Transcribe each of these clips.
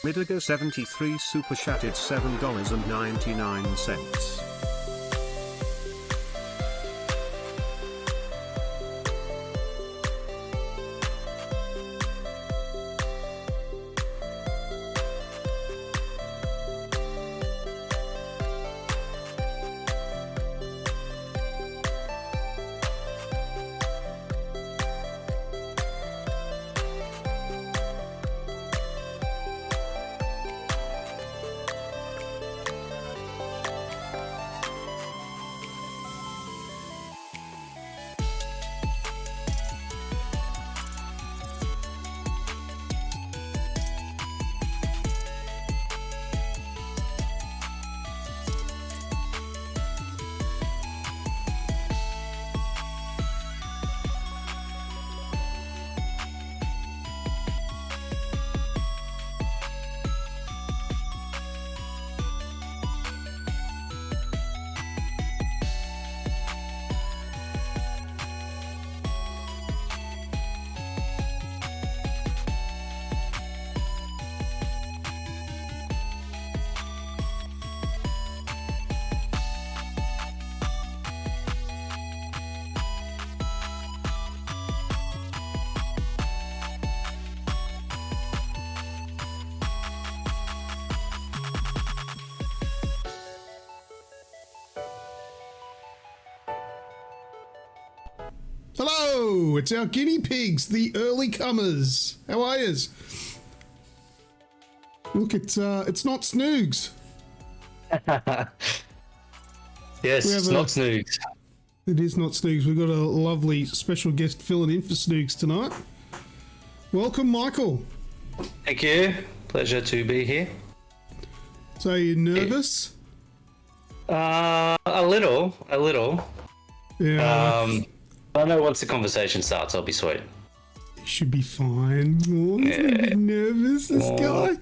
Midaga 73 super chatted $7.99. Hello, it's our guinea pigs, the early comers. How are yous? Look, it's not Snoogs. Yes, it's not Snoogs. It is not Snoogs. We've got a lovely special guest filling in for Snoogs tonight. Welcome, Michael. Thank you. Pleasure to be here. So, are you nervous? A little. Yeah. I know once the conversation starts, I'll be sweet. You should be fine. Oh, he's a bit nervous, this guy.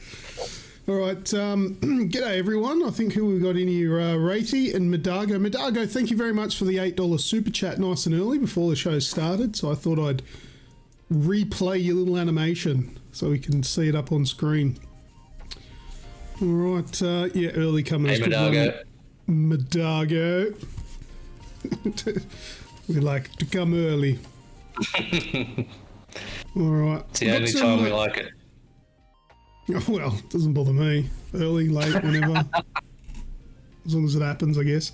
All right. G'day, everyone. I think who we've got in here, Ratey and Midago. Midago, thank you very much for the $8 super chat nice and early before the show started. So I thought I'd replay your little animation so we can see it up on screen. All right. Yeah, early comers. Hey, Midago. Midago. We like to come early. All right. It's the only time we like it. Well, it doesn't bother me. Early, late, whenever. As long as it happens, I guess.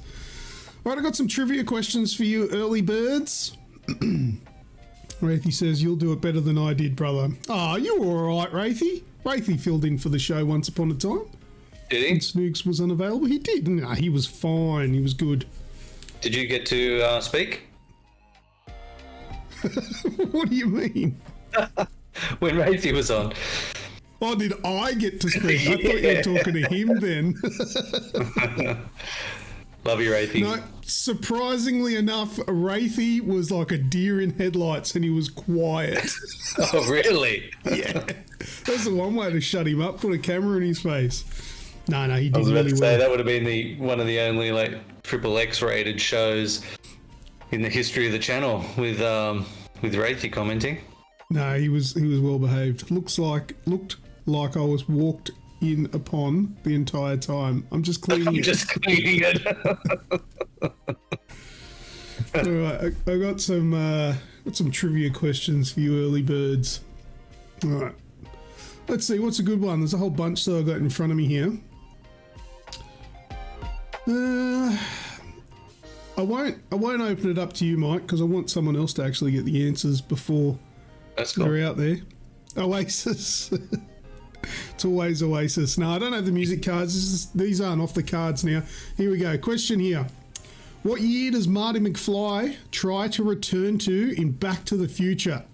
All right, I got some trivia questions for you, early birds. Wraithy says, you'll do it better than I did, brother. Oh, you were all right, Wraithy. Wraithy filled in for the show once upon a time. Did he? And Snooks was unavailable. He did. No, he was fine. He was good. Did you get to speak? What do you mean? When Racy was on. Oh, did I get to speak? I thought you were talking to him then. Love you, Racy. No, surprisingly enough, Wraithy was like a deer in headlights and he was quiet. Oh, really? Yeah. That's the one way to shut him up, put a camera in his face. No, he did I was about really to say, well. that would have been one of the only XXX rated shows in the history of the channel with Wraithy commenting. No, he was well behaved. Looked like I was walked in upon the entire time. I'm just cleaning it. Just cleaning it. All right, I got some trivia questions for you early birds. All right. Let's see, what's a good one? There's a whole bunch that I've got in front of me here. I won't open it up to you, Mike, because I want someone else to actually get the answers before they're out there. Oasis. It's always Oasis. No, I don't have the music cards. These aren't off the cards now. Here we go. Question here. What year does Marty McFly try to return to in Back to the Future?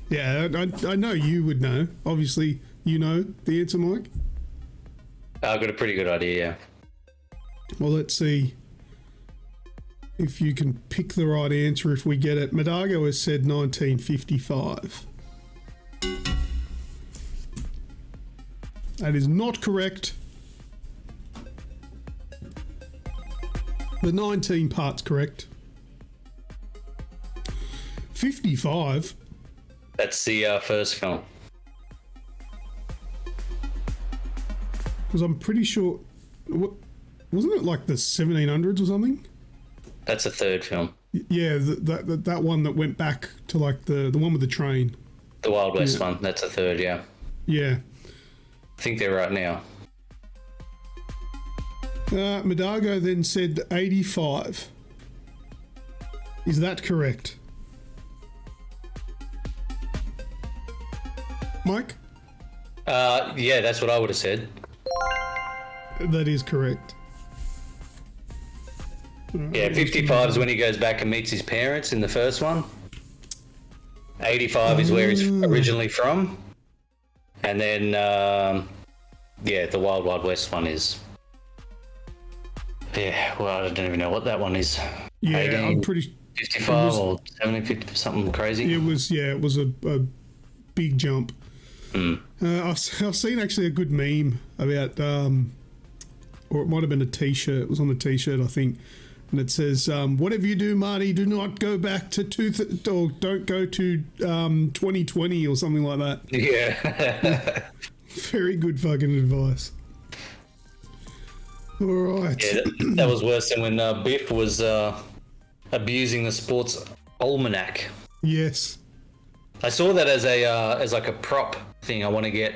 Yeah, I know you would know. Obviously, you know the answer, Mike. I've got a pretty good idea, yeah. Well, let's see if you can pick the right answer if we get it. Midago has said 1955. That is not correct. The 19 part's correct. 55. That's the first film. Because I'm pretty sure, wasn't it like the 1700s or something? That's a third film. Yeah, that one that went back to like the one with the train. The Wild West one. That's a third, yeah. Yeah. I think they're right now. Madago then said 85. Is that correct? Mike? Yeah, that's what I would have said. That is correct. Yeah, 55 is when he goes back and meets his parents in the first one. 85 is where he's originally from. And then, yeah, the Wild Wild West one is... Yeah, well, I don't even know what that one is. Yeah, 18, I'm pretty... 55 or 70, 50, something crazy. It was a big jump. I've seen actually a good meme about, or it might have been a T-shirt. It was on a T-shirt, I think. And it says, whatever you do, Marty, do not go back to or don't go to 2020 or something like that. Yeah. Very good fucking advice. All right. Yeah, that was worse than when Biff was abusing the sports almanac. Yes. I saw that as like a prop thing I want to get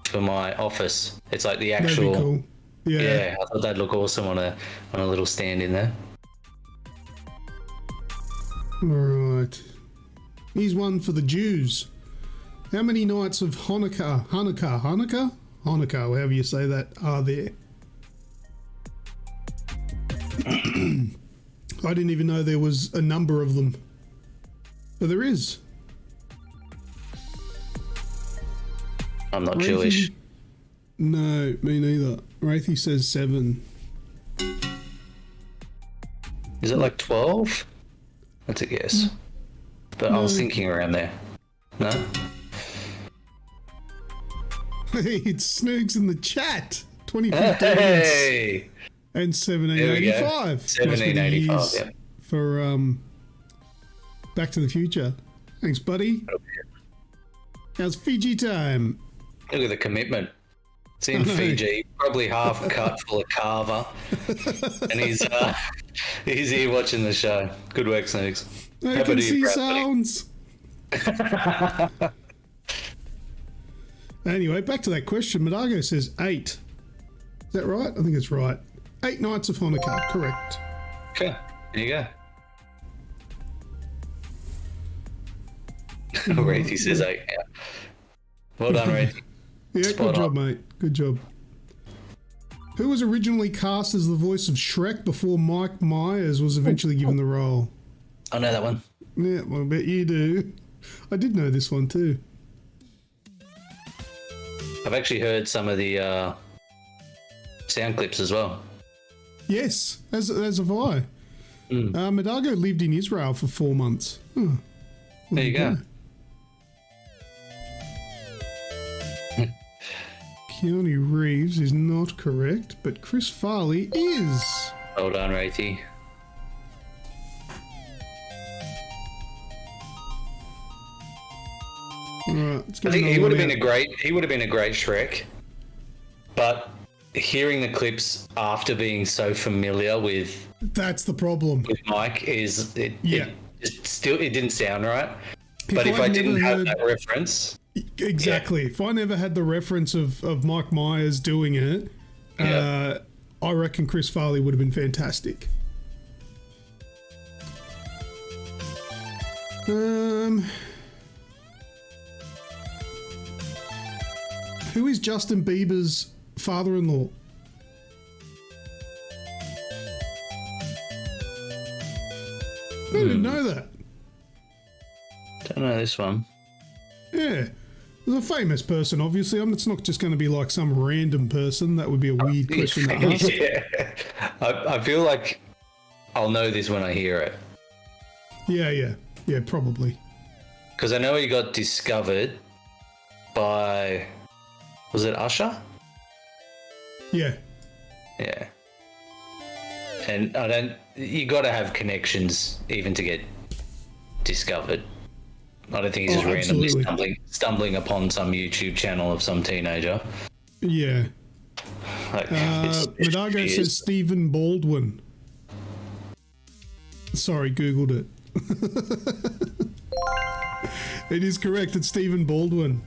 for my office. It's like the actual... That'd be cool. Yeah, I thought that'd look awesome on a little stand in there. All right. Here's one for the Jews. How many nights of Hanukkah, however you say that, are there? I didn't even know there was a number of them. But there is. I'm not Wrathy, Jewish. No, me neither. Wrathy says 7. Is it like 12? That's a guess. But I was thinking around there. No? It's Snoogs in the chat. 2015 Hey! and 1785. 1785, yeah. For Back to the Future. Thanks, buddy. How's Fiji time? Look at the commitment. It's in Fiji, probably half cut full of carver. And he's here watching the show. Good work, Snoogs. I can see sounds. Anyway, back to that question. Madago says 8. Is that right? I think it's right. 8 nights of Hanukkah, correct. Okay, there you go. Wrathy says 8. Yeah. Well done, Wrathy. Yeah, Spot good job, on. mate. Good job. Who was originally cast as the voice of Shrek before Mike Myers was eventually given the role? I know that one. Yeah, well, I bet you do. I did know this one too. I've actually heard some of the sound clips as well. Yes, as have I. Madago lived in Israel for 4 months. Huh. There you go. Keanu Reeves is not correct, but Chris Farley is. Well done, Wrathy. Right, let's get I think he another would have one been a great Shrek, but hearing the clips after being so familiar with That's the problem. Mike is it didn't sound right. But if I'd I didn't never have heard- that reference, Exactly. If I never had the reference of Mike Myers doing it, I reckon Chris Farley would have been fantastic. Who is Justin Bieber's father-in-law? I didn't know that. don't know this one. Yeah. There's a famous person, obviously. It's not just going to be like some random person. That would be a weird question to ask. Yeah. I feel like I'll know this when I hear it. Yeah, probably. Because I know he got discovered by... Was it Usher? Yeah. Yeah. And you got to have connections even to get discovered. I don't think he's just randomly stumbling upon some YouTube channel of some teenager. Yeah. Like, Medargo says Stephen Baldwin. Sorry, Googled it. It is correct. It's Stephen Baldwin.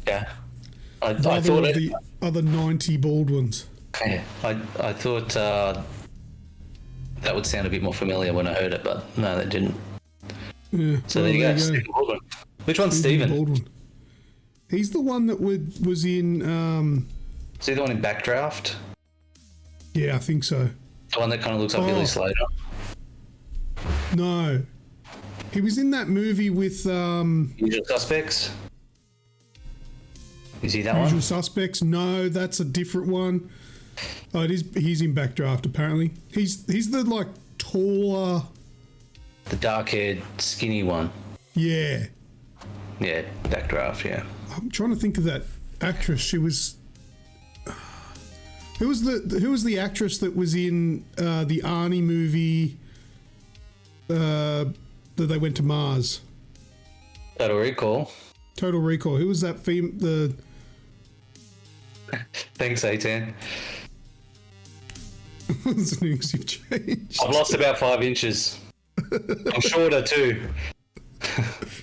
Yeah. I Brother thought of the other 90 Baldwins. Yeah, I thought that would sound a bit more familiar when I heard it, but no, that didn't. Yeah. So there you go. Stephen Baldwin. Which one's Stephen? Baldwin. He's the one that was in... Is he the one in Backdraft? Yeah, I think so. The one that kind of looks like Billy Slater? No. He was in that movie with... Usual Suspects? Is he that Usual one? Suspects? No, that's a different one. Oh, it is. He's in Backdraft, apparently. He's the, like, taller... The dark-haired, skinny one. Yeah. Yeah, Backdraft, yeah. I'm trying to think of that actress. She was... Who was the actress that was in the Arnie movie that they went to Mars? Total Recall. Total Recall. Who was that the... Thanks, A10. Snoogs, you've changed. I've lost about 5 inches. I'm shorter too.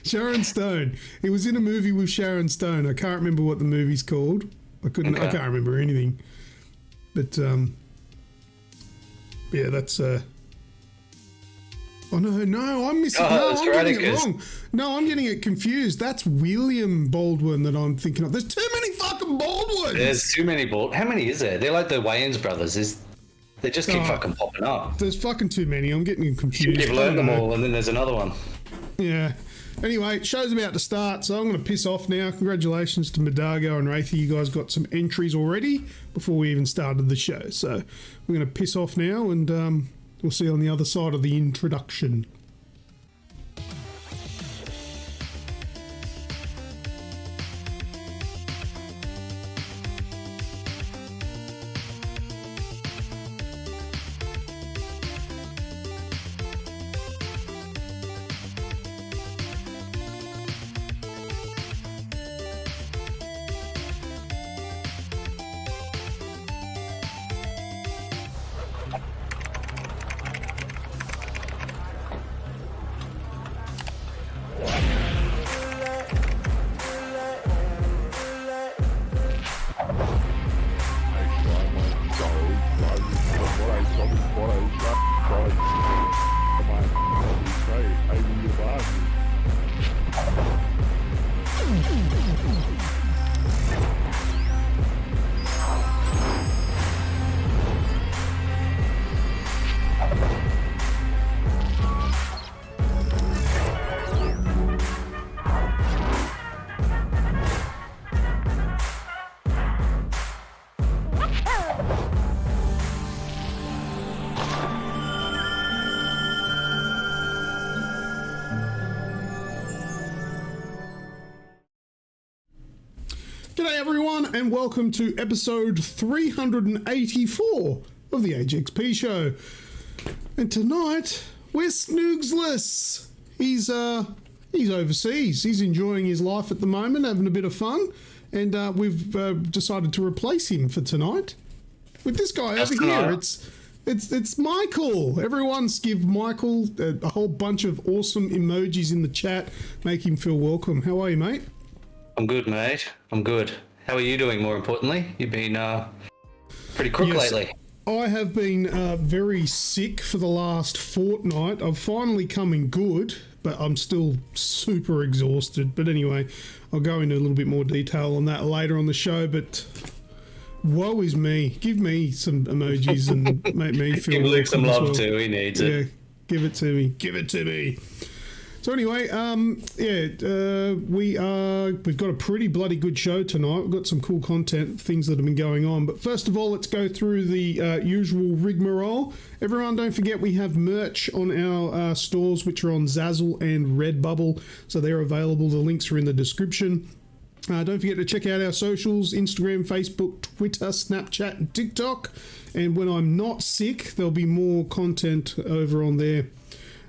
Sharon Stone. He was in a movie with Sharon Stone. I can't remember what the movie's called. I can't remember anything. But yeah, that's oh no, I'm missing. No, I'm getting it wrong. No, I'm getting it confused. That's William Baldwin that I'm thinking of. There's too many fucking Baldwins. There's too many How many is there? They're like the Wayans brothers. They just keep fucking popping up. There's fucking too many. I'm getting confused. You've learned them all, and then there's another one. Yeah. Anyway, show's about to start, so I'm going to piss off now. Congratulations to Medargo and Wraithy. You guys got some entries already before we even started the show. So we're going to piss off now, and we'll see you on the other side of the introduction. G'day everyone, and welcome to episode 384 of the AGExp Show. And tonight we're Snoogsless. He's overseas. He's enjoying his life at the moment, having a bit of fun, and we've decided to replace him for tonight with this guy over here. It's Michael. Everyone's give Michael a whole bunch of awesome emojis in the chat. Make him feel welcome. How are you, mate? I'm good, mate. I'm good. How are you doing, more importantly? You've been pretty crook lately. I have been very sick for the last fortnight. I've finally come in good, but I'm still super exhausted. But anyway, I'll go into a little bit more detail on that later on the show. But woe is me. Give me some emojis and make me feel Give Luke some love well. too. He needs it. Yeah, give it to me. Give it to me. So anyway, we've got a pretty bloody good show tonight. We've got some cool content, things that have been going on. But first of all, let's go through the usual rigmarole. Everyone, don't forget we have merch on our stores, which are on Zazzle and Redbubble. So they're available. The links are in the description. Don't forget to check out our socials, Instagram, Facebook, Twitter, Snapchat, and TikTok. And when I'm not sick, there'll be more content over on there.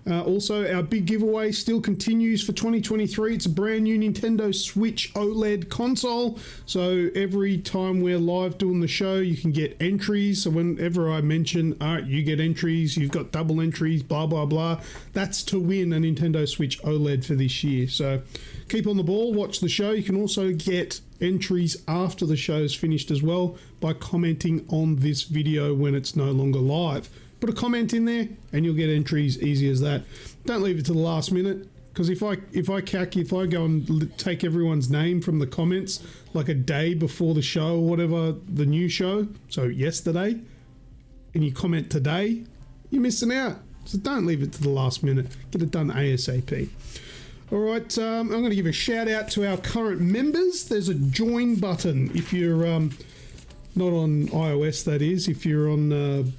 Also, our big giveaway still continues for 2023. It's a brand new Nintendo Switch OLED console. So every time we're live doing the show, you can get entries. So whenever I mention, all right, you get entries, you've got double entries, blah, blah, blah. That's to win a Nintendo Switch OLED for this year. So keep on the ball, watch the show. You can also get entries after the show's finished as well by commenting on this video when it's no longer live. Put a comment in there and you'll get entries, easy as that. Don't leave it to the last minute, because if I go and take everyone's name from the comments like a day before the show or whatever, the new show, so yesterday, and you comment today, you're missing out. So don't leave it to the last minute. Get it done ASAP. All right, I'm going to give a shout out to our current members. There's a join button if you're not on iOS, that is. If you're on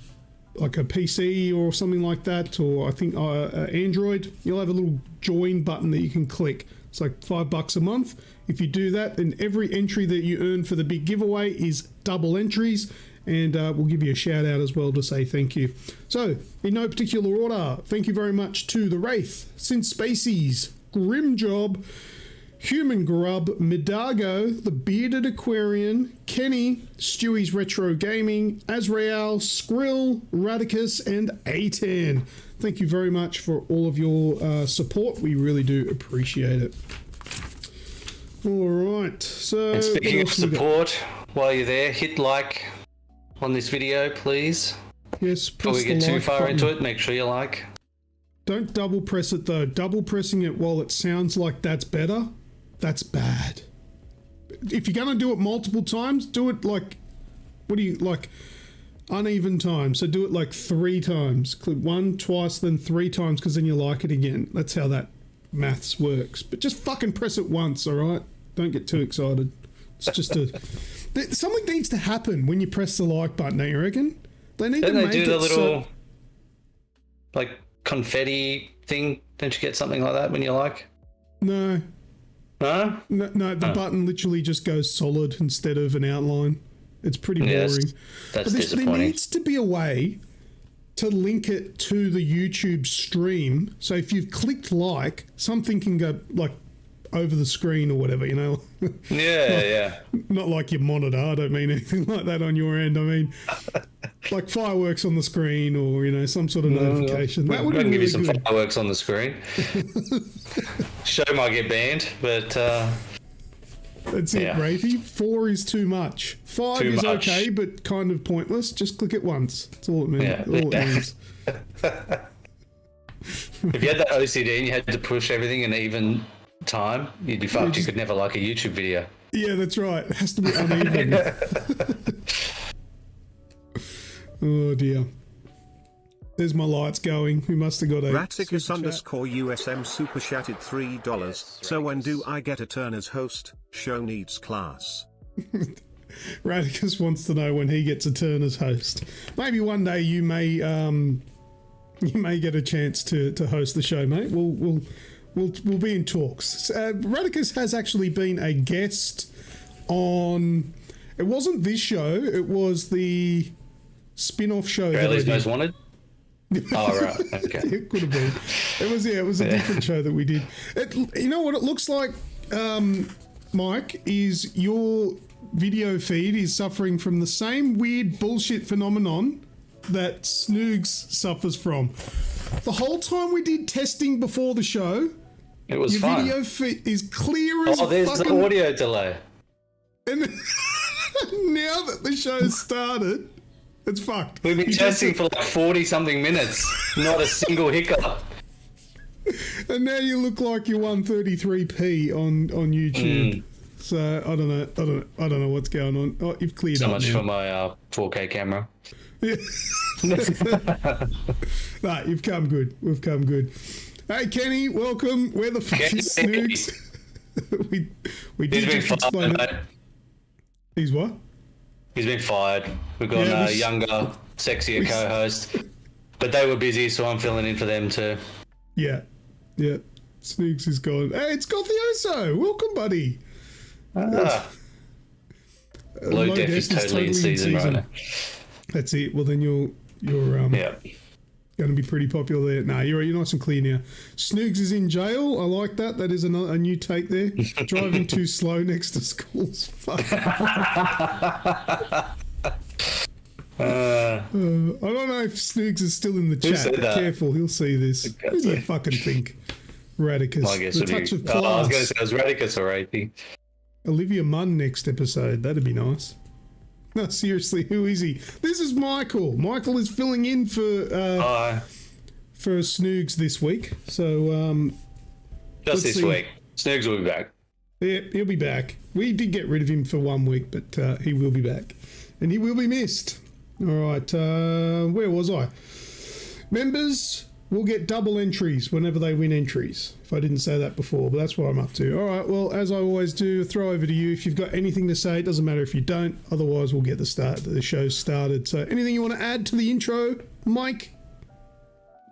like a PC or something like that, or I think Android, you'll have a little join button that you can click. It's like $5 a month. If you do that, then every entry that you earn for the big giveaway is double entries, and we'll give you a shout out as well to say thank you. So, in no particular order, thank you very much to The Wraith, Synth Spacies, Grim Job, Human Grub, Midago, The Bearded Aquarian, Kenny, Stewie's Retro Gaming, Azrael, Skrill, Radicus, and A10. Thank you very much for all of your support. We really do appreciate it. All right. So, and speaking of support, while you're there, hit like on this video, please. Yes, before we get too far into it, make sure you like. Don't double press it though. Double pressing it while it sounds like that's better, that's bad. If you're going to do it multiple times, do it like, uneven times. So do it like 3 times. Click 1, twice, then 3 times, because then you like it again. That's how that maths works. But just fucking press it once, all right? Don't get too excited. It's just something needs to happen when you press the like button, don't you reckon? They need to make it. Don't they do the little, like, confetti thing? Don't you get something like that when you like? No. No? No, the button literally just goes solid instead of an outline. It's pretty boring. That's disappointing. There needs to be a way to link it to the YouTube stream. So if you've clicked like, something can go like over the screen or whatever, you know? Yeah. Not like your monitor. I don't mean anything like that on your end. I mean, like fireworks on the screen, or, you know, some sort of notification. That would give you some fireworks on the screen. Show might get banned, but that's it, Wraithy. 4 is too much. 5 is okay, but kind of pointless. Just click it once. That's all it means. Yeah. All it means. If you had that OCD and you had to push everything in even time, you'd be fucked. You could never like a YouTube video. Yeah, that's right. It has to be uneven. Oh dear. There's my lights going. We must have got a Raticus_USM super chatted $3. So when do I get a turn as host? Show needs class. Radicus wants to know when he gets a turn as host. Maybe one day you may get a chance to host the show, mate. We'll be in talks. Radicus has actually been a guest on. It wasn't this show. It was the spin-off show. Australia's Most Wanted. Oh right, okay. It could have been. It was a different show that we did. You know what it looks like, Mike, is your video feed is suffering from the same weird bullshit phenomenon that Snoogs suffers from. The whole time we did testing before the show, it was your fun. video feed is clear as there's the audio delay. And now that the show started, it's fucked. We've been testing for like 40-something minutes. Not a single hiccup. And now you look like you're 133p on YouTube. So I don't know what's going on. Oh, you've cleared so up. So much now. for my 4K camera. Yeah. Nah, you've come good. We've come good. Hey Kenny, welcome. Where the fuck is Snoogs? we did just explain it. He's what? He's been fired. We've got a younger, sexier co-host. But they were busy, so I'm filling in for them too. Yeah. Snoogs is gone. Hey, it's Gothioso. Welcome, buddy. Low Def is totally in season right now. That's it. Well, then you're yeah. Going to be pretty popular there. No, you're nice and clear now. Snoogs is in jail. I like that. That is a new take there. Driving too slow next to schools. Fuck. I don't know if Snoogs is still in the chat. Be careful, he'll see this. Who do you fucking think? Radicus. Well, I guess the touch of class. I was going to say it was Radicus or AP. Olivia Munn next episode. That'd be nice. No, seriously, who is he? This is Michael. Michael is filling in for Snoogs this week. So just this week. Snoogs will be back. Yeah, he'll be back. We did get rid of him for 1 week, but he will be back. And he will be missed. All right, where was I? Members will get double entries whenever they win entries. If I didn't say that before, but that's what I'm up to. All right, well, as I always do, throw over to you. If you've got anything to say, it doesn't matter if you don't. Otherwise, we'll get the show started. So anything you want to add to the intro, Mike?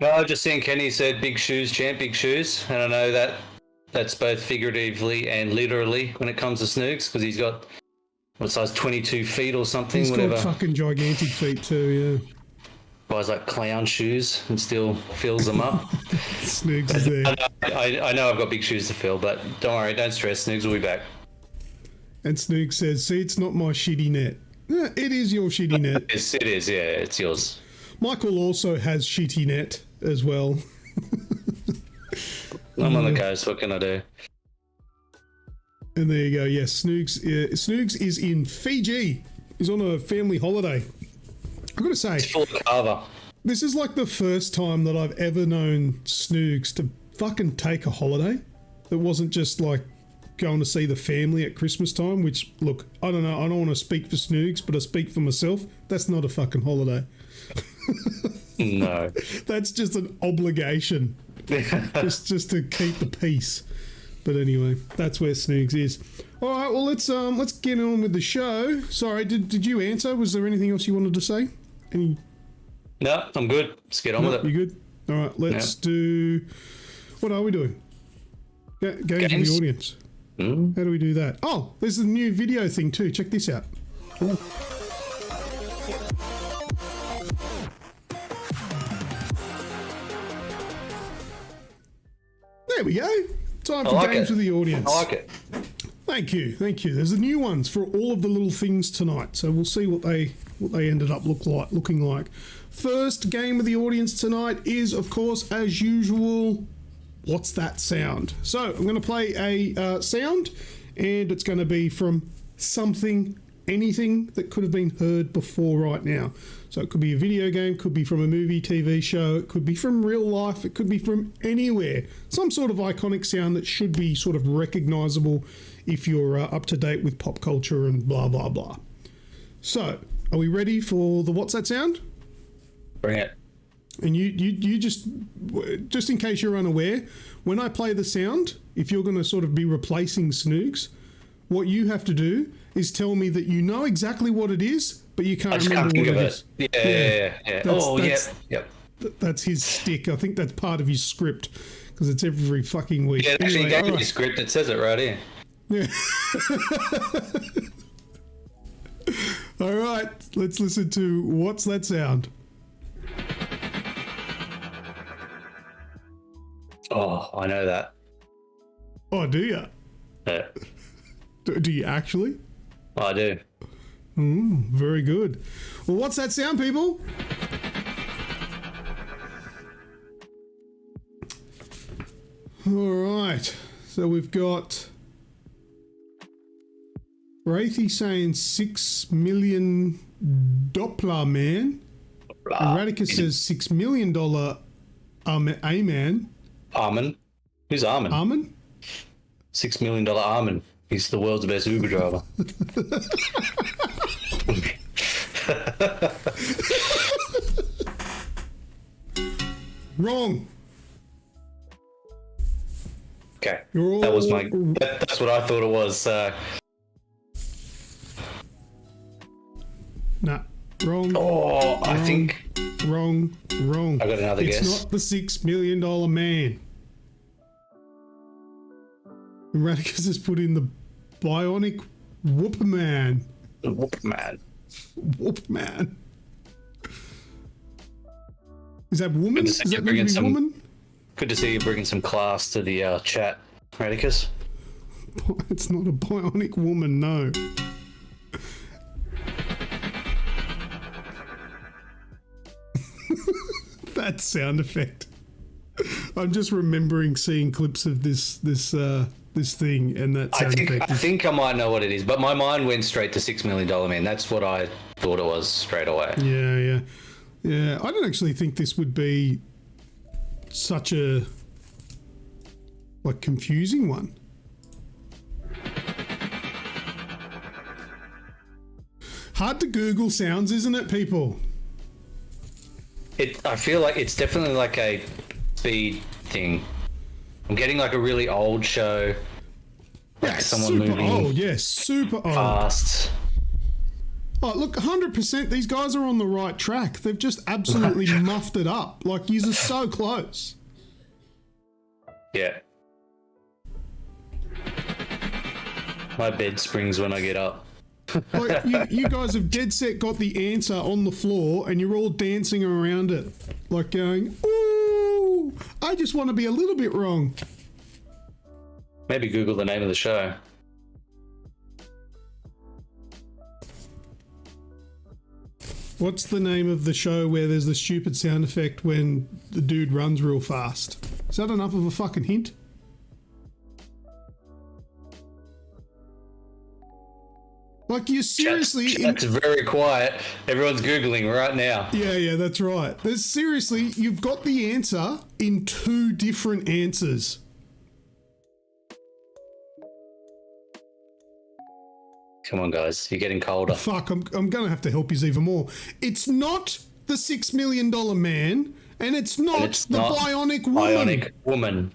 No, I've just seen Kenny said big shoes, champ, big shoes. And I know that's both figuratively and literally when it comes to Snoogs, because he's got, what size, 22 feet or something? He's whatever. got fucking gigantic feet too, yeah. Buys like clown shoes and still fills them up. Snoogs is there. I know I've got big shoes to fill, but don't worry, don't stress. Snoogs will be back. And Snoogs says, see, it's not my shitty net. Yeah, it is your shitty net. It is, yeah, it's yours. Michael also has shitty net as well. I'm on the coast, what can I do? And there you go, yes, Snoogs is in Fiji. He's on a family holiday. I've got to say, it's full of carver. This is like the first time that I've ever known Snoogs to fucking take a holiday that wasn't just like going to see the family at Christmas time, which, look, I don't know, I don't want to speak for Snoogs, but I speak for myself. That's not a fucking holiday. No. That's just an obligation. just to keep the peace. But anyway, that's where Snoogs is. All right, well, let's get on with the show. Sorry, did you answer? Was there anything else you wanted to say? No, I'm good. Let's get on with it. You good? All right, let's do... What are we doing? Games with the audience. How do we do that? Oh, there's a new video thing too. Check this out. Ooh. There we go. Time for games with the audience. I like it. Thank you. There's the new ones for all of the little things tonight, so we'll see what they ended up looking like. First game with the audience tonight is, of course, as usual, what's that sound? So I'm going to play a sound, and it's going to be from anything that could have been heard before right now. So it could be a video game, could be from a movie, TV show, it could be from real life, it could be from anywhere. Some sort of iconic sound that should be sort of recognizable if you're up to date with pop culture and blah, blah, blah. So, are we ready for the what's that sound? Bring it. And you just in case you're unaware, when I play the sound, if you're going to sort of be replacing Snoogs, what you have to do is tell me that you know exactly what it is, but you can't remember what it is. Yeah. That's his stick. I think that's part of his script because it's every fucking week. Yeah, it actually gave me a script. It says it right here. Yeah. All right, let's listen to what's that sound. Oh, I know that. Oh, do you? Yeah. Do you actually? I do. Very good. Well, what's that sound, people? All right. So we've got Wraithy saying 6 million Doppler man. Radicus says $6 million A-man. Armin. Who's Armin? Armin? $6 million Armin. He's the world's best Uber driver. Wrong. Okay. That was that's what I thought it was. Nah. Wrong. Oh, I think. Wrong. I got another guess. It's not the $6 million man. Radicus has put in the bionic whoop man. Whoop man. Whoop man. Is that woman? Good to Is see that you going to bringing be some. woman? Good to see you bringing some class to the chat, Radicus. It's not a bionic woman, no. That sound effect. I'm just remembering seeing clips of this thing and that sound effect. I think I might know what it is, but my mind went straight to $6 Million Man. That's what I thought it was straight away. Yeah. I don't actually think this would be such a confusing one. Hard to Google sounds, isn't it, people? I feel like it's definitely like a speed thing. I'm getting like a really old show. Like someone super moving old. Yeah, super old. fast. Oh, look, 100%. These guys are on the right track. They've just absolutely muffed it up. Like, you're so close. Yeah. My bed springs when I get up. Like, you guys have dead set got the answer on the floor and you're all dancing around it. Like going, ooh, I just want to be a little bit wrong. Maybe Google the name of the show. What's the name of the show where there's the stupid sound effect when the dude runs real fast? Is that enough of a fucking hint? Like, you seriously... Chat's very quiet. Everyone's Googling right now. Yeah, that's right. There's seriously, you've got the answer in 2 different answers. Come on, guys. You're getting colder. Fuck, I'm going to have to help you even more. It's not the $6 Million Man, and it's not the Bionic Woman. Bionic Woman.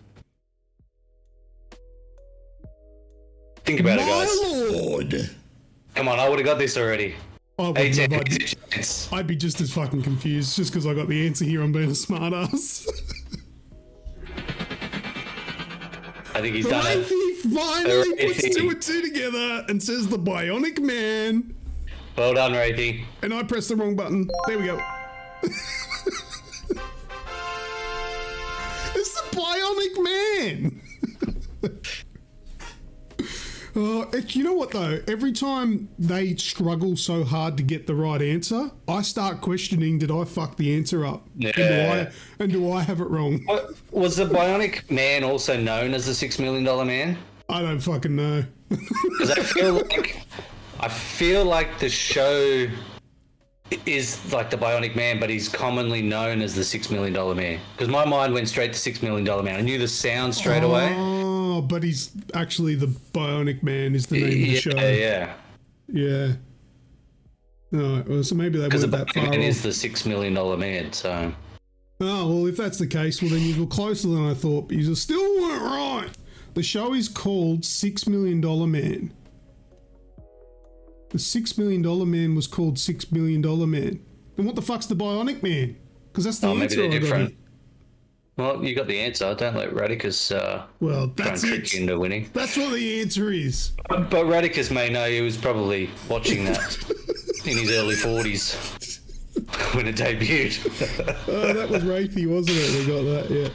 Think about it, guys. My lord! Come on, I would have got this already. I'd be just as fucking confused just because I got the answer here. I'm being a smartass. I think he's done it. He finally puts 2 and 2 together and says the Bionic Man. Well done, Wraithy. And I pressed the wrong button. There we go. It's the Bionic Man. You know what though? Every time they struggle so hard to get the right answer, I start questioning: did I fuck the answer up? Yeah. And do I have it wrong? Was the Bionic Man also known as the $6 Million Man? I don't fucking know. Because I feel like the show is like the Bionic Man, but he's commonly known as the $6 Million Man. Because my mind went straight to $6 Million Man. I knew the sound straight away. Oh, but he's actually the Bionic Man is the name of the show. Yeah. All right, well, so maybe they weren't that far off. Because the Bionic Man is the $6 Million Man, so... Oh, well, if that's the case, well, then you were closer than I thought, but you still weren't right. The show is called $6 Million Man. The $6 Million Man was called $6 Million Man. And what the fuck's the Bionic Man? Because that's the answer. Maybe they're different. Well, you got the answer. Don't let Radicus try and trick you into winning. That's what the answer is. But Radicus may know he was probably watching that in his early 40s when it debuted. Oh, that was Wraithy, wasn't it? We got that, yeah.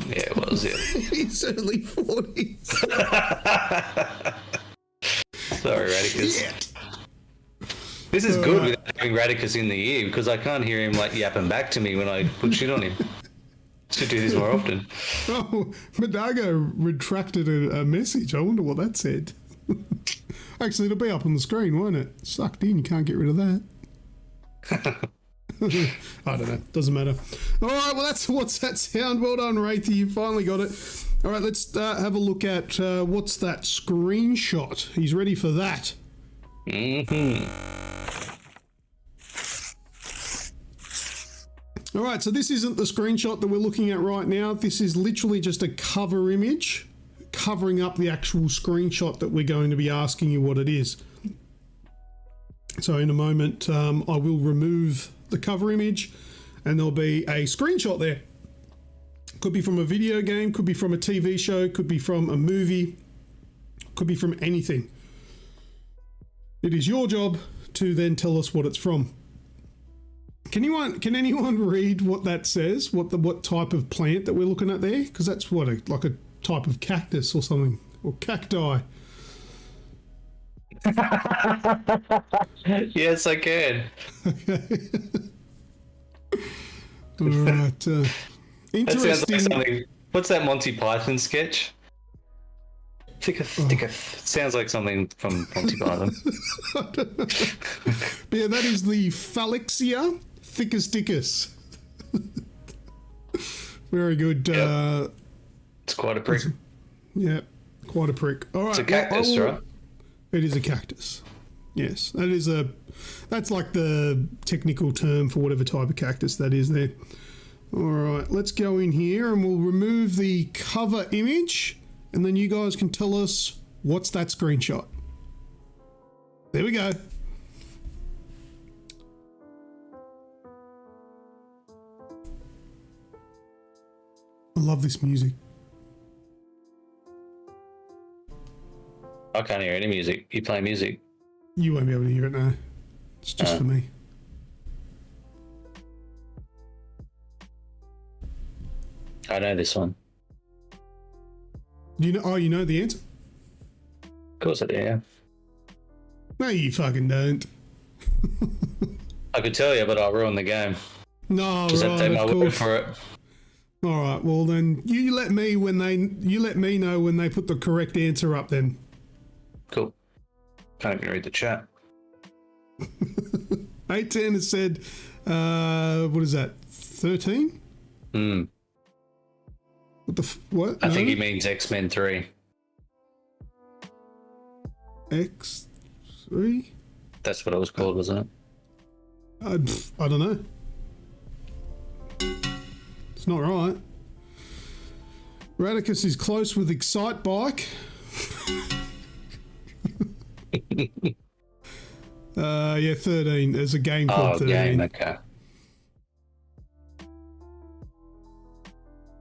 Yeah, it was, yeah. His early 40s. Sorry, Radicus. Shit. This is good without having Radicus in the ear because I can't hear him like yapping back to me when I put shit on him. Should do this more often. Oh, Madago retracted a message. I wonder what that said. Actually, it'll be up on the screen, won't it? Sucked in. You can't get rid of that. I don't know. Doesn't matter. All right. Well, what's that sound? Well done, Wraithy. You finally got it. All right. Let's have a look at what's that screenshot. He's ready for that. All right, so this isn't the screenshot that we're looking at right now. This is literally just a cover image covering up the actual screenshot that we're going to be asking you what it is. So in a moment, I will remove the cover image and there'll be a screenshot there. Could be from a video game, could be from a TV show, could be from a movie, could be from anything. It is your job to then tell us what it's from. Can anyone read what that says? What type of plant that we're looking at there? Because that's like a type of cactus or something, or cacti. Yes, I can. Okay. All right. Interesting. That sounds like something. What's that Monty Python sketch? Sounds like something from Monty Python. But yeah, that is the Phallixia thickus dickus. Very good. Yep. It's quite a prick. Yeah, quite a prick. All right. It's a cactus, right? It is a cactus. Yes, that's like the technical term for whatever type of cactus that is there. All right, let's go in here and we'll remove the cover image, and then you guys can tell us what's that screenshot. There we go. I love this music. I can't hear any music. You play music? You won't be able to hear it now. It's just for me. I know this one. You know the answer? Of course I do, yeah. No, you fucking don't. I could tell you, but I'll ruin the game. No, Just right, have to take my word for it. All right, well then you let me know when they put the correct answer up then. Cool. Can't even read the chat. 810 has said, what is that? 13? Hmm. What? I think he means X-Men 3. X3? That's what it was called, wasn't it? I don't know. It's not right. Radicus is close with Excite Bike. Yeah, 13. There's a game called 13. Game, okay.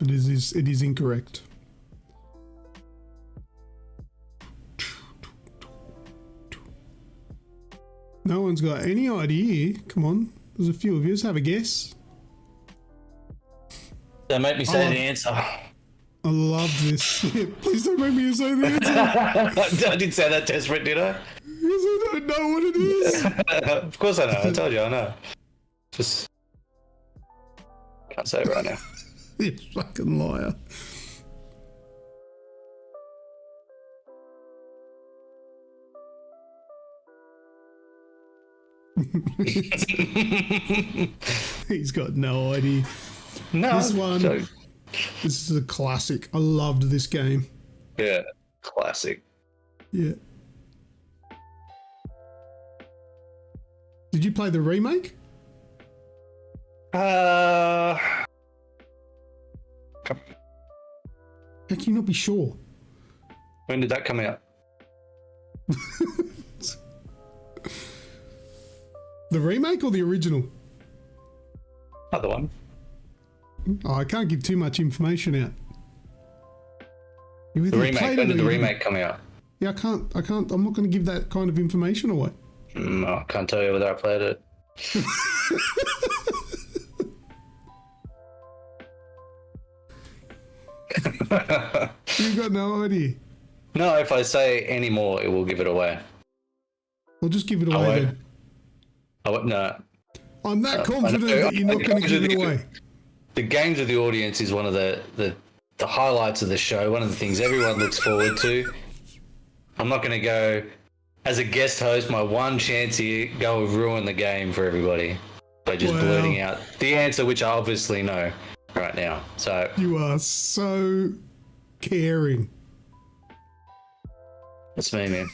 It is incorrect. No one's got any idea. Come on. There's a few of you. Have a guess. Don't make me say the answer. I love this. Yeah, please don't make me say the answer. I didn't say that desperate, did I? Because I don't know what it is. Of course I know. I told you I know. Just can't say it right now. You fucking liar. He's got no idea. No. This is a classic. I loved this game. Yeah, classic. Yeah. Did you play the remake? How How can you not be sure? When did that come out? The remake or the original? Other one. Oh, I can't give too much information out. The remake. When did the remake come out? Yeah, I can't. I'm not going to give that kind of information away. No, I can't tell you whether I played it. You've got no idea. No, if I say any more, it will give it away. I'll just give it away then. No. I'm that confident that you're not going to give it away. The games with the audience is one of the highlights of the show, one of the things everyone looks forward to. I'm not going to go, as a guest host, my one chance here, go and ruin the game for everybody by just blurting out the answer, which I obviously know right now. So you are so caring. That's me, man.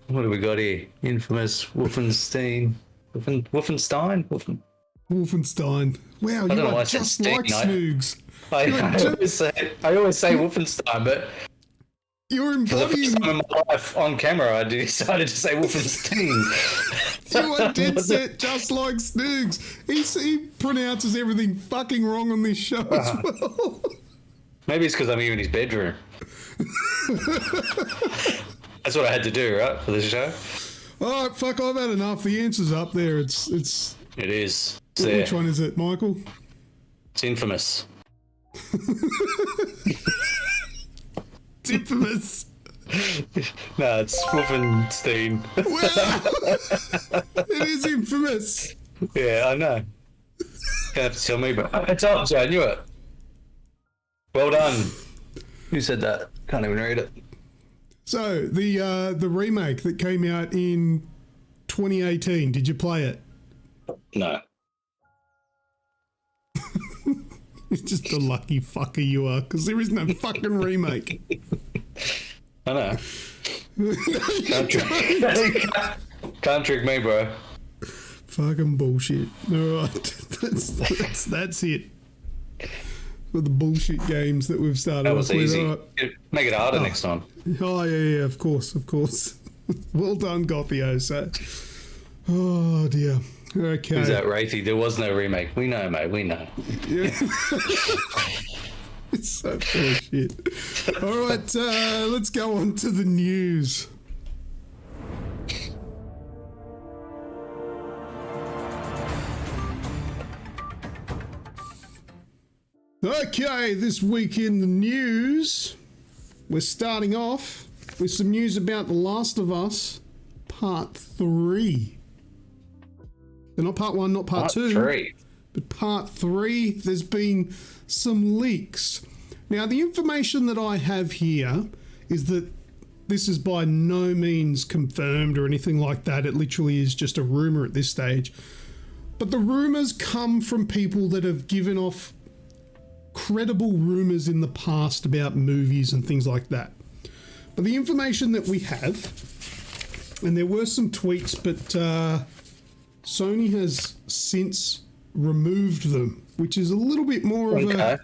What do we got here? Infamous Wolfenstein. Wolfenstein? Wolfenstein. Wow, you are just like Snoogs. I always say Wolfenstein, but you're embodying... for the first time in my life on camera, I decided to say Wolfenstein. You are dead set just like Snoogs. He pronounces everything fucking wrong on this show as well. Maybe it's because I'm here in his bedroom. That's what I had to do, right, for this show? All right, fuck, I've had enough. The answer's up there. It is. It's Which there. one is it, Michael? It's infamous. It's infamous. No, it's Wolfenstein. Well, it is infamous. Yeah, I know. You have to tell me, but it's up, so I knew it. Well done. Who said that? Can't even read it. So, the remake that came out in 2018, did you play it? No. It's just a lucky fucker you are, because there is no fucking remake. I know. Can't trick me, bro. Fucking bullshit. All right, that's it for the bullshit games that we've started. That was off easy. With. Right. Make it harder next time. Oh yeah, of course. Well done, Gothio. So, oh dear. Okay. Who's that, Wraithy? There was no remake. We know, mate. We know. Yeah. It's so bullshit. All right, let's go on to the news. Okay, this week in the news, we're starting off with some news about The Last of Us Part 3. So not Part 1, not Part 2. 3. But Part 3, there's been some leaks. Now, the information that I have here is that this is by no means confirmed or anything like that. It literally is just a rumour at this stage. But the rumours come from people that have given off credible rumours in the past about movies and things like that. But the information that we have, and there were some tweets, but Sony has since removed them, which is a little bit more of a...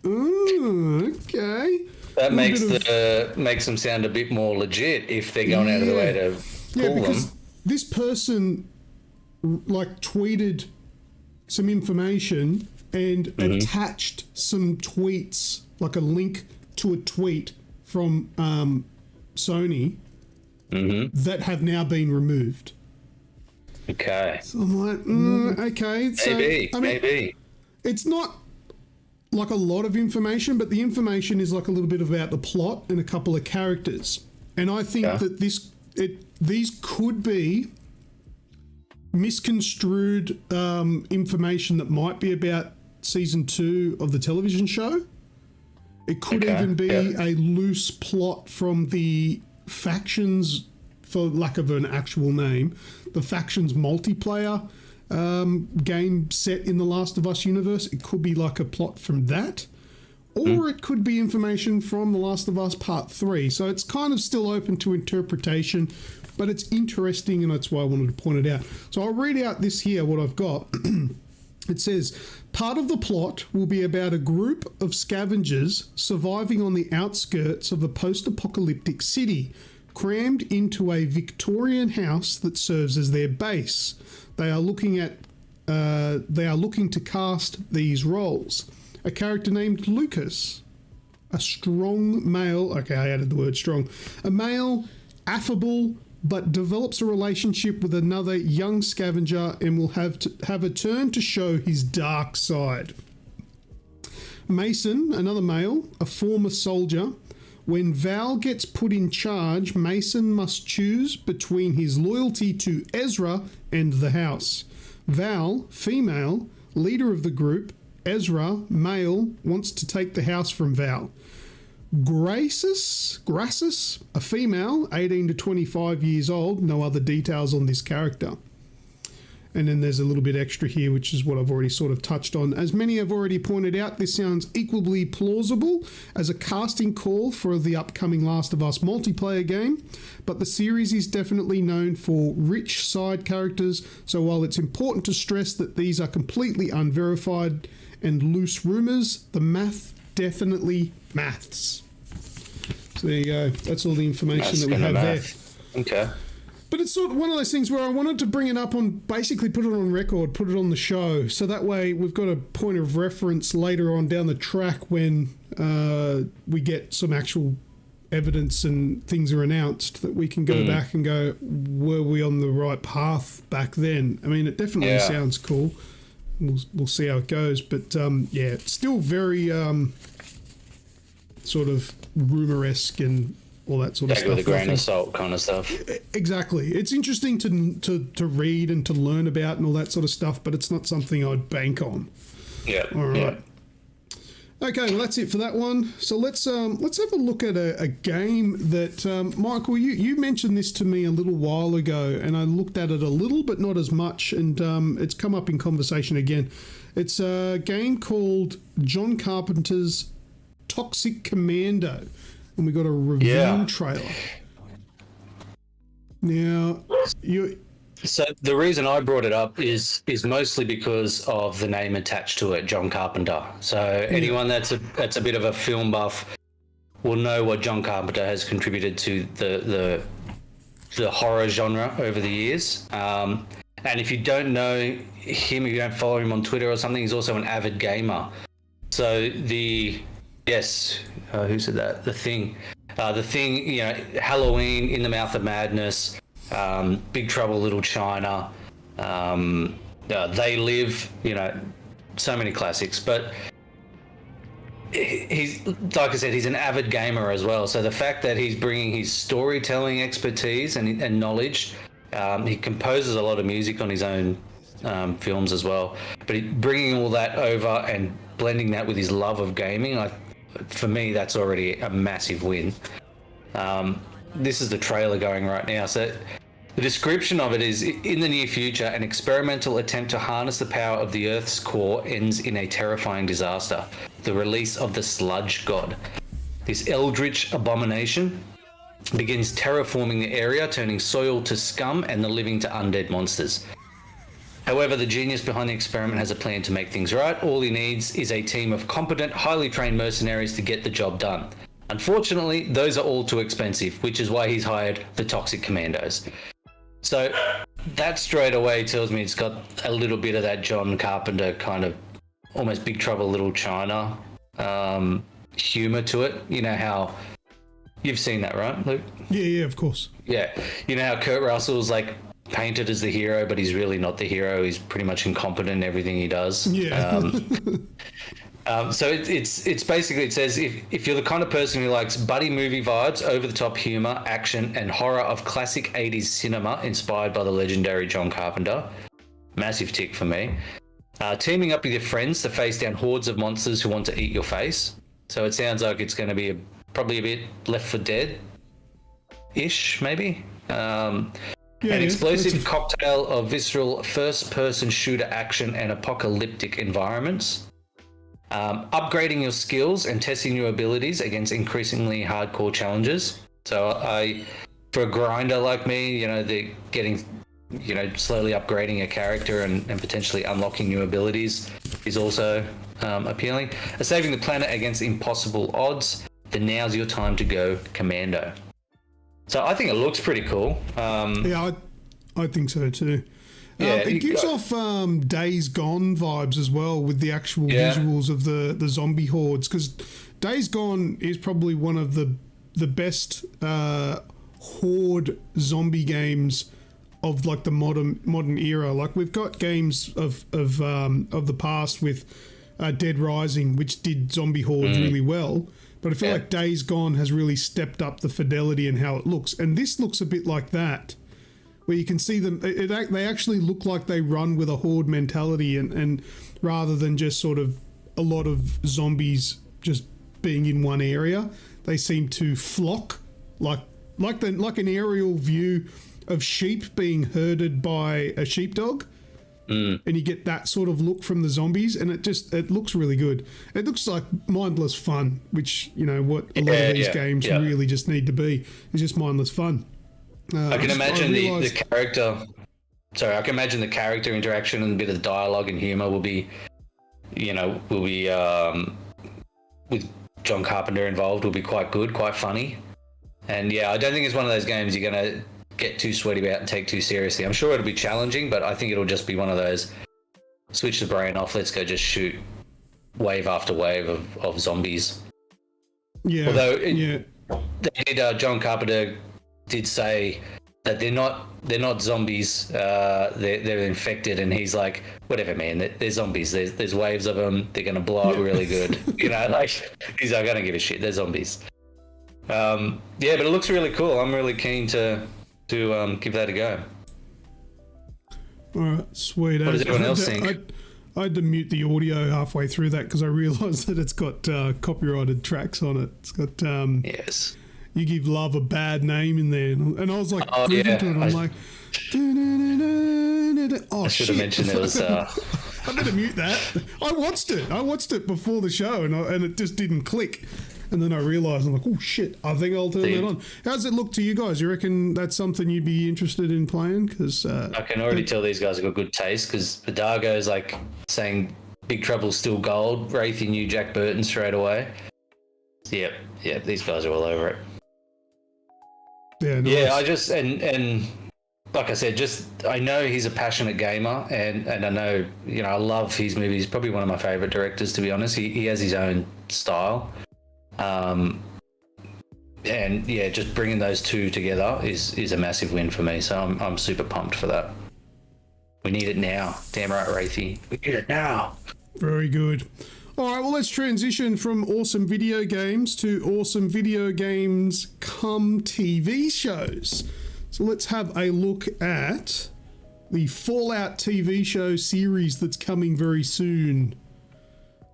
Oh, okay. That makes them sound a bit more legit if they're going out of the way to pull because them. This person tweeted some information and attached some tweets, like a link to a tweet from Sony that have now been removed. Okay. So I'm like, okay. So, maybe. It's not like a lot of information, but the information is like a little bit about the plot and a couple of characters. And I think that these could be misconstrued information that might be about season 2 of the television show. It could even be a loose plot from the factions, for lack of an actual name, the factions multiplayer game set in the Last of Us universe. It could be like a plot from that, or it could be information from The Last of Us Part 3. So it's kind of still open to interpretation, but it's interesting, and that's why I wanted to point it out. So I'll read out this here, what I've got. It says, part of the plot will be about a group of scavengers surviving on the outskirts of a post-apocalyptic city, crammed into a Victorian house that serves as their base. They are looking to cast these roles. A character named Lucas, a strong male, okay, I added the word strong, a male, affable, but develops a relationship with another young scavenger and will have a turn to show his dark side. Mason, another male, a former soldier. When Val gets put in charge, Mason must choose between his loyalty to Ezra and the house. Val, female, leader of the group. Ezra, male, wants to take the house from Val. Gracis, a female, 18 to 25 years old. No other details on this character. And then there's a little bit extra here, which is what I've already sort of touched on. As many have already pointed out, this sounds equally plausible as a casting call for the upcoming Last of Us multiplayer game, but the series is definitely known for rich side characters, so while it's important to stress that these are completely unverified and loose rumours, the math definitely maths. So there you go. That's all the information that we have there. Okay. But it's sort of one of those things where I wanted to bring it up on, basically put it on record, put it on the show, so that way we've got a point of reference later on down the track when we get some actual evidence and things are announced, that we can go back and go, were we on the right path back then? I mean, it definitely sounds cool. We'll see how it goes, but it's still very sort of rumor-esque and all that sort of stuff. With a grain of salt kind of stuff. Exactly. It's interesting to read and to learn about and all that sort of stuff, but it's not something I'd bank on. Yeah. All right. Okay, well, that's it for that one. So let's have a look at a game that Michael, you mentioned this to me a little while ago, and I looked at it a little, but not as much, and it's come up in conversation again. It's a game called John Carpenter's Toxic Commando, and we got a review trailer. Now, So the reason I brought it up is mostly because of the name attached to it, John Carpenter. So anyone that's a bit of a film buff will know what John Carpenter has contributed to the horror genre over the years. And if you don't know him, if you don't follow him on Twitter or something, he's also an avid gamer. So who said that? The Thing, Halloween, In the Mouth of Madness, Big Trouble Little China, They Live, so many classics. But he's, like I said, he's an avid gamer as well. So the fact that he's bringing his storytelling expertise and knowledge, he composes a lot of music on his own films as well. But bringing all that over and blending that with his love of gaming, for me, that's already a massive win. This is the trailer going right now. So the description of it is, in the near future, an experimental attempt to harness the power of the Earth's core ends in a terrifying disaster, the release of the sludge god. This eldritch abomination begins terraforming the area, turning soil to scum and the living to undead monsters. However, the genius behind the experiment has a plan to make things right. All he needs is a team of competent, highly trained mercenaries to get the job done. Unfortunately, those are all too expensive, which is why he's hired the Toxic Commandos. So that straight away tells me it's got a little bit of that John Carpenter kind of almost Big Trouble Little China humor to it. You know how you've seen that, right, Luke? Yeah, of course. Yeah. You know how Kurt Russell's like painted as the hero, but he's really not the hero. He's pretty much incompetent in everything he does. Yeah. So it's basically, it says if you're the kind of person who likes buddy movie vibes, over-the-top humor, action, and horror of classic 80s cinema inspired by the legendary John Carpenter, massive tick for me. Teaming up with your friends to face down hordes of monsters who want to eat your face. So it sounds like it's going to be probably a bit Left 4 Dead-ish, maybe. An explosive cocktail of visceral first-person shooter action and apocalyptic environments. Upgrading your skills and testing your abilities against increasingly hardcore challenges. So for a grinder like me, they're getting, slowly upgrading a character and potentially unlocking new abilities is also appealing. Saving the planet against impossible odds. Then now's your time to go commando. So I think it looks pretty cool. I think so too. It gives off Days Gone vibes as well, with the actual visuals of the zombie hordes, because Days Gone is probably one of the best horde zombie games of like the modern era. Like we've got games of the past with Dead Rising, which did zombie hordes really well. But I feel like Days Gone has really stepped up the fidelity and how it looks. And this looks a bit like that, where you can see them. They actually look like they run with a horde mentality, and rather than just sort of a lot of zombies just being in one area, they seem to flock like an aerial view of sheep being herded by a sheepdog. And you get that sort of look from the zombies, and it looks really good. It looks like mindless fun, which what a lot of these games really just need to be, is just mindless fun. I can imagine the character. Sorry, I can imagine the character interaction and a bit of the dialogue and humor will be with John Carpenter involved, will be quite good, quite funny. And I don't think it's one of those games you're gonna get too sweaty about and take too seriously. I'm sure it'll be challenging, but I think it'll just be one of those switch the brain off, let's go just shoot wave after wave of zombies. Yeah. Although they did. John Carpenter did say that they're not zombies. They're infected, and he's like, whatever, man. They're zombies. There's waves of them. They're gonna blow up really good. Like he's like, I don't give a shit. They're zombies. But it looks really cool. I'm really keen to give that a go. All right, sweet. What does everyone else think? I had to mute the audio halfway through that because I realised that it's got copyrighted tracks on it. It's got yes. You Give Love a Bad Name in there, and I was like, to it. I'm like, oh, I should have mentioned there was. I better mute that. I watched it before the show, and it just didn't click. And then I realised, I'm like, oh shit, I think I'll turn that on. How's it look to you guys? You reckon that's something you'd be interested in playing? Because I can already tell these guys have got good taste, because Vidago's like saying Big Trouble's still gold. Wraithy knew Jack Burton straight away. Yep, these guys are all over it. Yeah, nice. Yeah, I just and like I said, I know he's a passionate gamer, and I know, I love his movies. He's probably one of my favourite directors, to be honest. He has his own style. And yeah, just bringing those two together is a massive win for me. So I'm super pumped for that. We need it now. Damn right, Wraithy. We need it now. Very good. All right, well, let's transition from awesome video games to awesome video games come TV shows. So let's have a look at the Fallout TV show series that's coming very soon.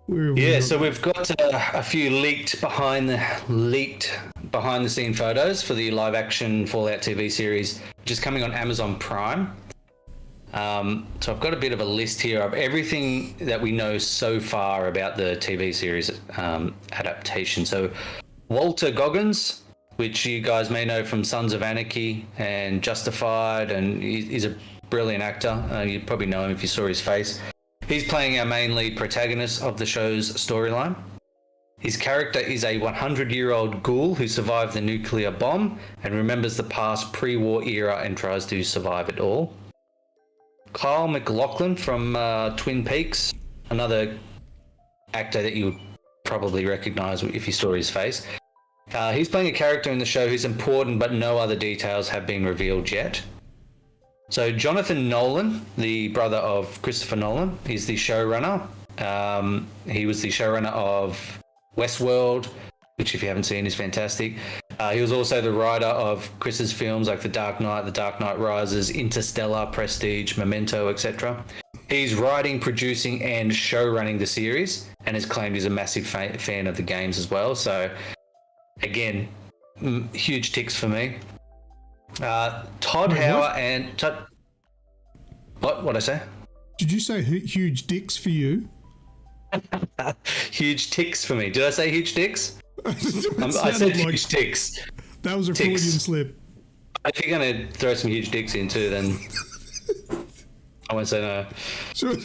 So we've got a few leaked behind the scene photos for the live action Fallout TV series, which is coming on Amazon Prime. So I've got a bit of a list here of everything that we know so far about the TV series adaptation. So Walter Goggins, which you guys may know from Sons of Anarchy and Justified, and he's a brilliant actor. You probably know him if you saw his face. He's playing our main lead protagonist of the show's storyline. His character is a 100-year-old ghoul who survived the nuclear bomb and remembers the past pre-war era and tries to survive it all. Kyle MacLachlan from Twin Peaks, another actor that you would probably recognise if you saw his face. He's playing a character in the show who's important, but no other details have been revealed yet. So Jonathan Nolan, the brother of Christopher Nolan, is the showrunner. He was the showrunner of Westworld, which if you haven't seen is fantastic. He was also the writer of Chris's films like The Dark Knight Rises, Interstellar, Prestige, Memento, etc. He's writing, producing, and showrunning the series, and has claimed he's a massive fan of the games as well. So, again, huge ticks for me. Todd Howard and Todd. What'd I say? Did you say huge dicks for you? Huge ticks for me. Did I say huge dicks? I said huge ticks. That was a Freudian slip. If you're going to throw some huge dicks in too, then I won't say no. Sure.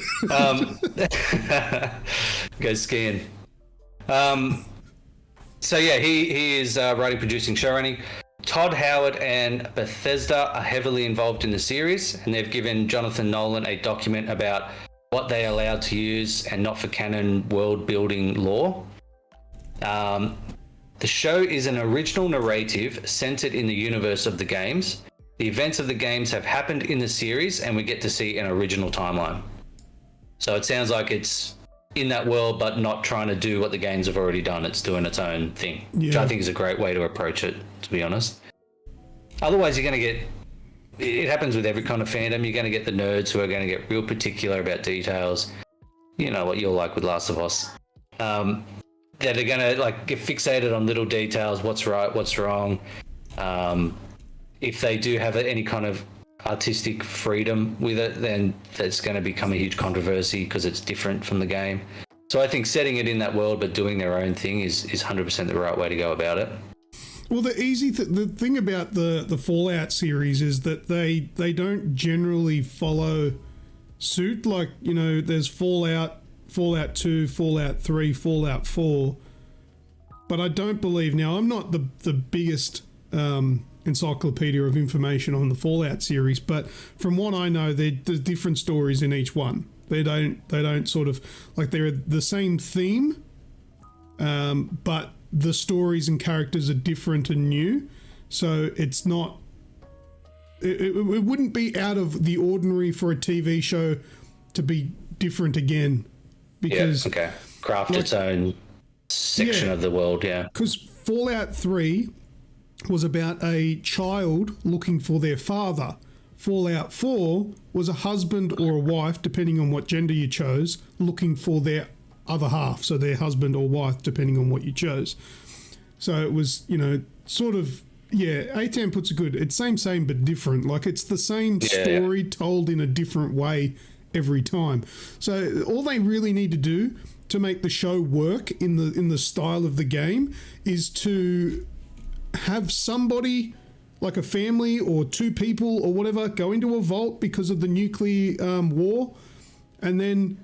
Go skiing. So yeah, he is writing, producing, showrunning. Todd Howard and Bethesda are heavily involved in the series, and they've given Jonathan Nolan a document about what they are allowed to use and not for canon world-building lore. The show is an original narrative centered in the universe of the games. The events of the games have happened in the series, and we get to see an original timeline. So it sounds like it's in that world, but not trying to do what the games have already done. It's doing its own thing, which I think is a great way to approach it, to be honest. Otherwise, you're going to get... It happens with every kind of fandom. You're going to get the nerds who are going to get real particular about details. You know what you're like with Last of Us. That are going to get fixated on little details, what's right, what's wrong. If they do have any kind of artistic freedom with it, then that's going to become a huge controversy because it's different from the game. So I think setting it in that world but doing their own thing is 100% the right way to go about it. Well, the thing about the Fallout series is that they don't generally follow suit. Like, there's Fallout 2, Fallout 3, Fallout 4. But I don't believe... Now, I'm not the biggest encyclopedia of information on the Fallout series, but from what I know, there's different stories in each one. They don't sort of... they're the same theme, but the stories and characters are different and new. So it's not... It wouldn't be out of the ordinary for a TV show to be different again. Because... Yeah, okay. Craft its own section of the world, yeah. Because Fallout 3 was about a child looking for their father. Fallout 4 was a husband or a wife, depending on what gender you chose, looking for their other half, so their husband or wife, depending on what you chose. So it was, you know, sort of, A10 puts it good. It's same, but different. Like, it's the same story told in a different way every time. So all they really need to do to make the show work in the style of the game is to have somebody, like a family or two people or whatever, go into a vault because of the nuclear war, and then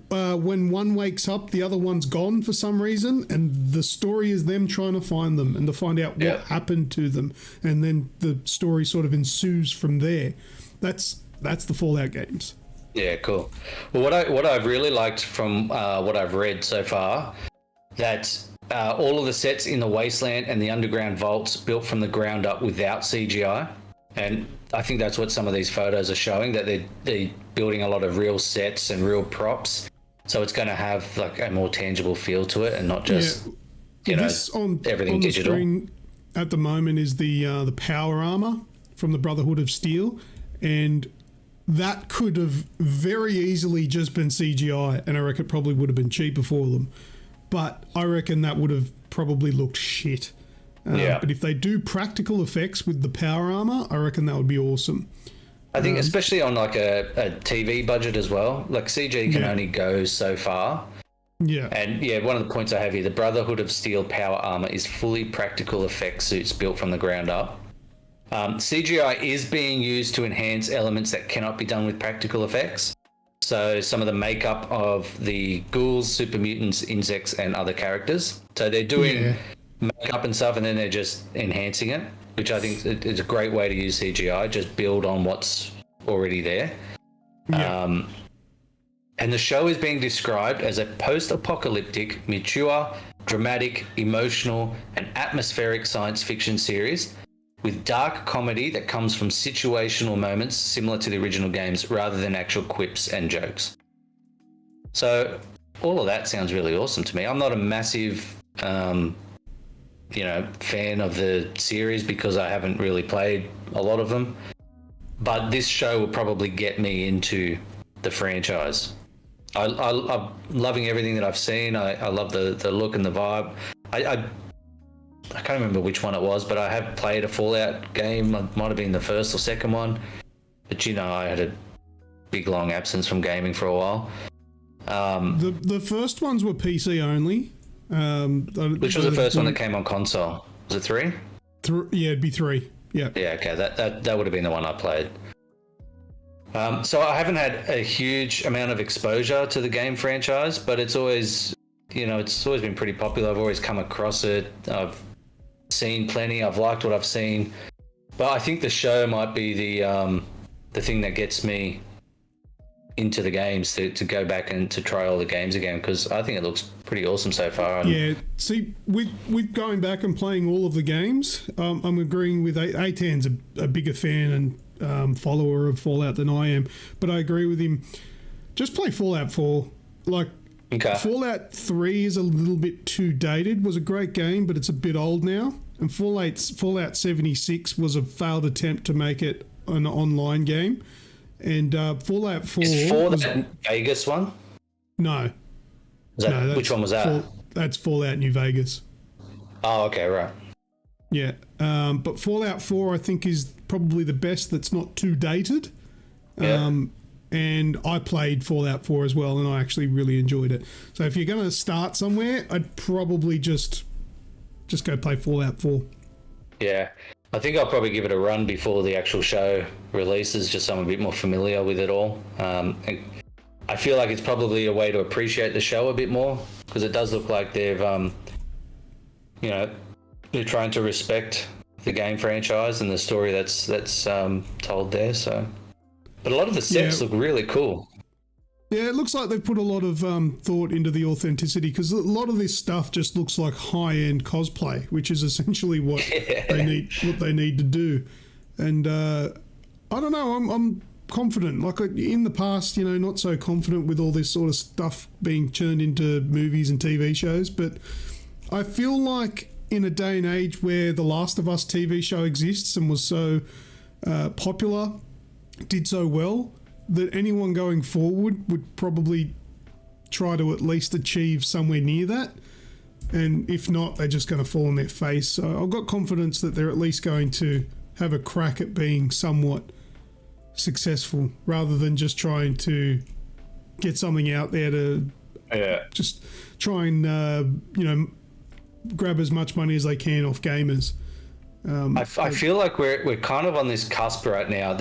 when one wakes up, the other one's gone for some reason, and the story is them trying to find them and to find out what happened to them, and then the story sort of ensues from there. That's the Fallout games. Yeah, cool. Well, what I've really liked from what I've read so far, that all of the sets in the wasteland and the underground vaults built from the ground up without CGI, and I think that's what some of these photos are showing, that they're building a lot of real sets and real props, so it's going to have like a more tangible feel to it and not just everything on digital. The screen at the moment is the power armor from the Brotherhood of Steel, and that could have very easily just been CGI, and I reckon it probably would have been cheaper for them. But I reckon that would have probably looked shit. But if they do practical effects with the power armor, I reckon that would be awesome. I think especially on like a TV budget as well, like CG can only go so far. Yeah. And one of the points I have here, the Brotherhood of Steel power armor is fully practical effect suits built from the ground up. CGI is being used to enhance elements that cannot be done with practical effects. So some of the makeup of the ghouls, super mutants, insects, and other characters. So they're doing makeup and stuff, and then they're just enhancing it, which I think is a great way to use CGI. Just build on what's already there. Yeah. And the show is being described as a post-apocalyptic, mature, dramatic, emotional, and atmospheric science fiction series with dark comedy that comes from situational moments similar to the original games rather than actual quips and jokes. So all of that sounds really awesome to me. I'm not a massive, fan of the series because I haven't really played a lot of them, but this show will probably get me into the franchise. I'm loving everything that I've seen. I love the look and the vibe. I can't remember which one it was, but I have played a Fallout game. It might have been the first or second one. But, I had a big, long absence from gaming for a while. The first ones were PC only. Which was the first one that came on console? Was it 3? Yeah, it'd be 3. Yeah. Yeah, okay. That would have been the one I played. So I haven't had a huge amount of exposure to the game franchise, but it's always, it's always been pretty popular. I've always come across it. I've seen plenty. I've liked what I've seen, but I think the show might be the thing that gets me into the games to go back and to try all the games again, because I think it looks pretty awesome so far. Yeah, see, with going back and playing all of the games, I'm agreeing with A10's a bigger fan and follower of Fallout than I am, but I agree with him. Just play Fallout 4. Like, okay. Fallout 3 is a little bit too dated. Was a great game, but it's a bit old now. And Fallout 76 was a failed attempt to make it an online game. And Fallout 4... Is 4 that Vegas one? No. Which one was that? That's Fallout New Vegas. Oh, okay, right. Yeah. But Fallout 4, I think, is probably the best that's not too dated. Yeah. And I played Fallout 4 as well, and I actually really enjoyed it. So if you're going to start somewhere, I'd probably just go play Fallout 4. Yeah. I think I'll probably give it a run before the actual show releases, just so I'm a bit more familiar with it all. And I feel like it's probably a way to appreciate the show a bit more, because it does look like they've, they're trying to respect the game franchise and the story that's told there. So, but a lot of the sets look really cool. Yeah, it looks like they've put a lot of thought into the authenticity, because a lot of this stuff just looks like high-end cosplay, which is essentially what they need to do. And I don't know, I'm confident. Like in the past, you know, not so confident with all this sort of stuff being turned into movies and TV shows, but I feel like in a day and age where the Last of Us TV show exists and was so popular, did so well, that anyone going forward would probably try to at least achieve somewhere near that. And if not, they're just going to fall on their face. So I've got confidence that they're at least going to have a crack at being somewhat successful, rather than just trying to get something out there to just try and, you know, grab as much money as they can off gamers. I feel like we're kind of on this cusp right now.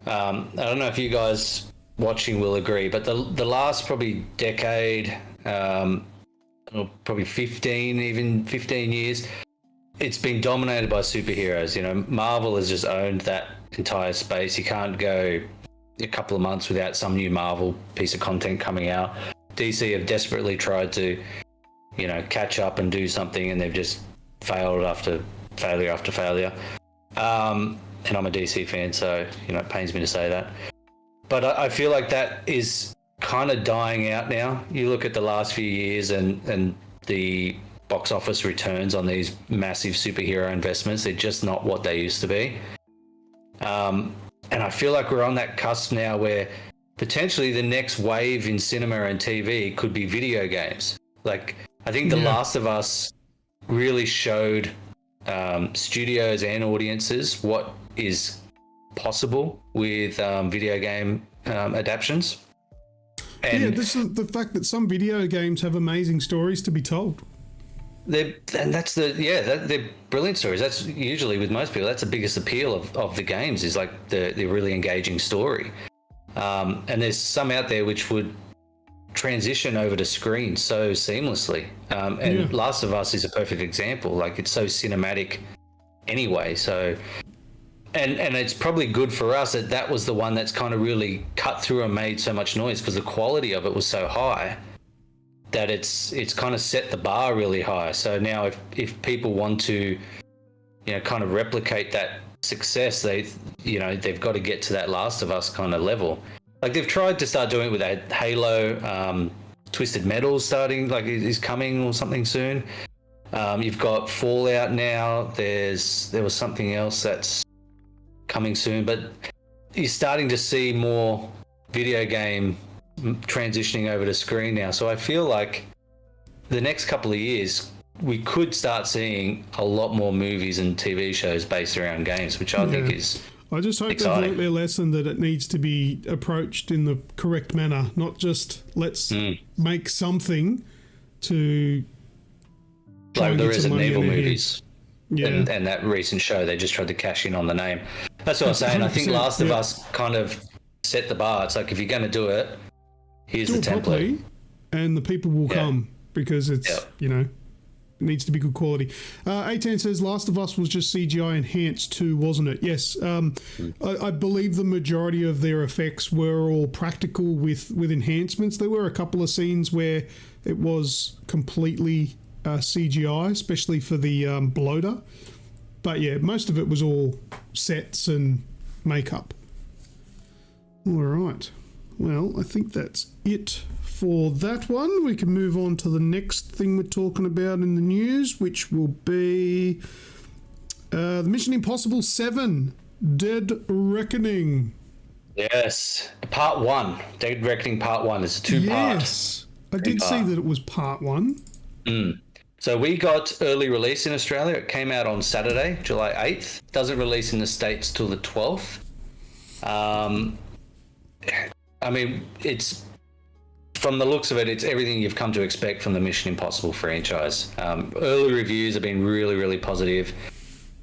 I don't know if you guys watching will agree, but the last probably decade, or probably 15 years, it's been dominated by superheroes. You know, Marvel has just owned that entire space. You can't go a couple of months without some new Marvel piece of content coming out. DC have desperately tried to, you know, catch up and do something, and they've just failed after failure after failure. And I'm a DC fan, so, you know, it pains me to say that. But I feel like that is kind of dying out now. You look at the last few years and the box office returns on these massive superhero investments, they're just not what they used to be. And I feel like we're on that cusp now where potentially the next wave in cinema and TV could be video games. Like, I think The Last of Us really showed studios and audiences what is possible with video game adaptions. And this is the fact that some video games have amazing stories to be told. They're brilliant stories. That's usually, with most people, that's the biggest appeal of the games, is like the really engaging story. And there's some out there which would transition over to screen so seamlessly. Last of Us is a perfect example. Like, it's so cinematic anyway. So, and it's probably good for us that was the one that's kind of really cut through and made so much noise, because the quality of it was so high that it's kind of set the bar really high. So now if people want to, you know, kind of replicate that success, they've got to get to that Last of Us kind of level. Like, they've tried to start doing it with that Halo, Twisted Metal starting, like, is coming or something soon. You've got Fallout now. There was something else that's coming soon, but you're starting to see more video game transitioning over to screen now. So I feel like the next couple of years we could start seeing a lot more movies and TV shows based around games, which I think is I just hope they've learnt their lesson, that it needs to be approached in the correct manner, not just let's make something to like the Resident Evil movies. And that recent show, they just tried to cash in on the name. That's what I'm saying. I think Last of Us kind of set the bar. It's like, if you're going to do it, here's the template. Properly, and the people will come, because it's, you know, it needs to be good quality. A10 says Last of Us was just CGI enhanced too, wasn't it? Yes. I believe the majority of their effects were all practical with enhancements. There were a couple of scenes where it was completely CGI, especially for the bloater. But yeah, most of it was all sets and makeup. All right. Well, I think that's it for that one. We can move on to the next thing we're talking about in the news, which will be the Mission Impossible 7 Dead Reckoning. Yes, Part 1. Dead Reckoning Part 1. It's a two-part. Yes, I did see that it was Part 1. So we got early release in Australia. It came out on Saturday, July 8th. Doesn't release in the States till the 12th. I mean, it's, from the looks of it, it's everything you've come to expect from the Mission Impossible franchise. Early reviews have been really, really positive.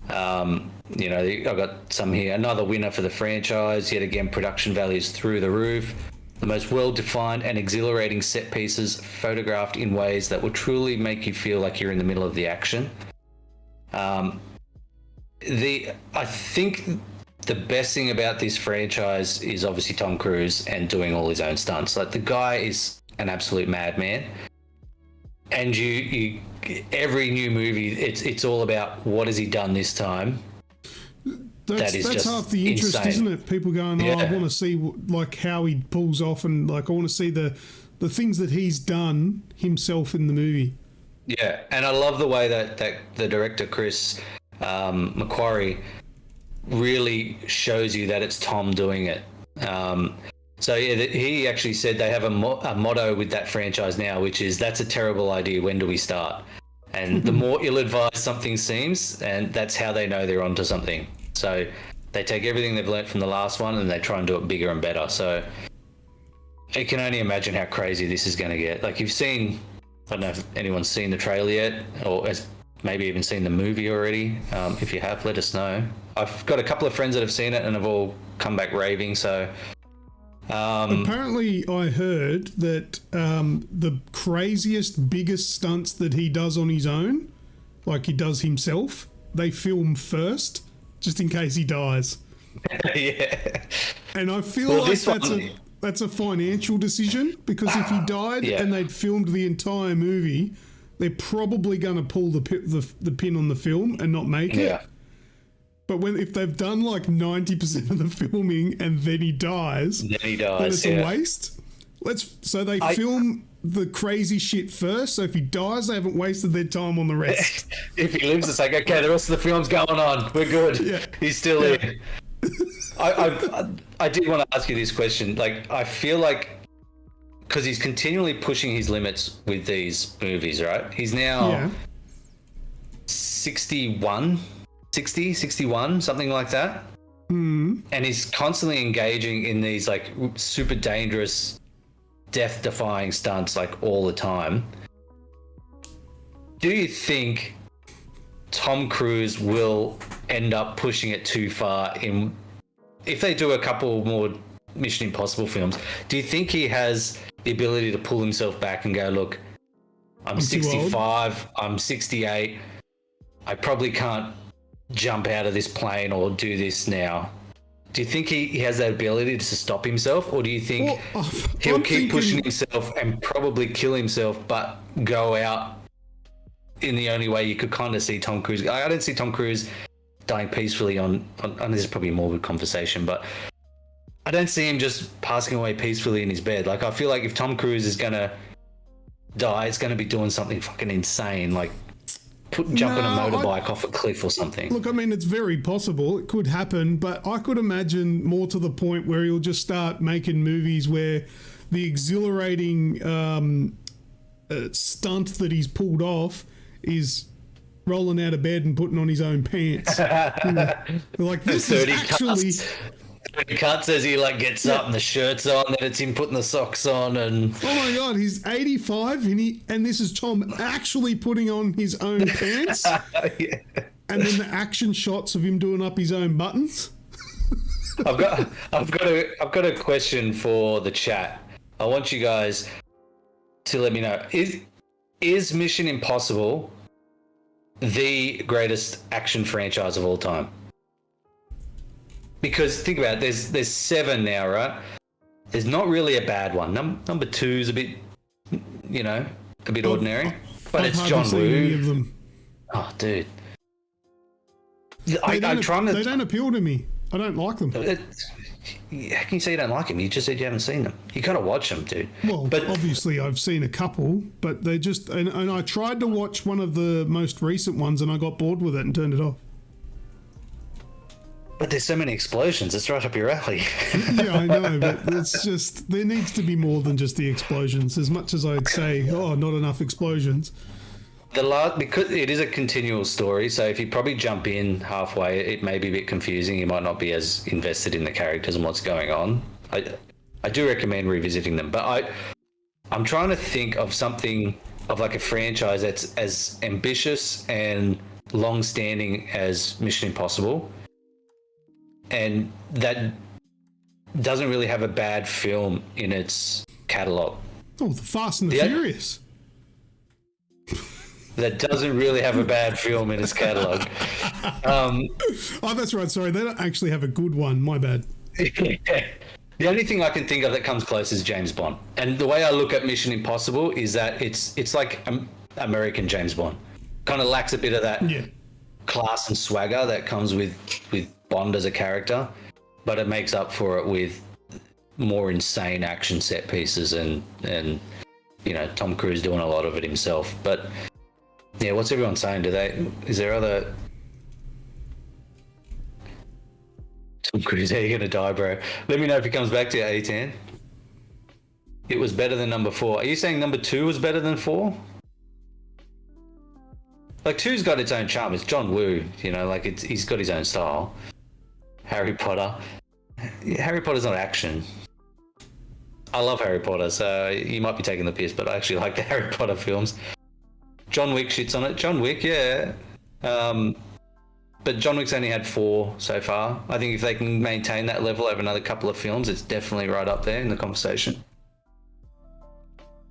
You know, I've got some here. Another winner for the franchise. Yet again, production values through the roof. The most well-defined and exhilarating set pieces, photographed in ways that will truly make you feel like you're in the middle of the action. I think the best thing about this franchise is obviously Tom Cruise and doing all his own stunts. Like, the guy is an absolute madman. And you every new movie, it's all about what has he done this time. That's just half the interest, insane. isn't it? People going, I want to see like how he pulls off, and like I want to see the things that he's done himself in the movie. Yeah, and I love the way that the director Chris McQuarrie really shows you that it's Tom doing it. So yeah, he actually said they have a motto with that franchise now, which is, that's a terrible idea, when do we start? And the more ill-advised something seems, and that's how they know they're onto something. So they take everything they've learnt from the last one and they try and do it bigger and better. So I can only imagine how crazy this is going to get. Like, you've seen, I don't know if anyone's seen the trailer yet, or has maybe even seen the movie already. If you have, let us know. I've got a couple of friends that have seen it and have all come back raving. So apparently I heard that the craziest, biggest stunts that he does on his own, like he does himself, they film first, just in case he dies. Yeah. And I feel like that's a financial decision, because if he died and they'd filmed the entire movie, they're probably going to pull the pin on the film and not make it. But if they've done like 90% of the filming and then he dies, then it's a waste. So they film the crazy shit first. So if he dies, they haven't wasted their time on the rest. If he lives, it's like, okay, the rest of the film's going on. We're good. Yeah. He's still in. I did want to ask you this question. Like, I feel like, because he's continually pushing his limits with these movies, right? He's now 61, something like that. And he's constantly engaging in these like super dangerous, death-defying stunts like all the time. Do you think Tom Cruise will end up pushing it too far if they do a couple more Mission Impossible films? Do you think he has the ability to pull himself back and go, look, I'm 65, I'm 68, I probably can't jump out of this plane or do this now? Do you think he has that ability to stop himself, or do you think he'll keep pushing himself and probably kill himself, but go out in the only way you could kind of see Tom Cruise? I don't see Tom Cruise dying peacefully on this is probably a morbid conversation, but I don't see him just passing away peacefully in his bed. Like, I feel like if Tom Cruise is going to die, it's going to be doing something fucking insane, like jumping a motorbike off a cliff or something. Look, I mean, it's very possible. It could happen, but I could imagine more to the point where he'll just start making movies where the exhilarating stunt that he's pulled off is rolling out of bed and putting on his own pants. Like, this is actually... He cuts as he like gets up and the shirt's on, then it's him putting the socks on, and oh my god, he's 85 and this is Tom actually putting on his own pants. And then the action shots of him doing up his own buttons. I've got a question for the chat. I want you guys to let me know. Is Mission Impossible the greatest action franchise of all time? Because think about it, there's 7 now, right? There's not really a bad one. Number 2 is a bit, a bit ordinary. But it's John Woo. Oh, dude. They don't appeal to me. I don't like them. How can you say you don't like them? You just said you haven't seen them. You got to watch them, dude. Well, obviously I've seen a couple, but they just... And I tried to watch one of the most recent ones and I got bored with it and turned it off. But there's so many explosions. It's right up your alley. Yeah, I know, but it's just... There needs to be more than just the explosions. As much as I'd say, not enough explosions. Because it is a continual story, so if you probably jump in halfway, it may be a bit confusing. You might not be as invested in the characters and what's going on. I do recommend revisiting them, but I'm trying to think of something of like a franchise that's as ambitious and long-standing as Mission Impossible, and that doesn't really have a bad film in its catalogue. Oh, the Fast and the Furious. that doesn't really have a bad film in its catalogue. Oh, that's right. Sorry, they don't actually have a good one. My bad. The only thing I can think of that comes close is James Bond. And the way I look at Mission Impossible is that it's like American James Bond. Kind of lacks a bit of that class and swagger that comes with Bond as a character, but it makes up for it with more insane action set pieces and you know, Tom Cruise doing a lot of it himself. But yeah, what's everyone saying? Is there other Tom Cruise? How are you gonna die, bro? Let me know if he comes back to you, A10. It was better than number 4. Are you saying number 2 was better than 4? Like 2's got its own charm. It's John Woo, you know, like he's got his own style. Harry Potter. Harry Potter's not action. I love Harry Potter, so you might be taking the piss, but I actually like the Harry Potter films. John Wick shits on it. John Wick, yeah. But John Wick's only had 4 so far. I think if they can maintain that level over another couple of films, it's definitely right up there in the conversation.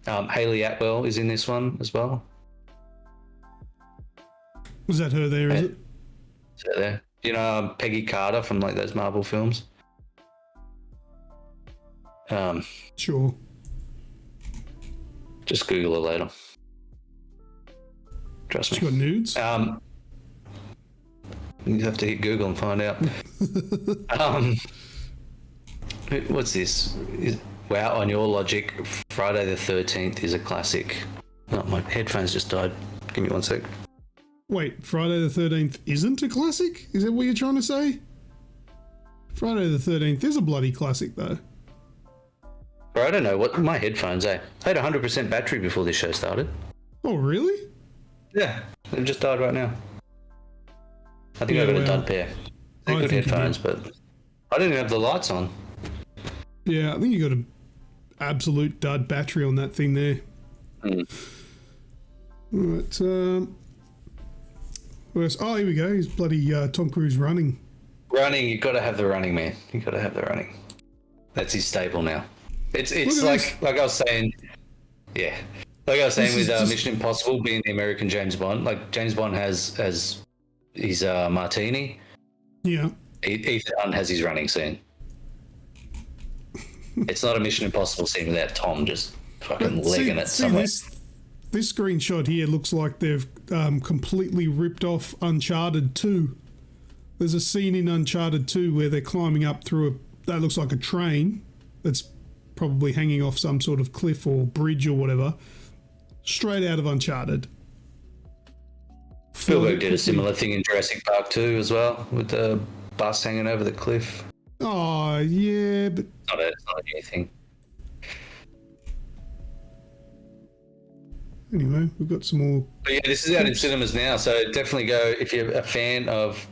Hayley Atwell is in this one as well. Was that her there, is it? Is that there? You know Peggy Carter from like those Marvel films? Sure. Just Google it later. Trust me. She got nudes? You have to hit Google and find out. What's this? Wow, on your logic, Friday the 13th is a classic. Oh, my headphones just died. Give me one sec. Wait, Friday the 13th isn't a classic? Is that what you're trying to say? Friday the 13th is a bloody classic, though. Bro, I don't know what my headphones. I had 100% battery before this show started. Oh, really? Yeah, they've just died right now. I think I got a dud pair. They're good headphones, but I didn't even have the lights on. Yeah, I think you got an absolute dud battery on that thing there. Right. Oh, here we go. He's bloody Tom Cruise running. Running, you got to have the running, man. You got to have the running. That's his staple now. It's like I was saying, yeah. Like I was saying with Mission Impossible being the American James Bond, like James Bond has his martini. Yeah. Ethan Hunt has his running scene. It's not a Mission Impossible scene without Tom just fucking legging it somewhere. This screenshot here looks like they've completely ripped off Uncharted 2. There's a scene in Uncharted 2 where they're climbing up through that looks like a train that's probably hanging off some sort of cliff or bridge or whatever. Straight out of Uncharted. Spielberg did a similar thing in Jurassic Park 2 as well, with the bus hanging over the cliff. Oh, yeah, but... It's not anything. Anyway, we've got some more... But yeah, this is out in cinemas now, so definitely go, if you're a fan of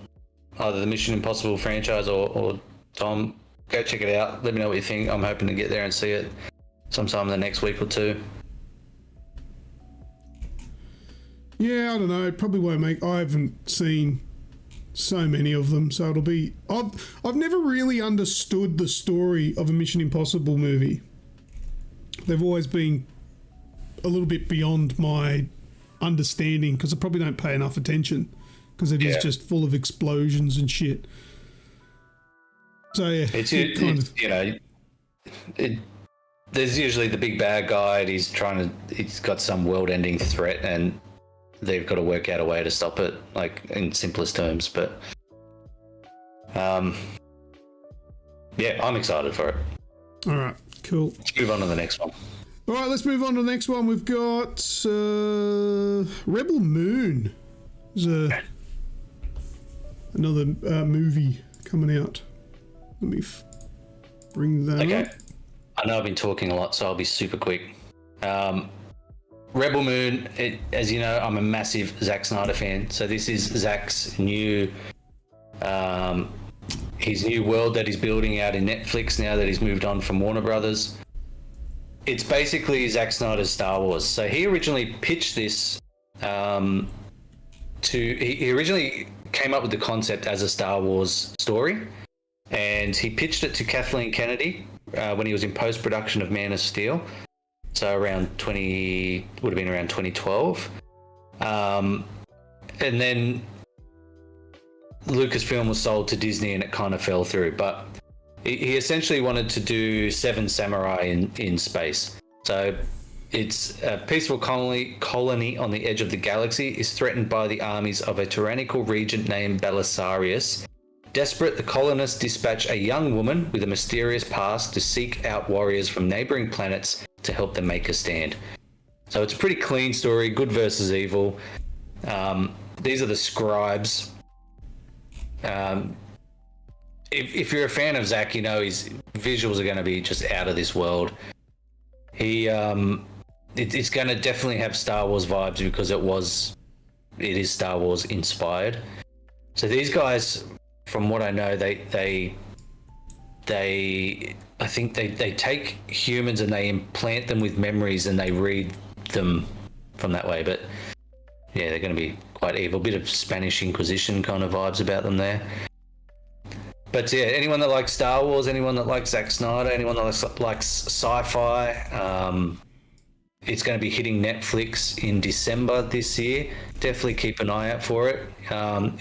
either the Mission Impossible franchise or Tom, go check it out. Let me know what you think. I'm hoping to get there and see it sometime in the next week or two. Yeah, I don't know. It probably won't make... I haven't seen so many of them, so it'll be... I've never really understood the story of a Mission Impossible movie. They've always been a little bit beyond my understanding because I probably don't pay enough attention because it is just full of explosions and shit. So, yeah. There's usually the big bad guy and he's got some world-ending threat and they've got to work out a way to stop it, like in simplest terms. But yeah, I'm excited for it. All right, cool. Let's move on to the next one. All right, let's move on to the next one. We've got Rebel Moon. There's another movie coming out. Let me bring that up. I know I've been talking a lot, so I'll be super quick. Rebel Moon, as you know, I'm a massive Zack Snyder fan. So this is Zack's new world that he's building out in Netflix now that he's moved on from Warner Brothers. It's basically Zack Snyder's Star Wars. So he originally pitched this he originally came up with the concept as a Star Wars story, and he pitched it to Kathleen Kennedy when he was in post-production of Man of Steel. So would have been around 2012. And then Lucasfilm was sold to Disney and it kind of fell through. But he essentially wanted to do Seven Samurai in space. So it's a peaceful colony on the edge of the galaxy is threatened by the armies of a tyrannical regent named Belisarius. Desperate, the colonists dispatch a young woman with a mysterious past to seek out warriors from neighboring planets to help them make a stand. So it's a pretty clean story, good versus evil. These are the scribes. If you're a fan of Zach, you know his visuals are going to be just out of this world. It's going to definitely have Star Wars vibes because it is Star Wars inspired. So these guys, from what I know, they I think they take humans and they implant them with memories and they read them from that way. But yeah, they're going to be quite evil. Bit of Spanish Inquisition kind of vibes about them there. But yeah, anyone that likes Star Wars, anyone that likes Zack Snyder, anyone that likes sci-fi, it's going to be hitting Netflix in December this year. Definitely keep an eye out for it.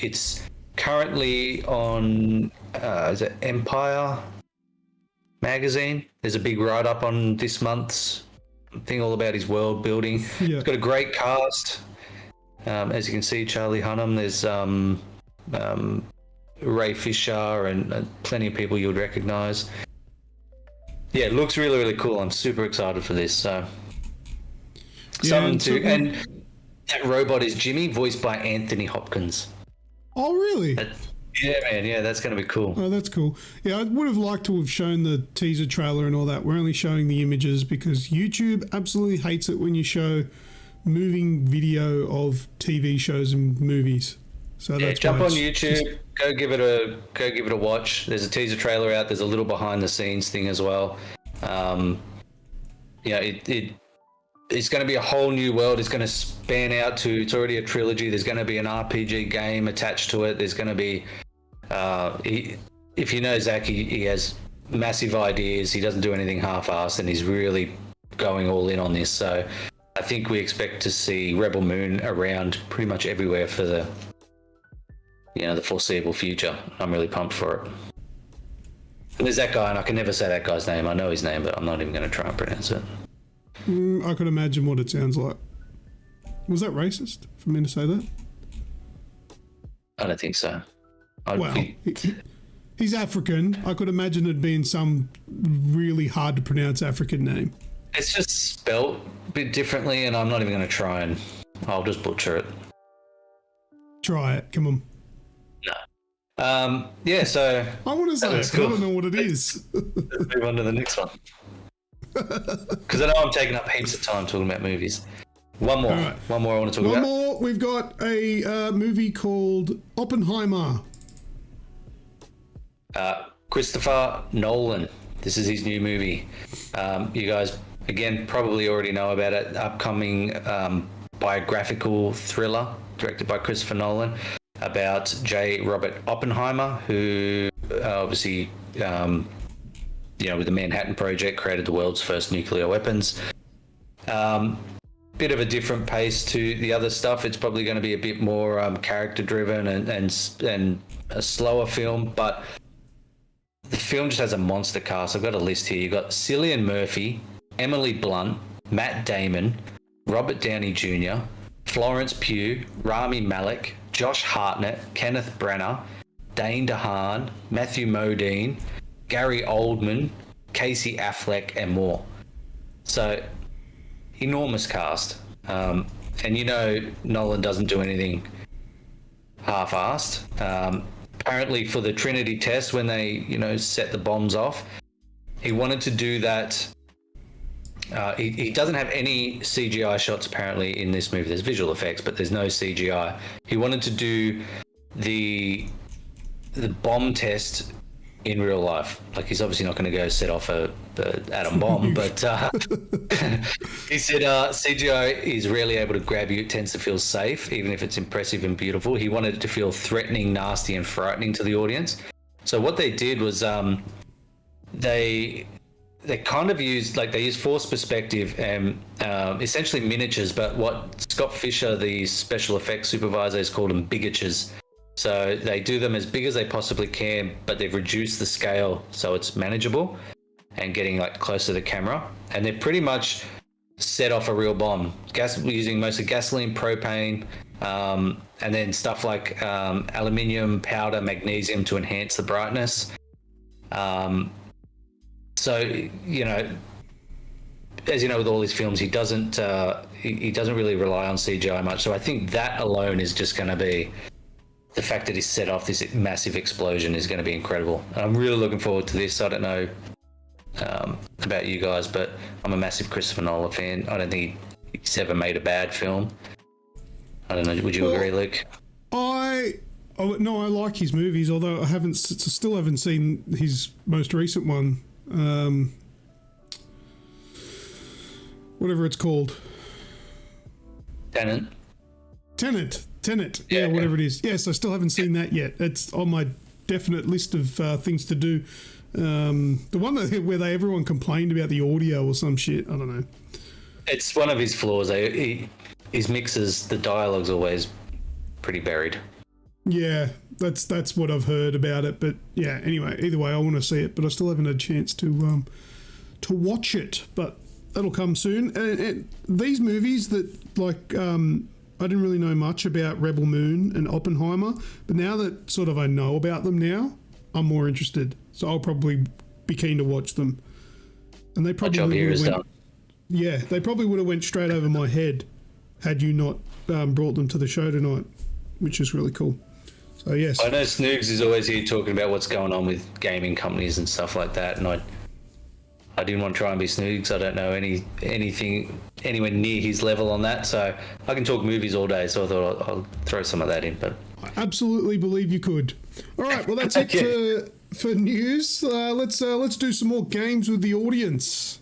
It's currently on is it Empire magazine? There's a big write-up on this month's thing all about his world building. Yeah. It's got a great cast. As you can see, Charlie Hunnam. There's Ray Fisher and plenty of people you would recognize. Yeah, it looks really, really cool. I'm super excited for this. So, and that robot is Jimmy, voiced by Anthony Hopkins. Oh, really? Yeah, man. Yeah, that's going to be cool. Oh, that's cool. Yeah, I would have liked to have shown the teaser trailer and all that. We're only showing the images because YouTube absolutely hates it when you show moving video of TV shows and movies. So that's jump on YouTube, go give it a watch. There's a teaser trailer out. There's a little behind the scenes thing as well. It's going to be a whole new world. It's going to span out to. It's already a trilogy. There's going to be an RPG game attached to it. There's going to be. If you know Zach, he has massive ideas. He doesn't do anything half-assed, and he's really going all in on this. So I think we expect to see Rebel Moon around pretty much everywhere for the foreseeable future. I'm really pumped for it. And there's that guy, and I can never say that guy's name. I know his name, but I'm not even going to try and pronounce it. I could imagine what it sounds like. Was that racist for me to say that? I don't think so. He's African. I could imagine it being some really hard to pronounce African name. It's just spelt a bit differently, and I'm not even going to try, and I'll just butcher it. Try it. Come on. No. Yeah, so... I want to say it, cool. I don't know what it is. Let's move on to the next one. Because I know I'm taking up heaps of time talking about movies. One more. Right. One more I want to talk about. One more. We've got a movie called Oppenheimer. Christopher Nolan. This is his new movie. You guys, again, probably already know about it. Upcoming biographical thriller directed by Christopher Nolan about J. Robert Oppenheimer, who obviously, with the Manhattan Project, created the world's first nuclear weapons. Bit of a different pace to the other stuff. It's probably going to be a bit more character driven and a slower film, but the film just has a monster cast. I've got a list here. You've got Cillian Murphy, Emily Blunt, Matt Damon, Robert Downey Jr., Florence Pugh, Rami Malek, Josh Hartnett, Kenneth Branagh, Dane DeHaan, Matthew Modine, Gary Oldman, Casey Affleck, and more. So, enormous cast. And Nolan doesn't do anything half-assed. Apparently for the Trinity test, when they, set the bombs off, he wanted to do that. He doesn't have any CGI shots apparently in this movie. There's visual effects, but there's no CGI. He wanted to do the bomb test in real life. Like, he's obviously not going to go set off the atom bomb, but he said CGI is rarely able to grab you. It tends to feel safe, even if it's impressive and beautiful. He wanted it to feel threatening, nasty, and frightening to the audience. So what they did was they they kind of use they use forced perspective and essentially miniatures. But what Scott Fisher, the special effects supervisor, has called them bigatures. So they do them as big as they possibly can, but they've reduced the scale so it's manageable and getting close to the camera. And they're pretty much set off a real bomb. Using mostly gasoline, propane, and then stuff like aluminium, powder, magnesium to enhance the brightness. So, as you know, with all his films, he doesn't really rely on CGI much. So I think that alone is just going to be, the fact that he's set off this massive explosion is going to be incredible. And I'm really looking forward to this. I don't know about you guys, but I'm a massive Christopher Nolan fan. I don't think he's ever made a bad film. I don't know. Would you agree, Luke? I like his movies, although I still haven't seen his most recent one. Whatever it's called. Tenet. Yeah, whatever it is. Yes, I still haven't seen that yet. It's on my definite list of things to do. The one where everyone complained about the audio or some shit. I don't know. It's one of his flaws. His mixes, the dialogue's always pretty buried. Yeah, that's what I've heard about it. But yeah, anyway, either way, I want to see it, but I still haven't had a chance to watch it. But that'll come soon. And these movies that I didn't really know much about Rebel Moon and Oppenheimer, but now that sort of I know about them now, I'm more interested. So I'll probably be keen to watch them. And they probably they probably would have went straight over my head had you not brought them to the show tonight, which is really cool. So yes, I know Snoogs is always here talking about what's going on with gaming companies and stuff like that, and I didn't want to try and be Snoogs. I don't know anything anywhere near his level on that, so I can talk movies all day. So I thought I'll throw some of that in. But I absolutely believe you could. All right, well that's it for news. Let's do some more games with the audience.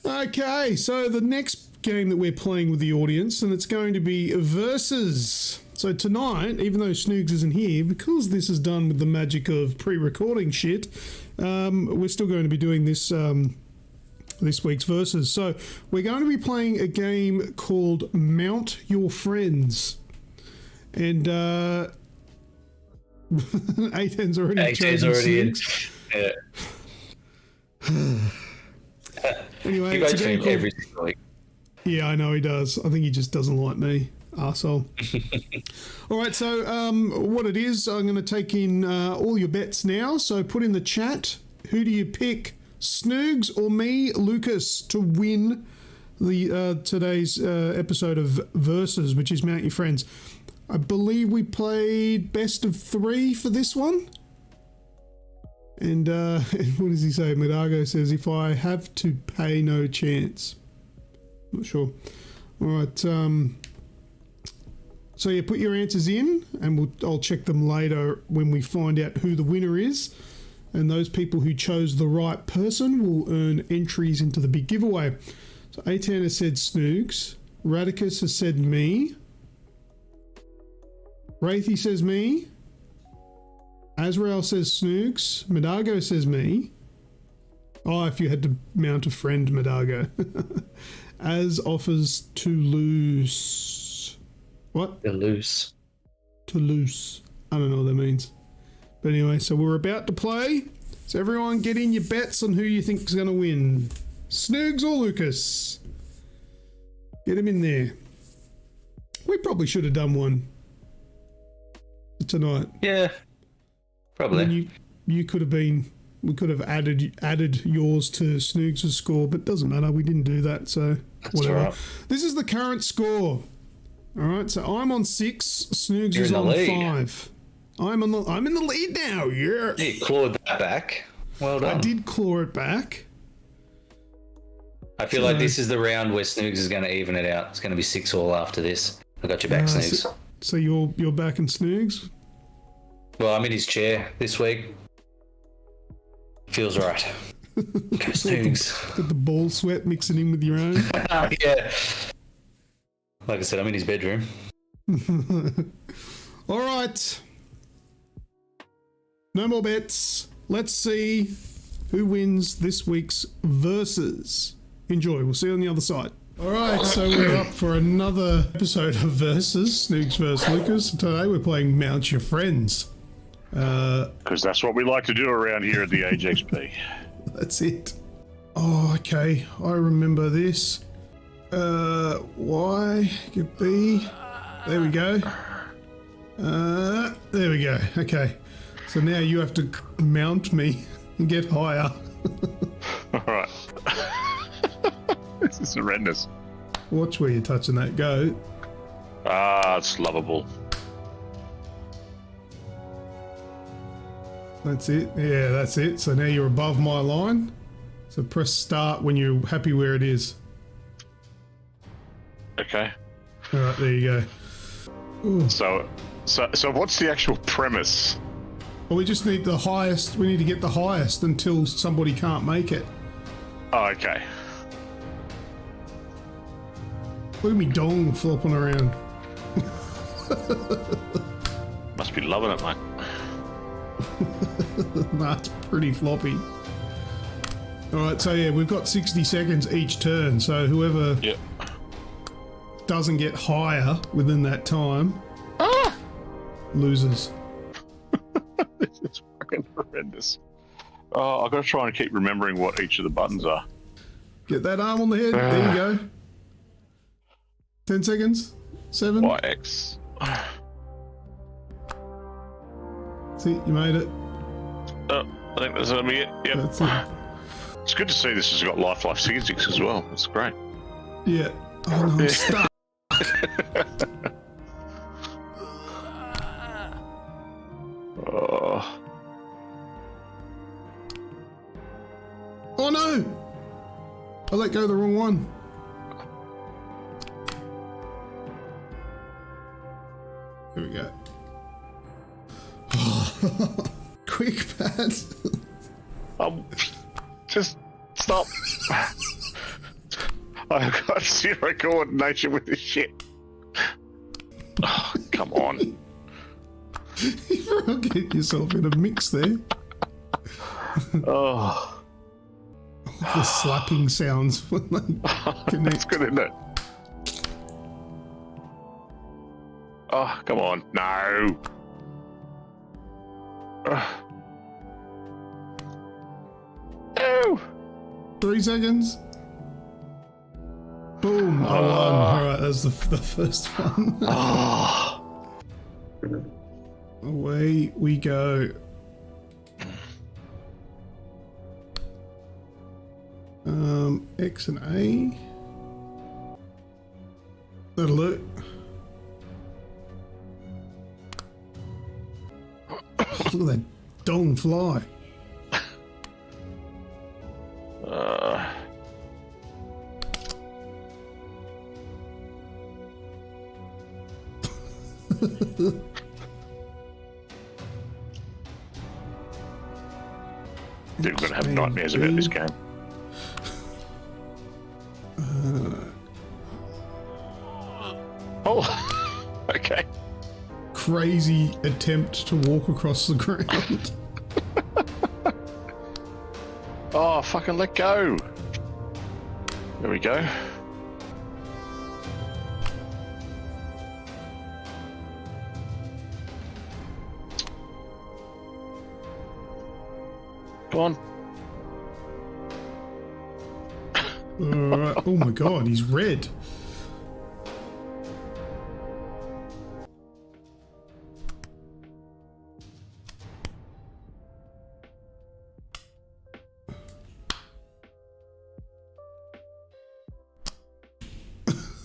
Okay, so the next game that we're playing with the audience, and it's going to be Versus. So tonight, even though Snoogs isn't here, because this is done with the magic of pre-recording shit, we're still going to be doing this this week's Versus. So we're going to be playing a game called Mount Your Friends. And 810's already chosen Snoogs. Anyway, you guys stream every single week. Yeah, I know he does. I think he just doesn't like me, arsehole. All right, so what it is, I'm going to take in all your bets now. So put in the chat, who do you pick, Snoogs or me, Lucas, to win the today's episode of Versus, which is Mount Your Friends. I believe we played best of 3 for this one. And what does he say? Medago says, if I have to pay, no chance. Not sure. All right. So yeah, put your answers in, and I'll check them later when we find out who the winner is. And those people who chose the right person will earn entries into the big giveaway. So Atan has said Snoogs. Radicus has said me. Wraithy says me. Azrael says Snoogs. Medago says me. Oh, if you had to mount a friend, Medago. As offers to lose. What? To lose. To lose. I don't know what that means. But anyway, so we're about to play. So everyone get in your bets on who you think is going to win. Snoogs or Lucas? Get him in there. We probably should have done one tonight. Yeah. Probably. You could have been. We could have added yours to Snoogs' score, but it doesn't matter. We didn't do that, so whatever. Right. This is the current score. All right, so I'm on 6. Snoogs is on 5. I'm in the lead now. Yeah. You clawed that back. Well done. I did claw it back. I feel like this is the round where Snoogs is going to even it out. It's going to be 6-all after this. I got your back, Snoogs. So you're back in Snoogs. Well, I'm in his chair this week. Feels right. Go Snoogs. Got the ball sweat mixing in with your own. Yeah. Like I said, I'm in his bedroom. All right. No more bets. Let's see who wins this week's Versus. Enjoy. We'll see you on the other side. All right, so we're up for another episode of Versus, Snoogs vs. Lucas. Today we're playing Mount Your Friends. Because that's what we like to do around here at the AGExp. That's it. Oh, okay. I remember this. Y, get B. There we go. There we go. Okay. So now you have to mount me and get higher. All right. This is horrendous. Watch where you're touching that goat. Ah, it's lovable. That's it. Yeah, that's it. So now you're above my line. So press start when you're happy where it is. Okay. All right, there you go. Ooh. So what's the actual premise? Well, we just need the highest. We need to get the highest until somebody can't make it. Oh, okay. Look at me dong flopping around. Must be loving it, mate. That's pretty floppy. All right, so yeah, we've got 60 seconds each turn. So whoever doesn't get higher within that time loses. This is fucking horrendous. Oh, I've got to try and keep remembering what each of the buttons are. Get that arm on the head. There you go. 10 seconds. 7. YX. See, you made it. Oh, I think that's gonna be it. Yep. That's it. It's good to see this has got life physics as well. That's great. Yeah. Oh no, I'm stuck. Oh no! I let go of the wrong one. Here we go. Quick, Pat. Just stop. I've got zero coordination with this shit. Oh, come on. You're getting yourself in a mix there. Oh. The slapping sounds when they connect. That's good, isn't it? Oh, come on. No. No. 3 seconds. Boom. I won. Alright, that's the first one. Away we go. X and A. That'll do. Look at that dong fly. Dude, we're gonna have nightmares about this game. Oh, okay. Crazy attempt to walk across the ground. Oh, fucking let go. There we go. Come on. Oh my god, he's red.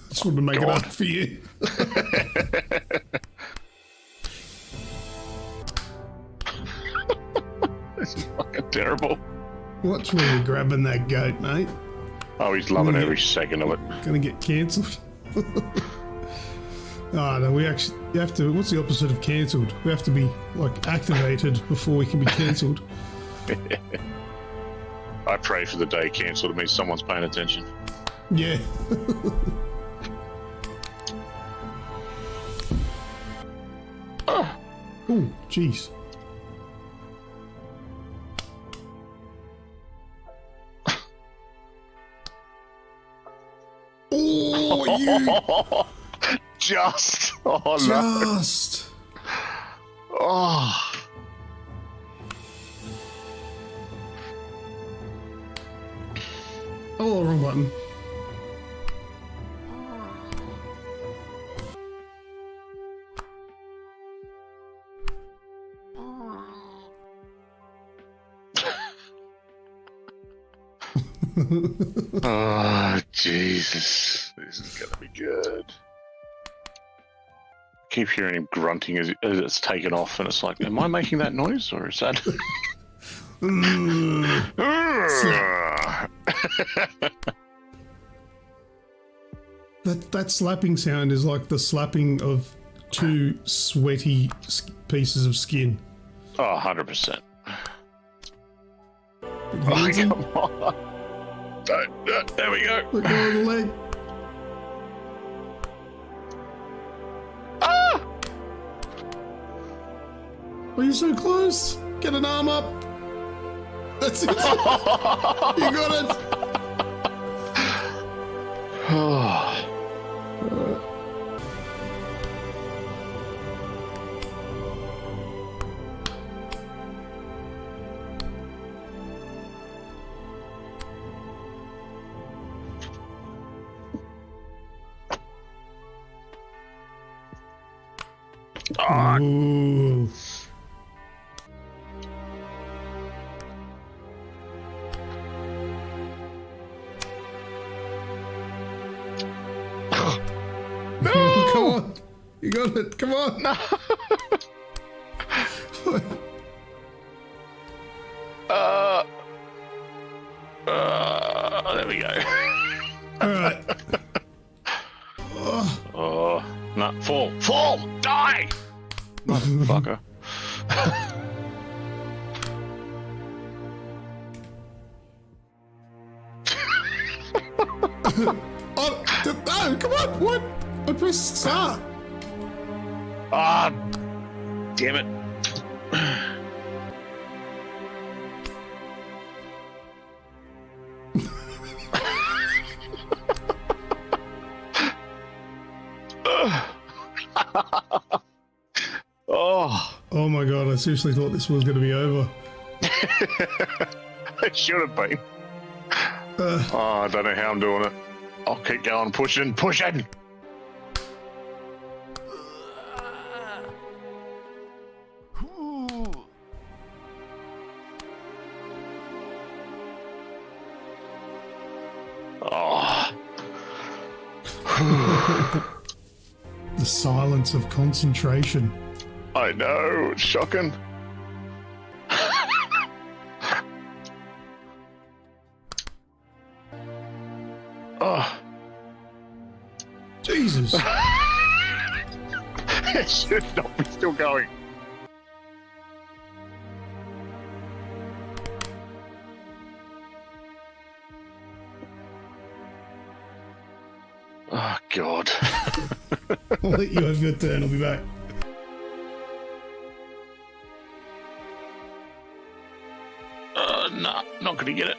Just wanted to make it up for you. This is fucking terrible. Watch where you're grabbing that goat, mate. Oh, he's loving every second of it. Gonna get cancelled. Oh no, we actually have to. What's the opposite of cancelled? We have to be like activated before we can be cancelled. I pray for the day cancelled. It means someone's paying attention. Yeah. Oh, jeez. Oh, you Just. Oh, no. just. Oh. Oh, wrong button. Oh, Jesus. This is going to be good. I keep hearing him grunting as it's taken off, and it's like, am I making that noise, or is that... That slapping sound is like the slapping of two sweaty pieces of skin. Oh, 100%. Oh, come on. There we go. Look over the leg. Ah! Are you so close? Get an arm up. That's it. You got it. Ooh. No! Come on. You got it. Come on. No. There we go. All right. Oh, no. Fall! Die! Motherfucker. Oh, no, come on. What? I pressed start. Ah, damn it. Oh my god, I seriously thought this was going to be over. It should have been. I don't know how I'm doing it. I'll keep going, pushing. Oh. The silence of concentration. I know, it's shocking. Oh. Jesus. It should not be still going. Oh, God. I'll let you have your turn. I'll be back. Nah, not gonna get it.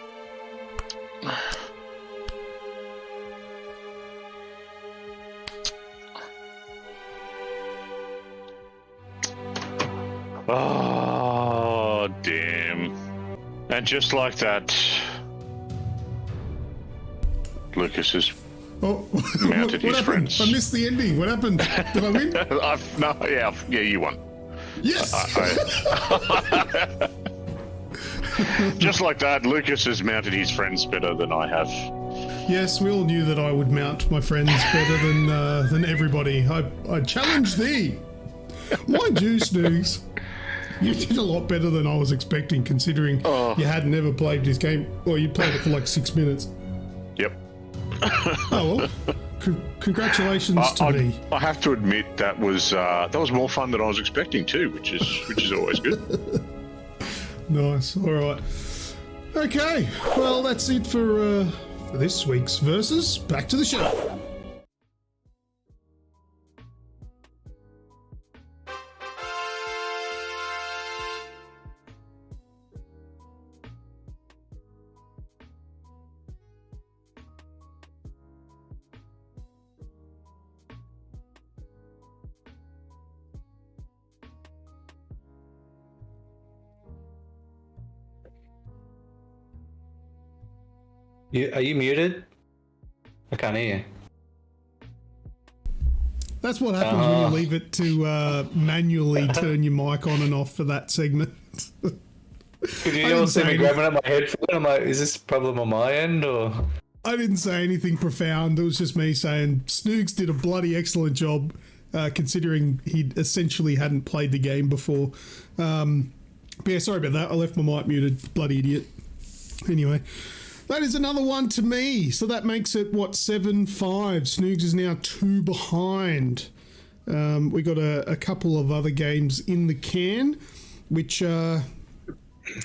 Oh, damn. And just like that, Lucas has mounted his happened? friends. I missed the ending. What happened? Did I win? Yeah, you won. Yes! Just like that, Lucas has mounted his friends better than I have. Yes, we all knew that I would mount my friends better than everybody. I challenge thee. Mind you, Snoogs, you did a lot better than I was expecting, considering you had never played this game. Well, you played it for like 6 minutes. Yep. Oh well. Congratulations to me. I have to admit that was more fun than I was expecting too, which is always good. Nice. All right. Okay. Well, that's it for this week's Versus. Back to the show. Are you muted? I can't hear you. That's what happens when you leave it to manually turn your mic on and off for that segment. Could you all see me grabbing at my headphone? I'm like, is this a problem on my end or? I didn't say anything profound. It was just me saying Snoogs did a bloody excellent job, considering he essentially hadn't played the game before. But yeah, sorry about that. I left my mic muted. Bloody idiot. Anyway, that is another one to me. So that makes it, 7-5. Snoogs is now 2 behind. We got a couple of other games in the can, which, I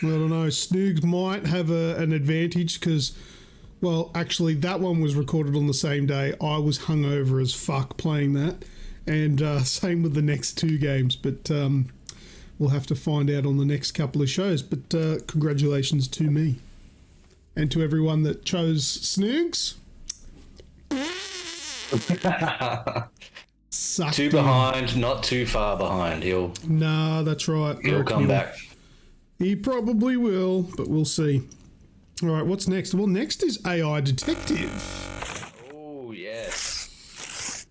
don't know, Snoogs might have an advantage because, well, actually that one was recorded on the same day. I was hungover as fuck playing that. And same with the next 2 games. But we'll have to find out on the next couple of shows. But congratulations to me. And to everyone that chose Snoogs. Too behind, not too far behind. Nah, that's right. He'll come back. He probably will, but we'll see. All right, what's next? Well, next is AI Detective. Oh, yes.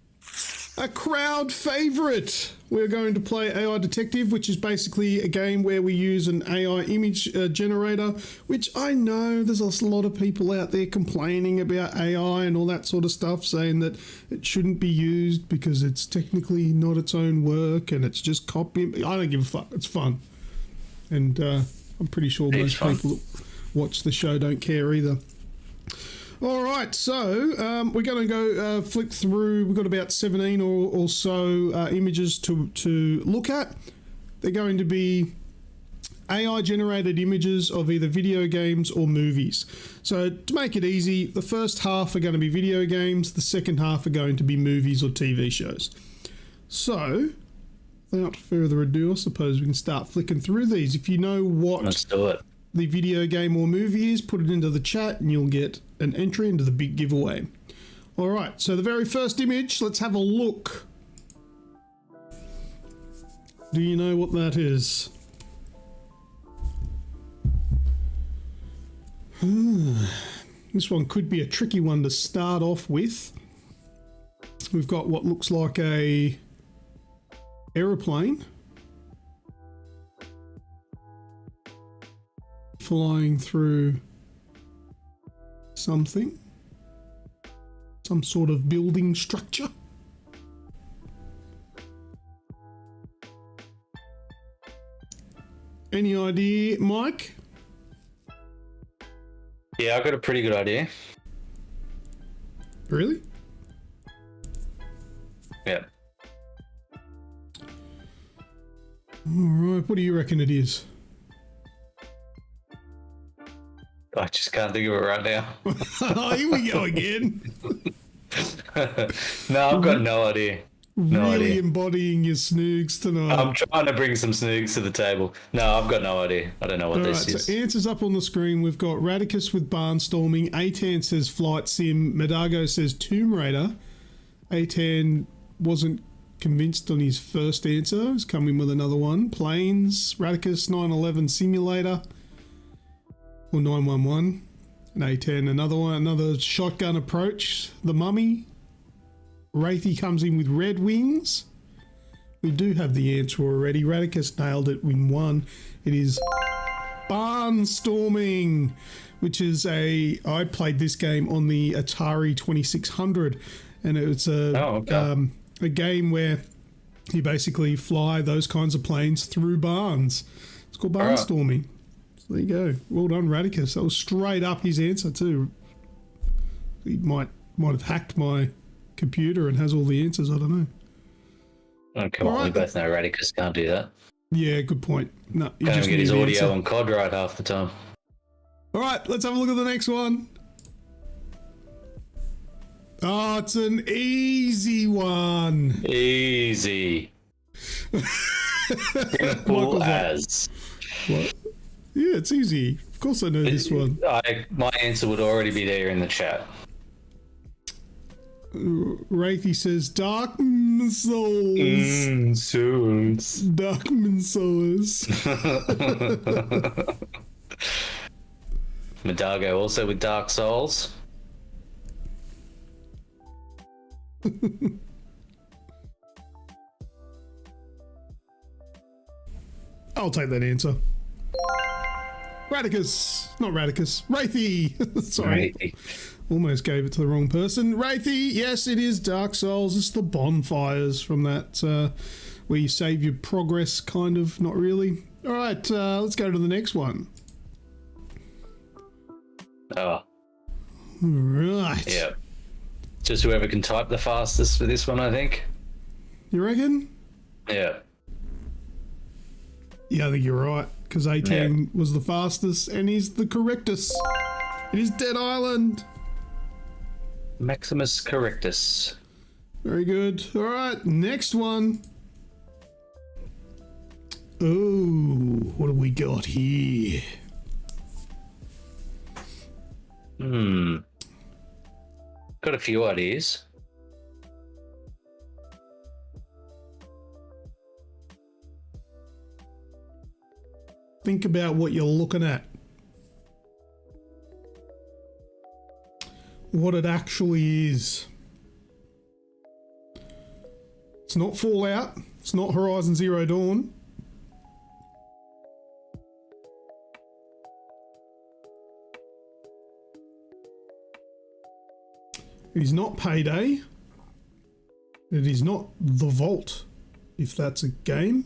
A crowd favourite. We're going to play AI Detective, which is basically a game where we use an AI image generator, which I know there's a lot of people out there complaining about AI and all that sort of stuff, saying that it shouldn't be used because it's technically not its own work and it's just copying. I don't give a fuck. It's fun. And I'm pretty sure most people that watch the show don't care either. All right, so we're going to go flick through. We've got about 17 or so images to look at. They're going to be AI-generated images of either video games or movies. So to make it easy, the first half are going to be video games. The second half are going to be movies or TV shows. So without further ado, I suppose we can start flicking through these. If you know what Let's do it. The video game or movie is, put it into the chat and you'll get an entry into the big giveaway. All right, so the very first image, let's have a look. Do you know what that is? This one could be a tricky one to start off with. We've got what looks like a aeroplane flying through something, some sort of building structure. Any idea, Mike? Yeah, I got a pretty good idea. Really? Yeah. All right, what do you reckon it is? I just can't think of it right now. Oh, here we go again. No, I've got no idea. No really idea. Embodying your snoogs tonight. I'm trying to bring some snoogs to the table. No, I've got no idea. I don't know what this is. So answers up on the screen. We've got Radicus with Barnstorming. Atan says Flight Sim. Medago says Tomb Raider. Atan wasn't convinced on his first answer. He's coming with another one. Planes. Radicus 911 Simulator. Or 911. And A10, another one, another shotgun approach. The Mummy. Wraithy comes in with Red Wings. We do have the answer already. Radicus nailed it in one. It is Barnstorming, which is I played this game on the Atari 2600, and it's a game where you basically fly those kinds of planes through barns. It's called Barnstorming. So there you go. Well done, Radicus. That was straight up his answer too. He might have hacked my computer and has all the answers. I don't know. Oh, come on, we both know Radicus can't do that. Yeah, good point. No, you Can't just get his need the audio answer. on COD right half the time. All right, let's have a look at the next one. Oh, it's an easy one. Easy. Simple as. What? Yeah, it's easy. Of course I know this one. My answer would already be there in the chat. Wraithy says Darkman Souls. Souls. Darkman Souls. Madago also with Dark Souls. I'll take that answer. Radicus. Not Radicus. Wraithy. Sorry. Wraithy. Almost gave it to the wrong person. Wraithy, yes, it is Dark Souls. It's the bonfires from that where you save your progress, kind of. Not really. All right, let's go to the next one. Oh. Right. Yeah. Just whoever can type the fastest for this one, I think. You reckon? Yeah. Yeah, I think you're right, because 18 was the fastest, and he's the correctus. It is Dead Island. Maximus Correctus. Very good. All right, next one. Oh, what have we got here? Got a few ideas. Think about what you're looking at. What it actually is. It's not Fallout. It's not Horizon Zero Dawn. It is not Payday. It is not The Vault, if that's a game.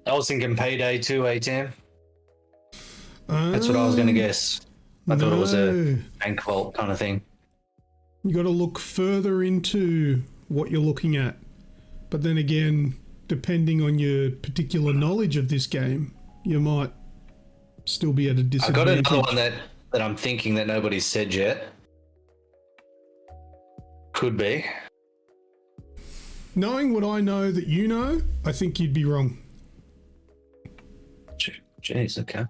I was thinking Payday 2, A10. That's what I was going to guess. I thought it was a bank vault kind of thing. You got to look further into what you're looking at. But then again, depending on your particular knowledge of this game, you might still be at a disadvantage. I got another one that I'm thinking that nobody's said yet. Could be. Knowing what I know that you know, I think you'd be wrong. Jeez, okay.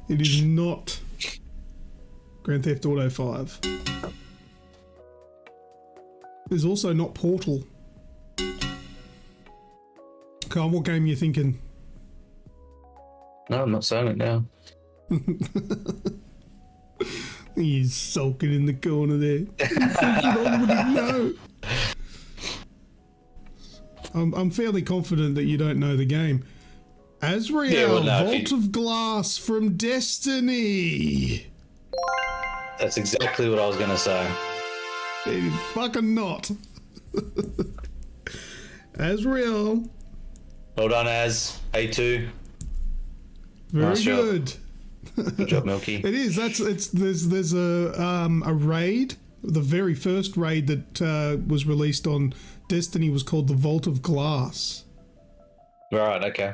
It is not Grand Theft Auto 5. There's also not Portal. Carl, what game are you thinking? No, I'm not saying it now. He's sulking in the corner there. Nobody know. I'm fairly confident that you don't know the game. Azrael, Vault of Glass from Destiny. That's exactly what I was going to say. It is fucking not. Azrael. Well done, Az. A2. Very nice good. Good job, Milky. It is. There's a raid. The very first raid that was released on Destiny was called the Vault of Glass. Right, okay.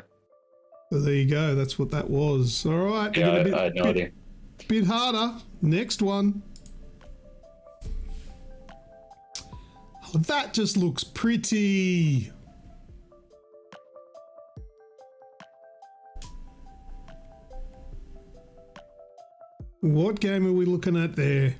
So there you go. That's what that was. All right. Yeah, I had no idea. Bit harder. Next one. Oh, that just looks pretty. What game are we looking at there?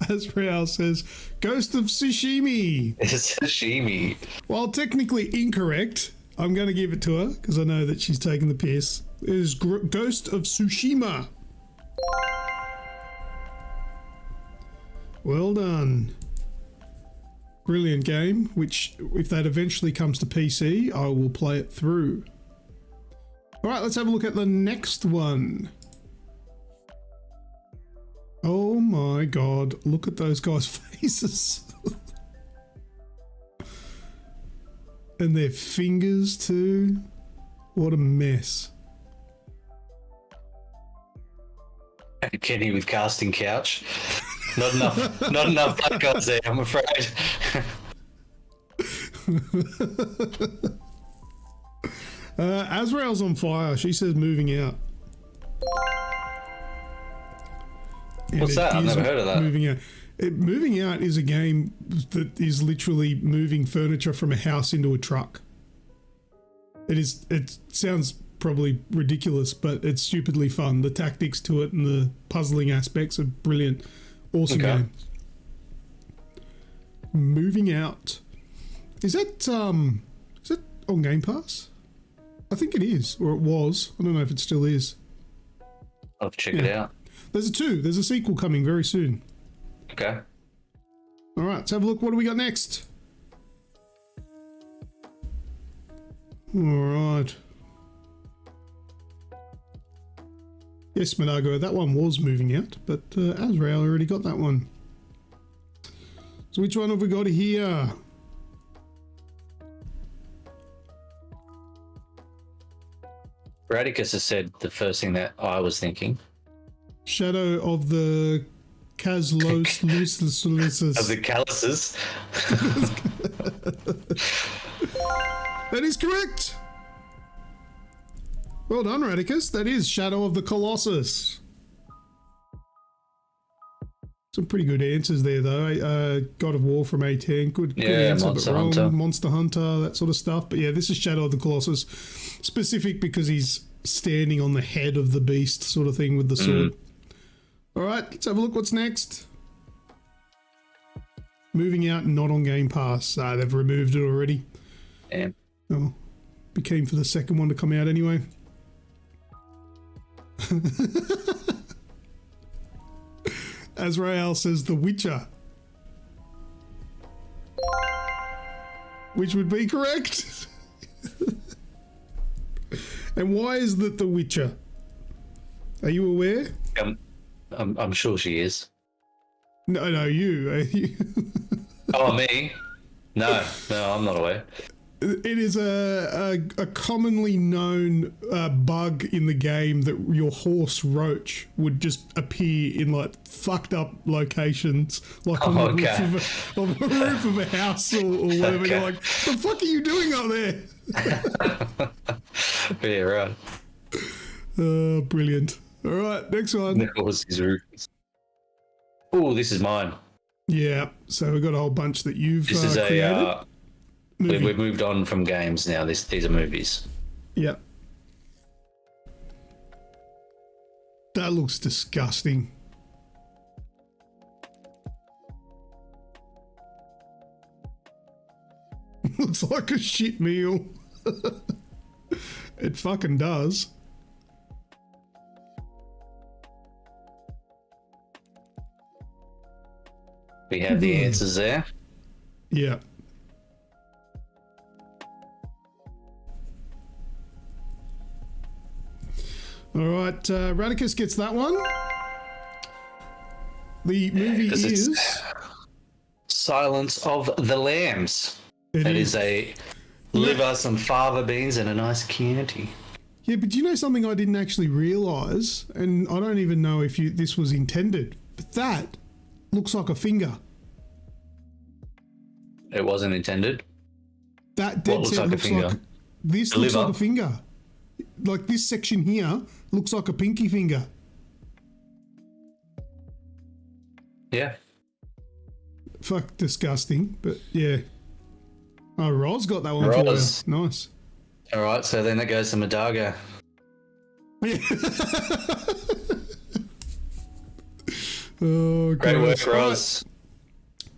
Azrael says, Ghost of Tsushima. It's sashimi. While technically incorrect, I'm going to give it to her because I know that she's taking the piss. It is Ghost of Tsushima. Well done. Brilliant game, which if that eventually comes to PC, I will play it through. All right, let's have a look at the next one. Oh my God, look at those guys' faces. And their fingers too. What a mess. Kenny with casting couch. Not enough black guys there, I'm afraid. Azrael's on fire. She says moving out. And What's that? I've never heard of that. Moving out. Moving out is a game that is literally moving furniture from a house into a truck. It sounds probably ridiculous, but it's stupidly fun. The tactics to it and the puzzling aspects are brilliant. Awesome game. Moving out. Is that on Game Pass? I think it is, or it was. I don't know if it still is. I'll have to check it out. There's a 2. There's a sequel coming very soon. Okay. All right, let's have a look. What do we got next? All right. Yes, Monago, that one was moving out, but Azrael already got that one. So which one have we got here? Radicus has said the first thing that I was thinking. Shadow of the Caslos Of the calluses. That is correct. Well done, Radicus. That is Shadow of the Colossus. Some pretty good answers there, though. God of War from A10. Good answer, Monster but wrong. Hunter. Monster Hunter, that sort of stuff. But yeah, this is Shadow of the Colossus. Specific because he's standing on the head of the beast sort of thing with the sword. All right, let's have a look what's next. Moving out, not on Game Pass. They've removed it already. Damn. Oh, be keen for the second one to come out anyway. Azrael says The Witcher, which would be correct. And why is that The Witcher? Are you aware? I'm sure she is. No, you. Oh, me? No, I'm not aware. It is a commonly known bug in the game that your horse Roach would just appear in like fucked up locations, like on the roof of a house or whatever. Okay. You're like, the fuck are you doing up there? Yeah, right. Brilliant. All right, next one. Oh, this is mine. Yeah, so we've got a whole bunch that you've This is created. we've moved on from games now. These are movies. Yeah. That looks disgusting. Looks like a shit meal. It fucking does. We have the answers there. Yeah. All right, Radicus gets that one. The movie is Silence of the Lambs. It is a liver, some fava beans, and a nice Chianti. Yeah, but do you know something I didn't actually realise, and I don't even know if this was intended, but that looks like a finger. It wasn't intended. That dead What looks set like a finger? This The looks liver? like a finger. Like this section here looks like a pinky finger. Yeah. Fuck, disgusting, but yeah. Oh, Roz got that one Roz. for you. Nice. All right, so then that goes to Madaga. Oh, Great gross. work, Roz.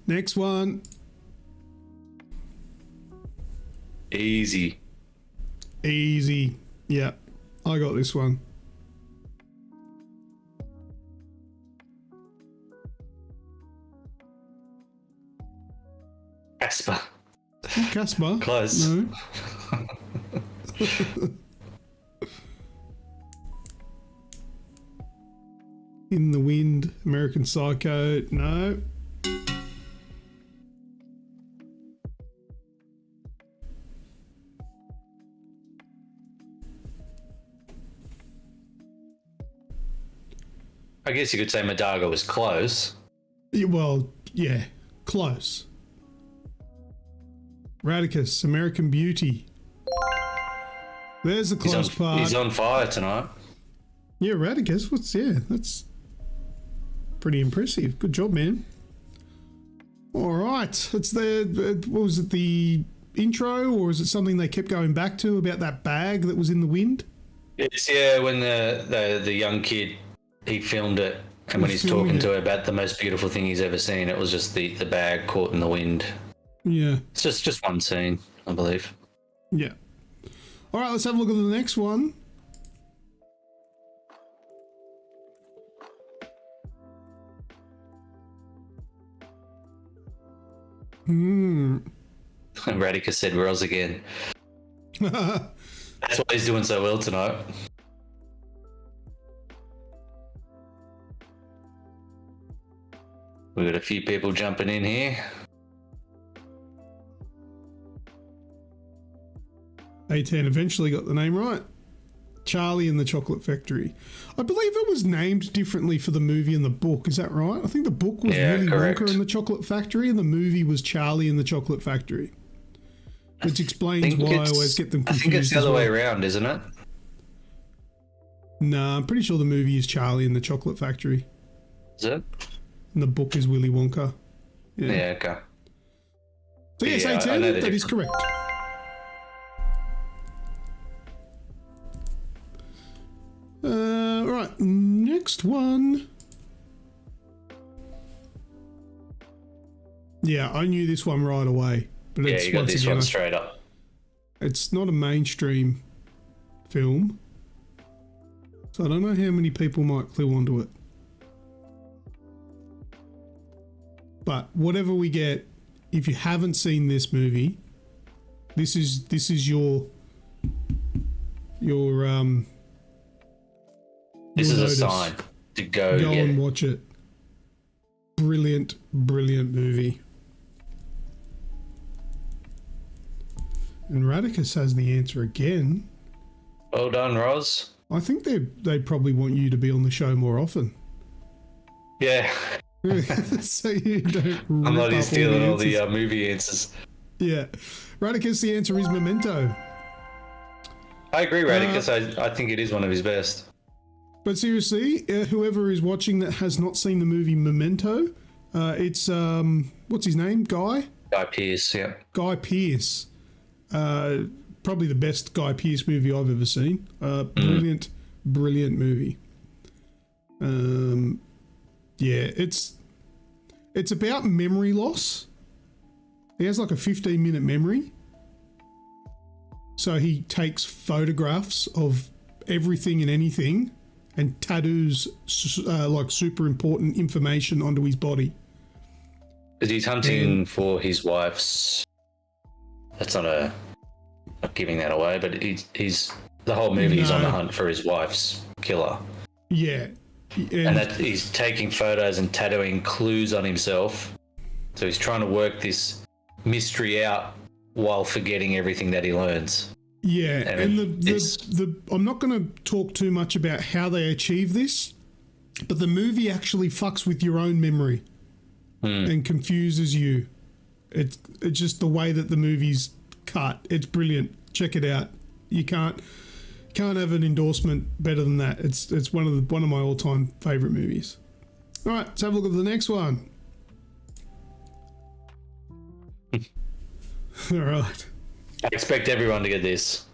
Next one. Easy. Easy. Yeah, I got this one. Casper. Casper. Close. No. In the Wind, American Psycho. No. I guess you could say Madaga was close. Yeah, well, yeah, close. Radicus, American Beauty. There's the close part. He's on fire tonight. Yeah, Radicus. That's pretty impressive. Good job, man. All right, it's what was it, the intro, or is it something they kept going back to about that bag that was in the wind? It's when the young kid, he filmed it, and when he's filming talking it. to her about the most beautiful thing he's ever seen, it was just the bag caught in the wind. Yeah, It's just one scene, I believe. yeah. All right, let's have a look at the next one. Radica said Roz again. That's why he's doing so well tonight. We've got a few people jumping in here. 18 eventually got the name right. Charlie and the Chocolate Factory. I believe it was named differently for the movie and the book. Is that right? I think the book was Willy Wonka and the Chocolate Factory, and the movie was Charlie and the Chocolate Factory. Which explains why I always get them confused. I think it's the other way around, isn't it? No, I'm pretty sure the movie is Charlie and the Chocolate Factory. Is it? And the book is Willy Wonka. Yeah, okay. So yes, 18, that is correct. Right, next one. Yeah, I knew this one right away. But Yeah, it's, you got once this again, one straight up. It's not a mainstream film, so I don't know how many people might clue onto it. But whatever we get, if you haven't seen this movie, this is your This is a notice. sign to go and watch it. Brilliant movie. And Radicus has the answer again. Well done, Roz. I think they probably want you to be on the show more often. Yeah. So you don't. I'm not even stealing all the movie answers. Yeah. Radicus, the answer is Memento. I agree, Radicus. I think it is one of his best. But seriously, whoever is watching that has not seen the movie Memento, it's what's his name? Guy Pearce, yeah. Guy Pearce. Probably the best Guy Pearce movie I've ever seen. Brilliant movie. Yeah, it's about memory loss. He has like a 15-minute memory. So he takes photographs of everything and anything and tattoos like super important information onto his body. Because he's hunting for his wife's... That's not giving that away, but he's the whole movie he's on the hunt for his wife's killer. Yeah. And that he's taking photos and tattooing clues on himself. So he's trying to work this mystery out while forgetting everything that he learns. Yeah, and I'm not going to talk too much about how they achieve this, but the movie actually fucks with your own memory and confuses you. It's just the way that the movie's cut. It's brilliant. Check it out. You can't have an endorsement better than that. It's one of my all-time favorite movies. All right, let's have a look at the next one. All right. I expect everyone to get this.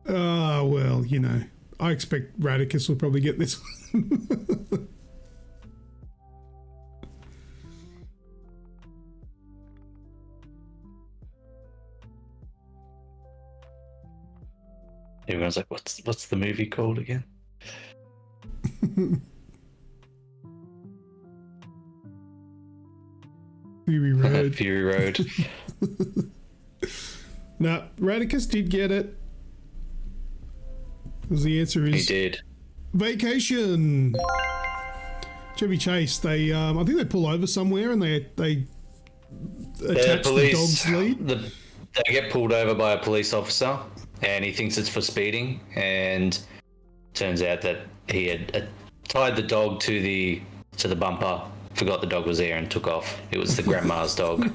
Well, you know, I expect Radicus will probably get this one. Everyone's like, what's the movie called again? Fury Road. Fury Road. No, Radicus did get it. Because the answer is... He did. Vacation. Chevy Chase, they I think they pull over somewhere and they attach the dog's lead. They get pulled over by a police officer and he thinks it's for speeding, and turns out that he had tied the dog to the bumper, forgot the dog was there and took off. It was the grandma's dog.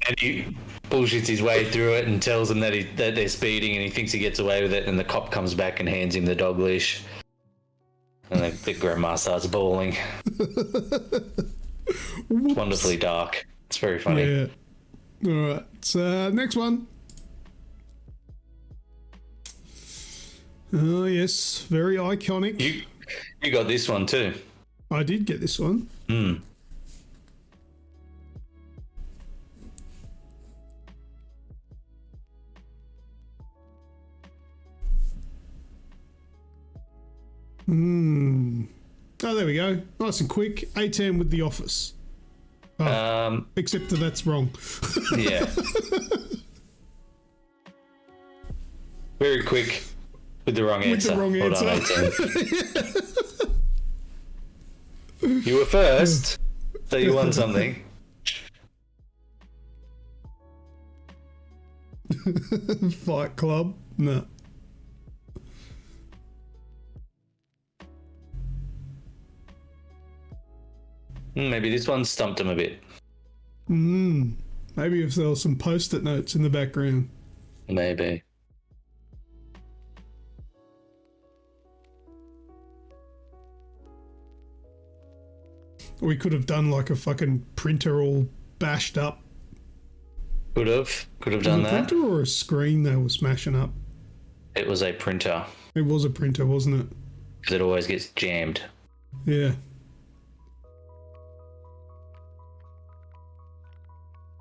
And he bullshits his way through it and tells them that they're speeding, and he thinks he gets away with it, and the cop comes back and hands him the dog leash. And the grandma starts bawling. It's wonderfully dark. It's very funny. Yeah. All right. So, next one. Oh, yes. Very iconic. You got this one too. I did get this one. Oh, there we go. Nice and quick. A10 with The Office. Oh, except that that's wrong. Yeah. Very quick with the wrong answer. With the wrong answer. Hold on, you were first, so you won something. Fight Club? No. Maybe this one stumped him a bit. Maybe if there was some post-it notes in the background. Maybe. We could have done like a fucking printer all bashed up. Could have done that. A printer or a screen they were smashing up? It was a printer. It was a printer, wasn't it? Because it always gets jammed. Yeah.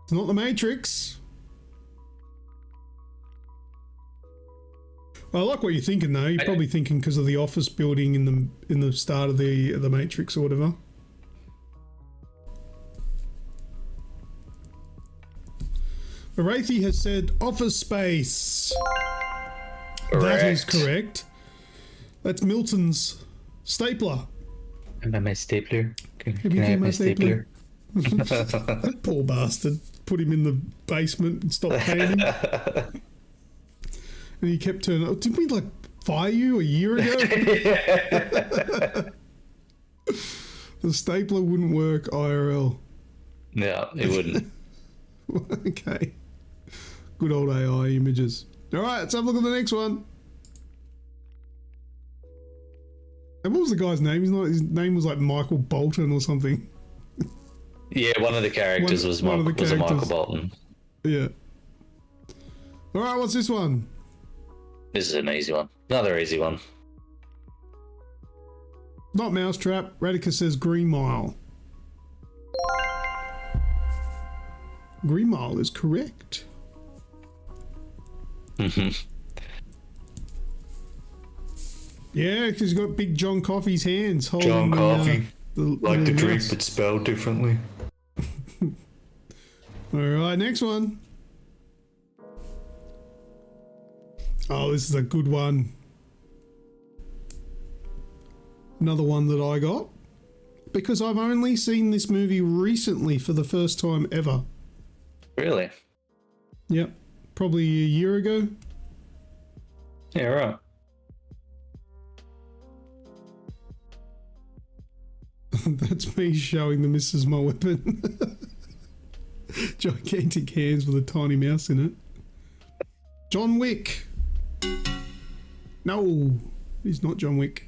It's not the Matrix. I like what you're thinking though. You're probably thinking because of the office building in the start of the Matrix or whatever. Arathi has said Office Space. Correct. That is correct. That's Milton's stapler. Am I my stapler? Can you I have my stapler? Poor bastard. Put him in the basement and stopped paying him. And he kept turning. Oh, didn't we like fire you a year ago? The stapler wouldn't work IRL. Yeah, it wouldn't. Okay. Good old AI images. All right, let's have a look at the next one. And what was the guy's name? His name was like Michael Bolton or something. Yeah, one of the characters was Michael Bolton. Yeah. All right, what's this one? This is an easy one. Another easy one. Not Mousetrap. Radica says Green Mile. Green Mile is correct. Yeah, because he's got big John Coffey's hands holding John Coffey. Like the drink, mouse. but spelled differently. All right, next one. Oh, this is a good one. Another one that I got. Because I've only seen this movie recently for the first time ever. Really? Yep. Probably a year ago. Yeah, right. That's me showing the missus my weapon. Gigantic hands with a tiny mouse in it. John Wick. No, he's not John Wick.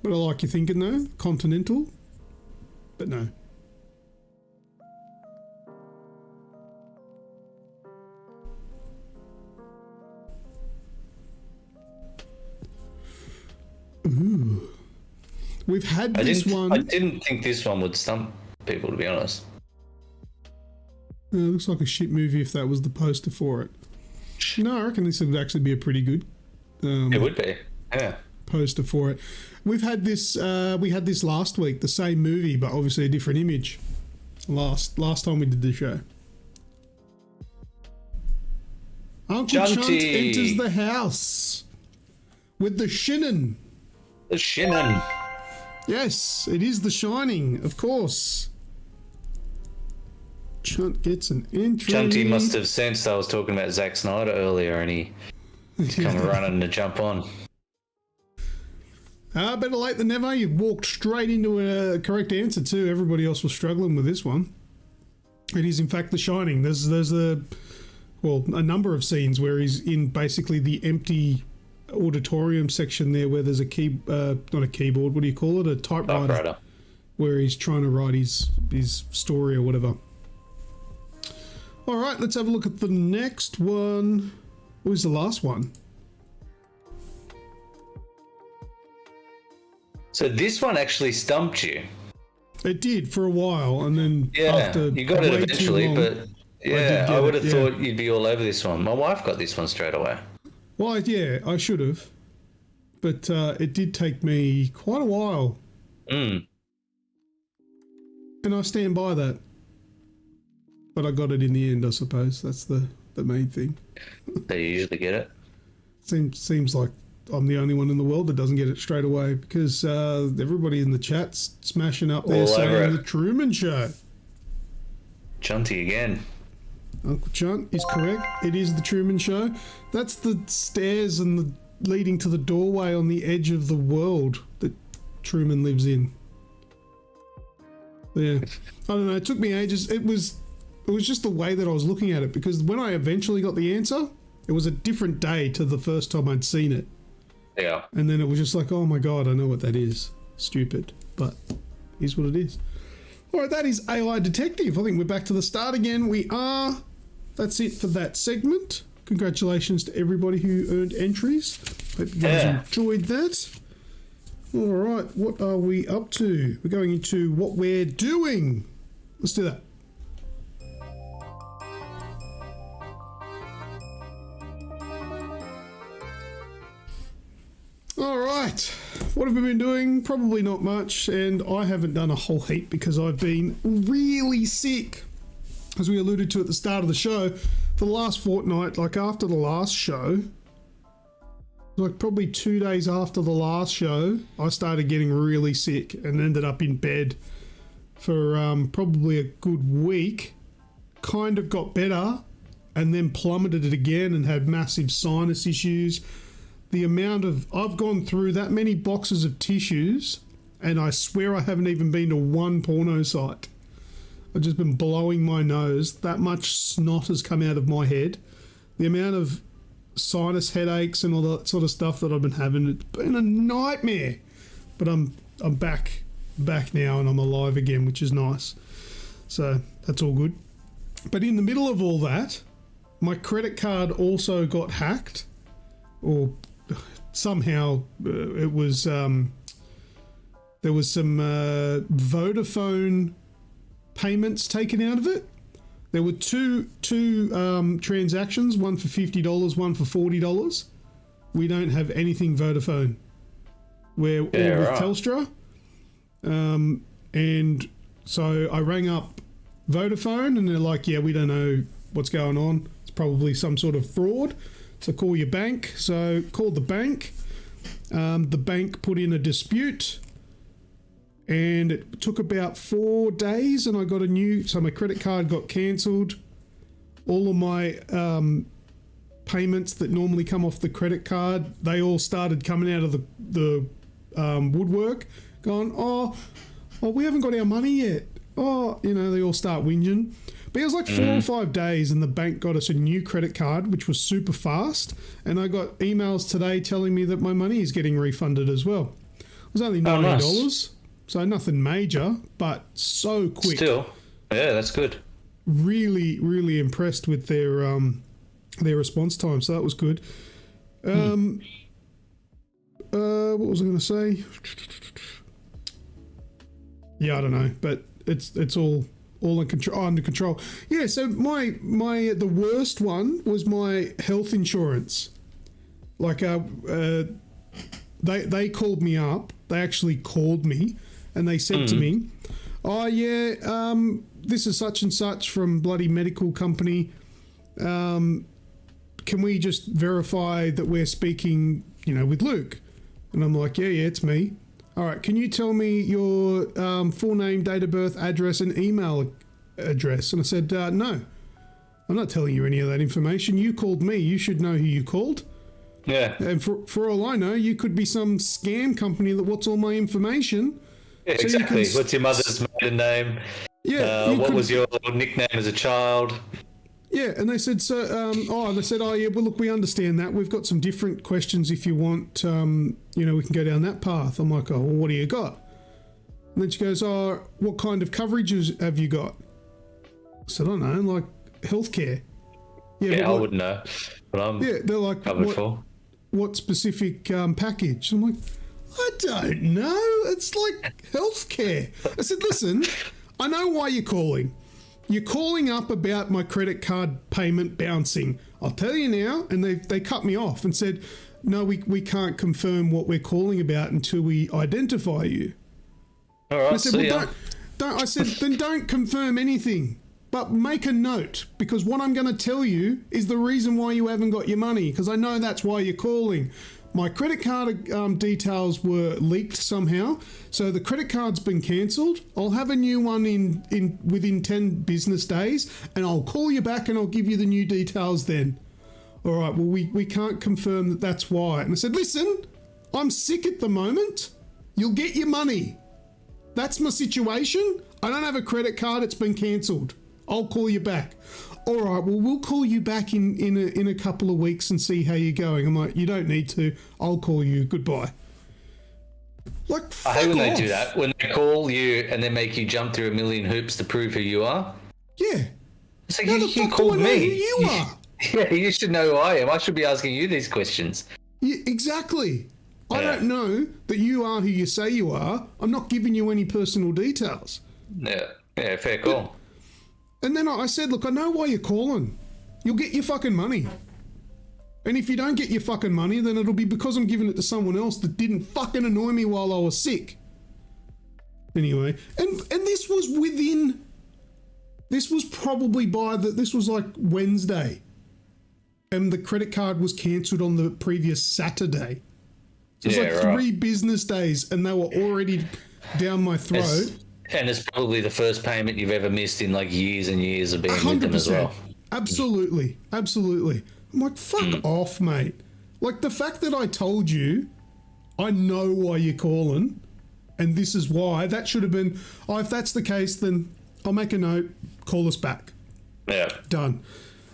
But I like your thinking though. Continental. But no. Ooh. We've had this one. I didn't think this one would stump people, to be honest. It looks like a shit movie if that was the poster for it. No, I reckon this would actually be a pretty good it would be, yeah. Poster for it. We've had this. We had this last week, the same movie, but obviously a different image. Last time we did the show. Uncle Chunt enters the house with the Shinnin. The Shinnin. Yes, it is The Shining, of course. Chunt gets an entry. Chunty must have sensed I was talking about Zack Snyder earlier, and he's come running to jump on. Better late than never. You've walked straight into a correct answer too. Everybody else was struggling with this one. It is in fact The Shining. There's a number of scenes where he's in basically the empty auditorium section there, where there's a not a keyboard. What do you call it? A typewriter. Where he's trying to write his story or whatever. All right, let's have a look at the next one. What was the last one? So this one actually stumped you. It did for a while, and then after you got it eventually, long, but yeah, I would have thought you'd be all over this one. My wife got this one straight away. Well, yeah, I should have. But it did take me quite a while. Mm. And I stand by that. But I got it in the end, I suppose. That's the main thing. They usually get it. Seems like I'm the only one in the world that doesn't get it straight away because everybody in the chat's smashing up there saying The Truman Show. Chunty again. Uncle Chunt is correct. It is The Truman Show. That's the stairs and the leading to the doorway on the edge of the world that Truman lives in. Yeah. I don't know. It took me ages. It was just the way that I was looking at it because when I eventually got the answer, it was a different day to the first time I'd seen it. Yeah. And then it was just like, oh my God, I know what that is. Stupid. But here's what it is. All right, that is AI Detective. I think we're back to the start again. We are. That's it for that segment. Congratulations to everybody who earned entries. Hope you guys enjoyed that. All right, what are we up to? We're going into what we're doing. Let's do that. All right, what have we been doing? Probably not much, and I haven't done a whole heap because I've been really sick. As we alluded to at the start of the show, for the last fortnight, like after the last show, like probably 2 days after the last show, I started getting really sick and ended up in bed for probably a good week. Kind of got better and then plummeted it again and had massive sinus issues. The amount of... I've gone through that many boxes of tissues and I swear I haven't even been to one porno site. I've just been blowing my nose. That much snot has come out of my head. The amount of sinus headaches and all that sort of stuff that I've been having, it's been a nightmare. But I'm back now and I'm alive again, which is nice. So that's all good. But in the middle of all that, my credit card also got hacked, or somehow it was there was some Vodafone payments taken out of it. There were two transactions, one for $50, one for $40. We don't have anything Vodafone. We're all with Telstra. And so I rang up Vodafone and they're like, yeah, we don't know what's going on. It's probably some sort of fraud. So call your bank. So called the bank. The bank put in a dispute. And it took about 4 days and I got so my credit card got cancelled. All of my payments that normally come off the credit card, they all started coming out of the woodwork going, oh, we haven't got our money yet. Oh, they all start whinging. But it was like 4 or 5 days and the bank got us a new credit card, which was super fast. And I got emails today telling me that my money is getting refunded as well. It was only $90. Nice. So nothing major, but so quick. Still, yeah, that's good. Really, really impressed with their response time. So that was good. What was I going to say? Yeah, I don't know, but it's all under control. Yeah. So the worst one was my health insurance. Like they called me up. They actually called me. And they said to me, oh, yeah, this is such and such from bloody medical company. Can we just verify that we're speaking, with Luke? And I'm like, yeah, it's me. All right, can you tell me your full name, date of birth, address, and email address? And I said, no, I'm not telling you any of that information. You called me. You should know who you called. Yeah. And for all I know, you could be some scam company that wants all my information. Yeah, so exactly. What's your mother's maiden name? Yeah. What was your nickname as a child? Yeah, and they said, oh yeah, well, look, we understand that. We've got some different questions if you want, we can go down that path. I'm like, oh, well, what do you got? And then she goes, oh, what kind of coverages have you got? I said, I don't know, like healthcare. Yeah, I wouldn't know, but I'm they're like, covered for. What specific package? I'm like, I don't know. It's like healthcare. I said, listen, I know why you're calling. You're calling up about my credit card payment bouncing. I'll tell you now. And they cut me off and said, no, we can't confirm what we're calling about until we identify you. All right, I said, well, don't. I said, then don't confirm anything, but make a note, because what I'm going to tell you is the reason why you haven't got your money, because I know that's why you're calling. My credit card details were leaked somehow, so the credit card's been cancelled. I'll have a new one in within 10 business days, and I'll call you back and I'll give you the new details then. All right, well, we can't confirm that that's why. And I said, listen, I'm sick at the moment. You'll get your money. That's my situation. I don't have a credit card. It's been cancelled. I'll call you back. All right, well, we'll call you back in a couple of weeks and see how you're going. I'm like, you don't need to. I'll call you. Goodbye. Like, I hate when fuck they off. do that. When they call you and then make you jump through a million hoops to prove who you are. Yeah. It's like, How you the fuck do called I know me. who you are? Yeah, you should know who I am. I should be asking you these questions. Yeah, exactly. I Yeah. don't know that you are who you say you are. I'm not giving you any personal details. Yeah, fair call. And then I said, look, I know why you're calling. You'll get your fucking money. And if you don't get your fucking money, then it'll be because I'm giving it to someone else that didn't fucking annoy me while I was sick. Anyway, and this was within... This was probably this was like Wednesday. And the credit card was cancelled on the previous Saturday. So it's like 3 business days and they were already down my throat. And it's probably the first payment you've ever missed in like years and years of being with them as well. Absolutely. Absolutely. I'm like, fuck off, mate. Like, the fact that I told you, I know why you're calling, and this is why, that should have been, if that's the case, then I'll make a note, call us back. Yeah. Done.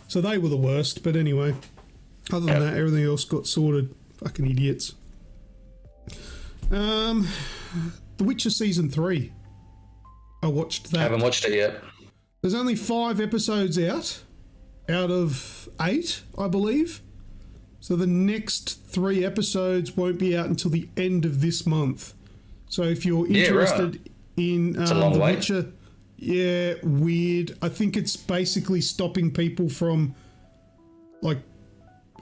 So they were the worst, but anyway, other than that, everything else got sorted. Fucking idiots. The Witcher Season 3. I watched that. I haven't watched it yet. There's only 5 episodes out of 8, I believe. So the next 3 episodes won't be out until the end of this month. So if you're interested in The Witcher, weird. I think it's basically stopping people from like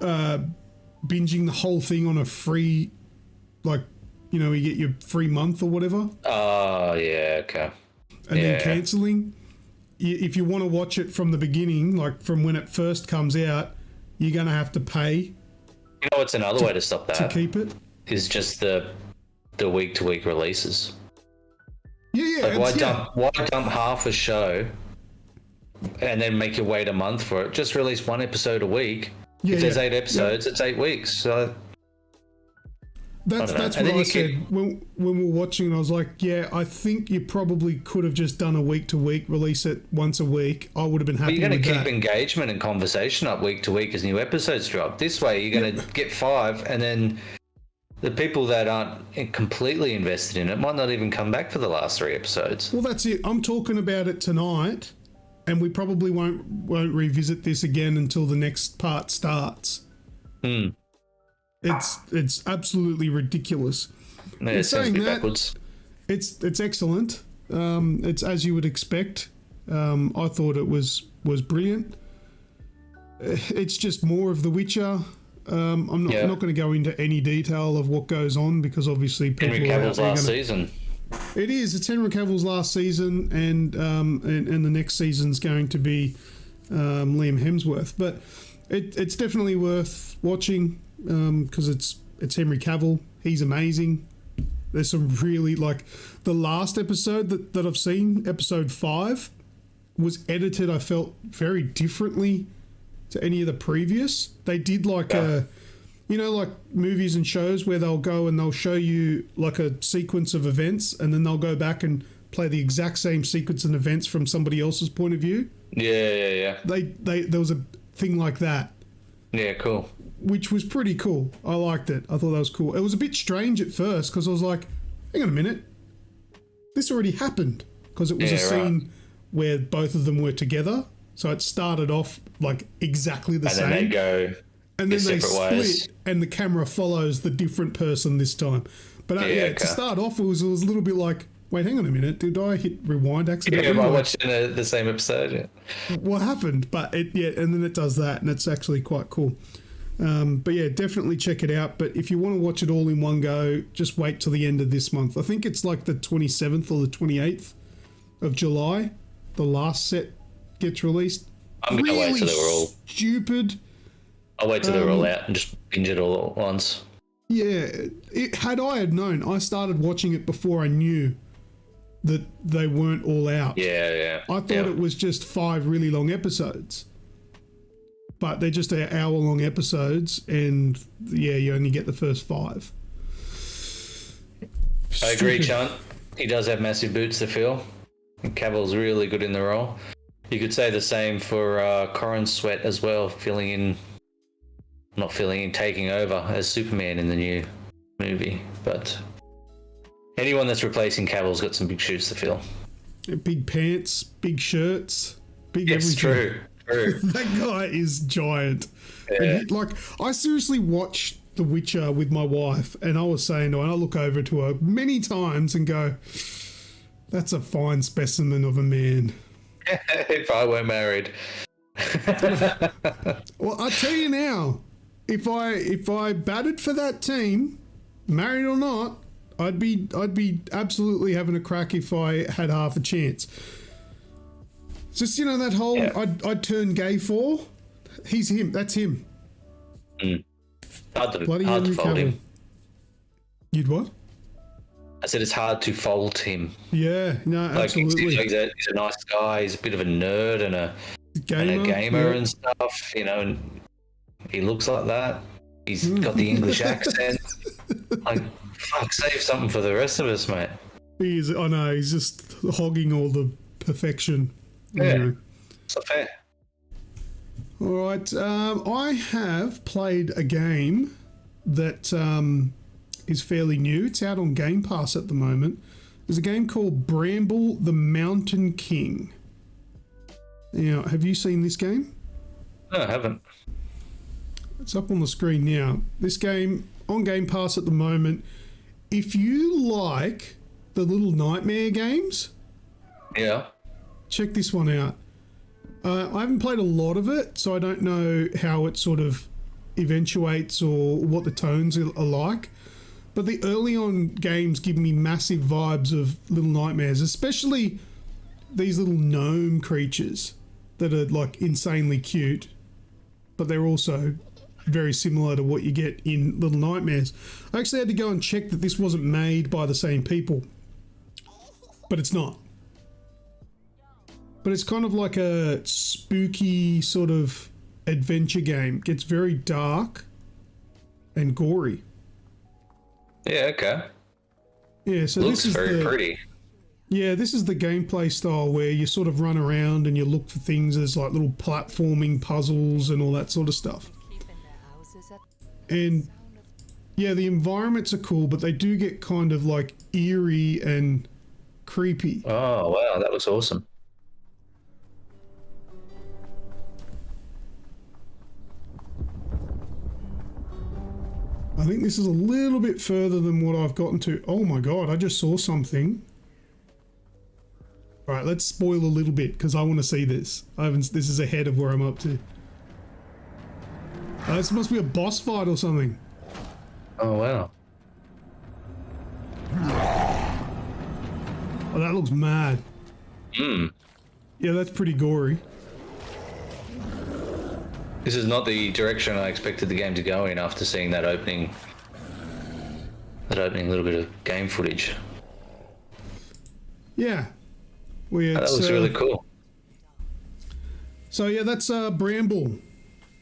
binging the whole thing on a free, like, you know, you get your free month or whatever. Oh, yeah, okay. And then cancelling. If you want to watch it from the beginning, like from when it first comes out, you're going to have to pay. You know what's another way to stop that? To keep it? Is just the week-to-week releases. Yeah. Like, why dump half a show and then make you wait a month for it? Just release 1 episode a week. If there's 8 episodes, it's 8 weeks. So that's what I said when we were watching. I was like, I think you probably could have just done a week-to-week, release it once a week. I would have been happy with that. You're going to keep engagement and conversation up week to week as new episodes drop. This way, you're going to get 5, and then the people that aren't completely invested in it might not even come back for the last 3 episodes. Well, that's it. I'm talking about it tonight, and we probably won't revisit this again until the next part starts. It's absolutely ridiculous. Yeah, saying that, backwards. It's excellent. It's as you would expect. I thought it was brilliant. It's just more of The Witcher. I'm not going to go into any detail of what goes on because obviously people Henry Cavill's last season. It is. It's Henry Cavill's last season, and the next season's going to be Liam Hemsworth. But it's definitely worth watching because it's Henry Cavill. He's amazing. There's some really, like, the last episode that I've seen, episode 5, was edited, I felt, very differently to any of the previous. They did like like movies and shows where they'll go and they'll show you like a sequence of events and then they'll go back and play the exact same sequence and events from somebody else's point of view. Yeah. There was a thing like that. Yeah, cool. Which was pretty cool. I liked it. I thought that was cool. It was a bit strange at first because I was like, hang on a minute. This already happened. Because it was a scene where both of them were together. So it started off like exactly the same. And then they go and then they split ways. And the camera follows the different person this time. But to start off, it was a little bit like, Wait, hang on a minute. Did I hit rewind accidentally? Yeah, I watched the same episode. Yeah. What happened? But and then it does that, and it's actually quite cool. But yeah, definitely check it out. But if you want to watch it all in one go, just wait till the end of this month. I think it's like the 27th or the 28th of July. The last set gets released. I'm going to wait till they're all stupid. I'll wait till they're all out and just binge it all at once. Yeah, had I known, I started watching it before I knew that they weren't all out. Yeah. I thought it was just 5 really long episodes. But they're just hour-long episodes, and yeah, you only get the first 5. I agree, Chunt. He does have massive boots to fill. And Cavill's really good in the role. You could say the same for Corin Sweat as well, taking over as Superman in the new movie. But anyone that's replacing Cavill's got some big shoes to fill. Big pants, big shirts, big It's everything. True. That guy is giant. Yeah. And I seriously watched The Witcher with my wife, and I was saying to her, and I look over to her many times and go, that's a fine specimen of a man. If I were married. Well, I tell you now, if I batted for that team, married or not, I'd be absolutely having a crack if I had half a chance. Just, that whole I'd turn gay for. He's him. That's him. Hard to Henry fold him. You'd what? I said it's hard to fold him. Yeah, no, absolutely. He's a nice guy. He's a bit of a nerd and a gamer and stuff, and he looks like that. He's got the English accent. Fuck, save something for the rest of us, mate. I know, he's just hogging all the perfection. Yeah, it's not fair. All right, I have played a game that is fairly new. It's out on Game Pass at the moment. There's a game called Bramble the Mountain King. Now, have you seen this game? No, I haven't. It's up on the screen now. This game on Game Pass at the moment. If you like the Little Nightmare games, check this one out. I haven't played a lot of it, so I don't know how it sort of eventuates or what the tones are like. But the early on games give me massive vibes of Little Nightmares, especially these little gnome creatures that are like insanely cute, but they're also very similar to what you get in Little Nightmares. I actually had to go and check that this wasn't made by the same people, but it's not. But it's kind of like a spooky sort of adventure game. It gets very dark and gory. Yeah, okay. Yeah, so Looks this is very pretty. Yeah, this is the gameplay style where you sort of run around and you look for things as like little platforming puzzles and all that sort of stuff. And yeah, the environments are cool, but they do get kind of like eerie and creepy. Oh, wow, that looks awesome. I think this is a little bit further than what I've gotten to. Oh my god, I just saw something. All right, let's spoil a little bit because I want to see this. This is ahead of where I'm up to. This must be a boss fight or something. Oh, wow. Oh, that looks mad. Yeah, that's pretty gory. This is not the direction I expected the game to go in after seeing that opening little bit of game footage. Yeah. Well, yeah, That looks really cool. So yeah, that's Bramble,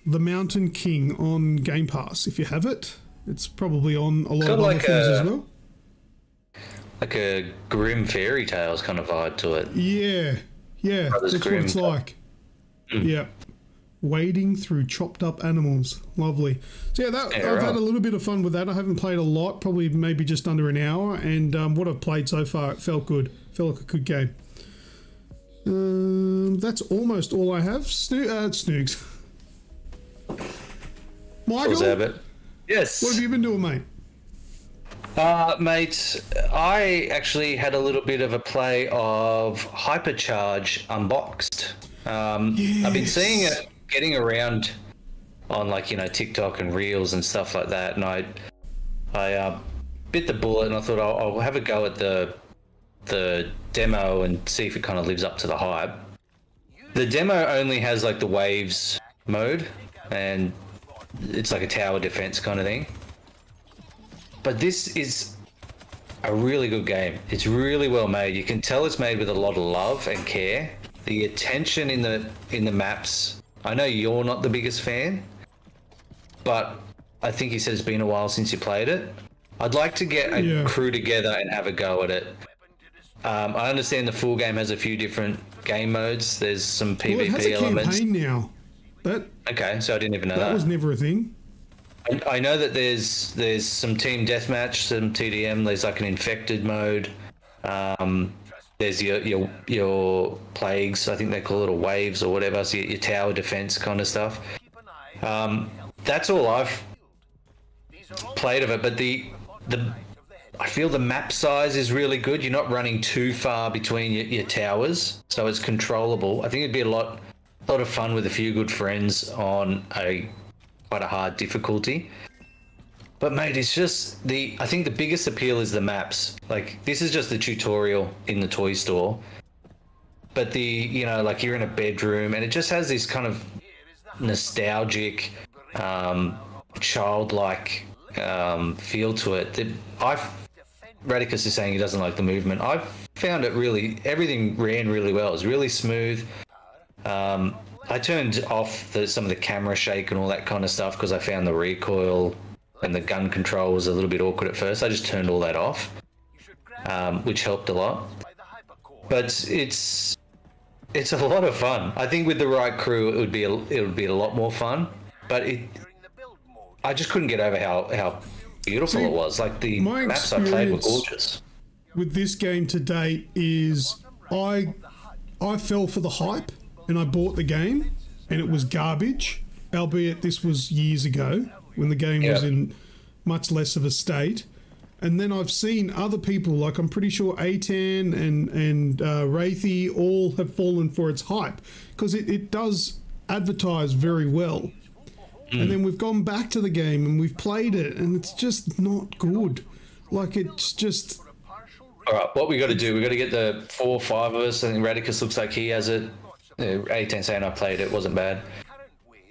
the Mountain King on Game Pass. If you have it, it's probably on a lot of other things as well. Like a grim fairy tales kind of vibe to it. Yeah, Brothers that's Grimm what it's like. Yeah. Wading through chopped up animals. Lovely. So yeah, I've had a little bit of fun with that. I haven't played a lot, probably maybe just under an hour, and what I've played so far, it felt good. Felt like a good game. That's almost all I have. Snoogs. Michael, Yes. what have you been doing, mate? Mate, I actually had a little bit of a play of Hypercharge Unboxed. I've been seeing it getting around on TikTok and Reels and stuff like that, and I bit the bullet and I thought I'll have a go at the demo and see if it kind of lives up to the hype. The demo only has like the waves mode, and it's like a tower defense kind of thing. But this is a really good game. It's really well made. You can tell it's made with a lot of love and care. The attention in the maps. I know you're not the biggest fan, but I think you said it's been a while since you played it. I'd like to get a crew together and have a go at it. I understand the full game has a few different game modes. There's some PvP it has a elements. Campaign now. Okay, so I didn't even know that. That was never a thing. I know that there's some team deathmatch, some TDM. There's like an infected mode. There's your plagues. I think they call it, or waves or whatever. So your tower defense kind of stuff. That's all I've played of it. But I feel the map size is really good. You're not running too far between your towers, so it's controllable. I think it'd be a lot of fun with a few good friends on quite a hard difficulty. But mate, it's just I think the biggest appeal is the maps. Like, this is just the tutorial in the toy store, but you're in a bedroom and it just has this kind of nostalgic, childlike feel to it. Radicus is saying he doesn't like the movement. I've found everything ran really well. It was really smooth. I turned off some of the camera shake and all that kind of stuff because I found the recoil and the gun control was a little bit awkward at first. I just turned all that off, which helped a lot. But it's a lot of fun. I think with the right crew, it would be a lot more fun. But I just couldn't get over how beautiful it was. Like, the maps I played were gorgeous. With this game to date is I fell for the hype and I bought the game and it was garbage, albeit this was years ago when the game was in much less of a state. And then I've seen other people, like I'm pretty sure A10 and Wraithy all have fallen for its hype because it does advertise very well. And then we've gone back to the game and we've played it and it's just not good. Like, it's just... All right, what we got to do, we got to get the 4 or 5 of us. I think Radicus looks like he has it. A10 saying I played it, wasn't bad.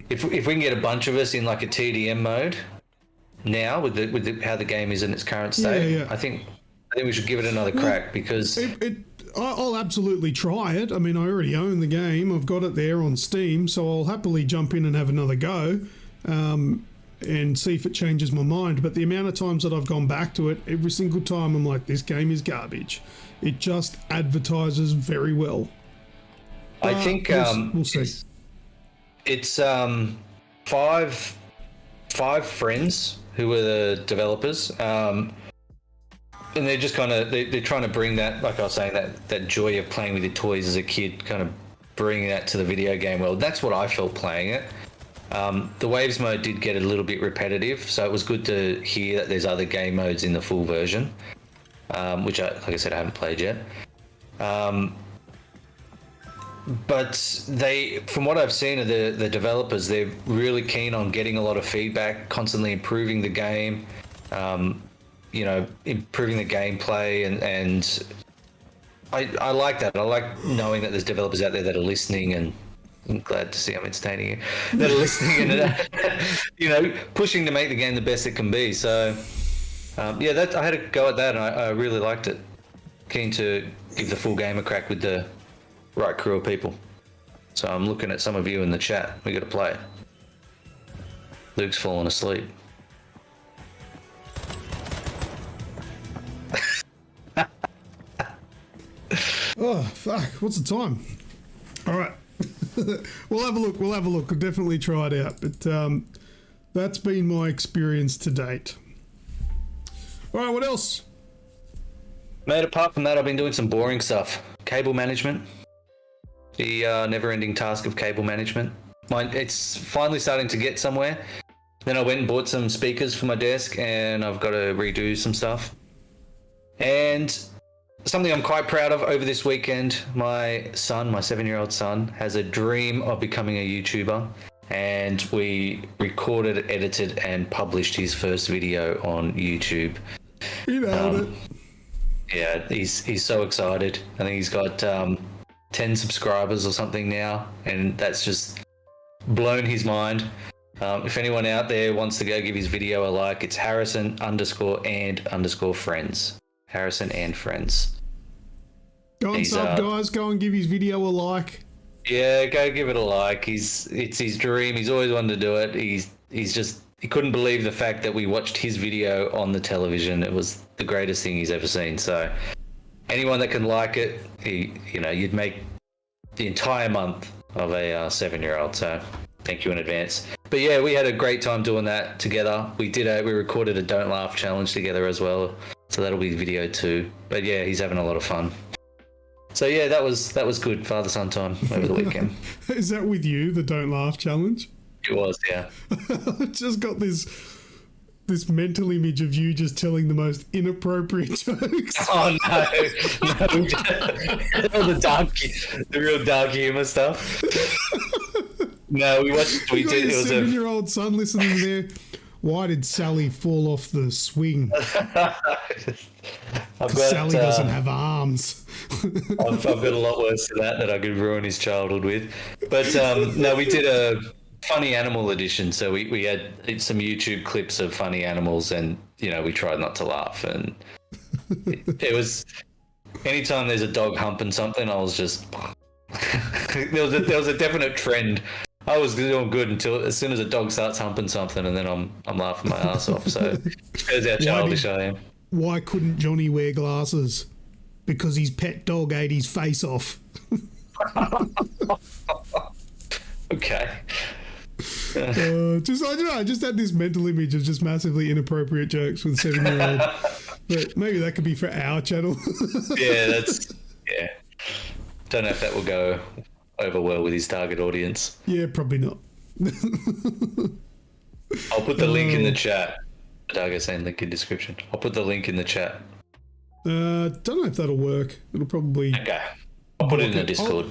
If we can get a bunch of us in like a TDM mode now with how the game is in its current state, I think we should give it another crack because I'll absolutely try it. I mean, I already own the game. I've got it there on Steam, so I'll happily jump in and have another go and see if it changes my mind. But the amount of times that I've gone back to it, every single time I'm like, this game is garbage. It just advertises very well. I think we'll see. It's 5 friends who are the developers, and they're just kind of they're trying to bring that, like I was saying, that joy of playing with your toys as a kid, kind of bringing that to the video game world. That's what I felt playing it. The waves mode did get a little bit repetitive, so it was good to hear that there's other game modes in the full version, which like I said, I haven't played yet. But from what I've seen of the developers, they're really keen on getting a lot of feedback, constantly improving the game, improving the gameplay, and I like that. I like knowing that there's developers out there that are listening, and I'm glad to see I'm entertaining you, that are listening and pushing to make the game the best it can be. So I had a go at that, and I really liked it. Keen to give the full game a crack with the right crew of people. So I'm looking at some of you in the chat. We got to play it. Luke's fallen asleep. Oh, fuck. What's the time? All right. We'll have a look. I'll definitely try it out. But that's been my experience to date. All right, what else? Mate, apart from that, I've been doing some boring stuff. Cable management. The never-ending task of cable management. It's finally starting to get somewhere. Then I went and bought some speakers for my desk, and I've got to redo some stuff. And something I'm quite proud of over this weekend, my 7-year-old son, has a dream of becoming a YouTuber. And we recorded, edited, and published his first video on YouTube. You nailed it. Yeah, he's so excited. I think he's got 10 subscribers or something now, and that's just blown his mind. If anyone out there wants to go give his video a like, it's Harrison_and_friends. Harrison and Friends. Go on, sub, guys. Go and give his video a like. Yeah, go give it a like. It's his dream. He's always wanted to do it. He couldn't believe the fact that we watched his video on the television. It was the greatest thing he's ever seen. So anyone that can like it, you'd make the entire month of a 7-year-old. So thank you in advance. But yeah, we had a great time doing that together. We recorded a Don't Laugh challenge together as well. So that'll be video 2. But yeah, he's having a lot of fun. So yeah, that was good father-son time over the weekend. Is that with you, the Don't Laugh challenge? It was, yeah. I've just got this mental image of you just telling the most inappropriate jokes. Oh no, all the real dark humor stuff. No, we watched. We did. It was a 7-year-old son listening there. Why did Sally fall off the swing? Sally doesn't have arms. I've got a lot worse than that I could ruin his childhood with. But no, we did a funny animal edition. So we had some YouTube clips of funny animals, and we tried not to laugh. And it was anytime there's a dog humping something, I was just there was a definite trend. I was doing good until as soon as a dog starts humping something, and then I'm laughing my ass off. So it shows how childish I am. Why couldn't Johnny wear glasses? Because his pet dog ate his face off. Okay. I just had this mental image of just massively inappropriate jokes with 7-year-old. But maybe that could be for our channel. Yeah. Don't know if that will go over well with his target audience. Yeah, probably not. I'll put the link in the chat. Dago saying link in description. I'll put the link in the chat. Don't know if that'll work. It'll probably... Okay. I'll put it in the Discord.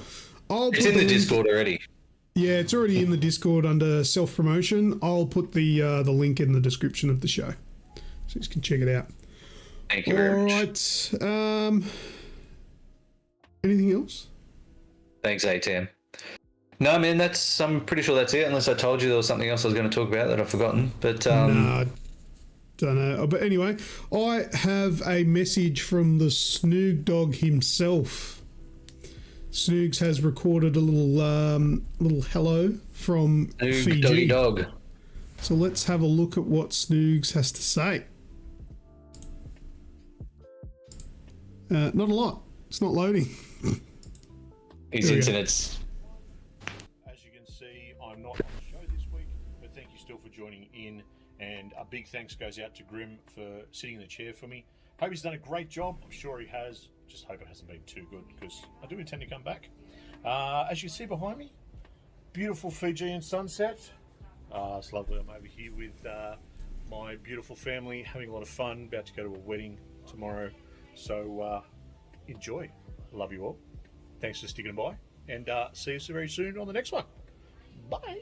It's in the Discord already. Yeah, it's already in the Discord under self-promotion. I'll put the link in the description of the show, so you can check it out. Thank you very much. All right. Anything else? Thanks, ATM. No, man, I'm pretty sure that's it, unless I told you there was something else I was going to talk about that I've forgotten. But no, don't know. But anyway, I have a message from the Snoog dog himself. Snoogs has recorded a little hello from Fiji. Doggy dog. So let's have a look at what Snoogs has to say. Not a lot. It's not loading. His internet's... As you can see, I'm not on the show this week, but thank you still for joining in. And a big thanks goes out to Grim for sitting in the chair for me. Hope he's done a great job. I'm sure he has. Just hope it hasn't been too good, because I do intend to come back. As you see behind me, beautiful Fijian sunset. It's lovely. I'm over here with my beautiful family, having a lot of fun. About to go to a wedding tomorrow. So enjoy. Love you all. Thanks for sticking by. And see you very soon on the next one. Bye.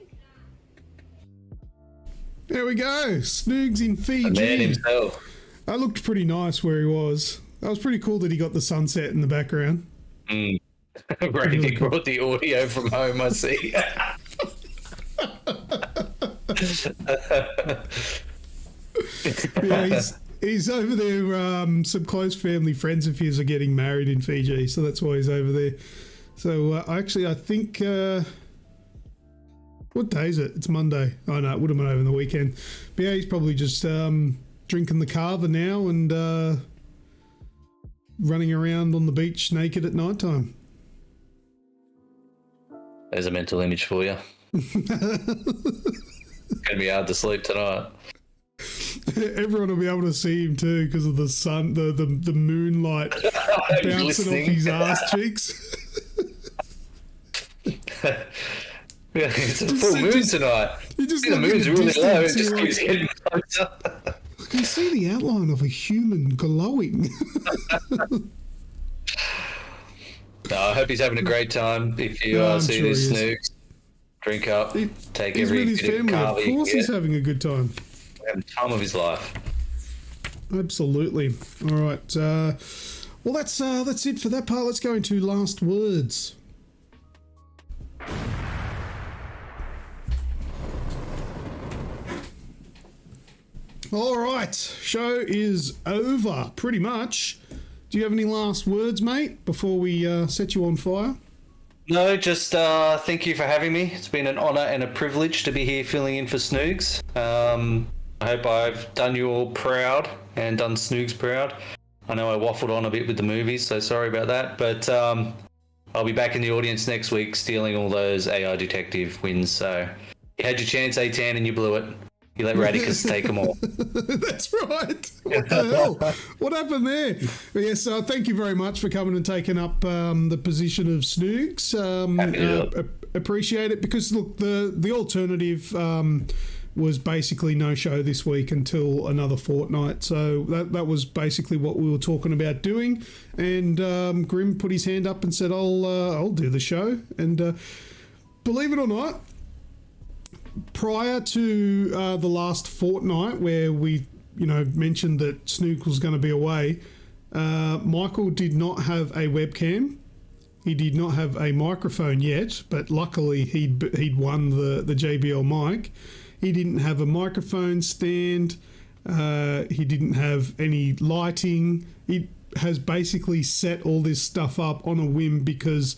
There we go. Snoogs in Fiji. The man himself. That looked pretty nice where he was. That was pretty cool that he got the sunset in the background. Brady really cool. Brought the audio from home, I see. Yeah, he's over there. Some close family friends of his are getting married in Fiji, so that's why he's over there. So I think... what day is it? It's Monday. Oh, no, it would have been over the weekend. But yeah, he's probably just drinking the carver now and running around on the beach naked at night time. There's a mental image for you. Gonna be hard to sleep tonight. Everyone will be able to see him too because of the sun, the moonlight bouncing off his ass cheeks. Yeah, it's a full moon tonight. You just See, the look in moon's the really low. It distance, just you're keeps like, getting closer. I can see the outline of a human glowing. No, I hope he's having a great time. If you No, I'm see sure this he is. Snoogs, drink up, take He's every with his bit of family. Of carb you course can he's get. having a good time. Having the time of his life. Absolutely. All right. Well, that's it for that part. Let's go into last words. All right. Show is over, pretty much. Do you have any last words, mate, before we set you on fire? No, just thank you for having me. It's been an honour and a privilege to be here filling in for Snoogs. I hope I've done you all proud and done Snoogs proud. I know I waffled on a bit with the movies, so sorry about that. But I'll be back in the audience next week stealing all those AI detective wins. So you had your chance, A10, and you blew it. You let Radicus take them all. That's right. What the hell? What happened there? Yes, thank you very much for coming and taking up the position of Snoogs. Happy to do it. Appreciate it, because look, the alternative was basically no show this week until another fortnight. So that was basically what we were talking about doing. And Grim put his hand up and said, "I'll do the show." And believe it or not, prior to the last fortnight, where we, mentioned that Snook was going to be away, Michael did not have a webcam. He did not have a microphone yet, but luckily he'd won the JBL mic. He didn't have a microphone stand. He didn't have any lighting. He has basically set all this stuff up on a whim because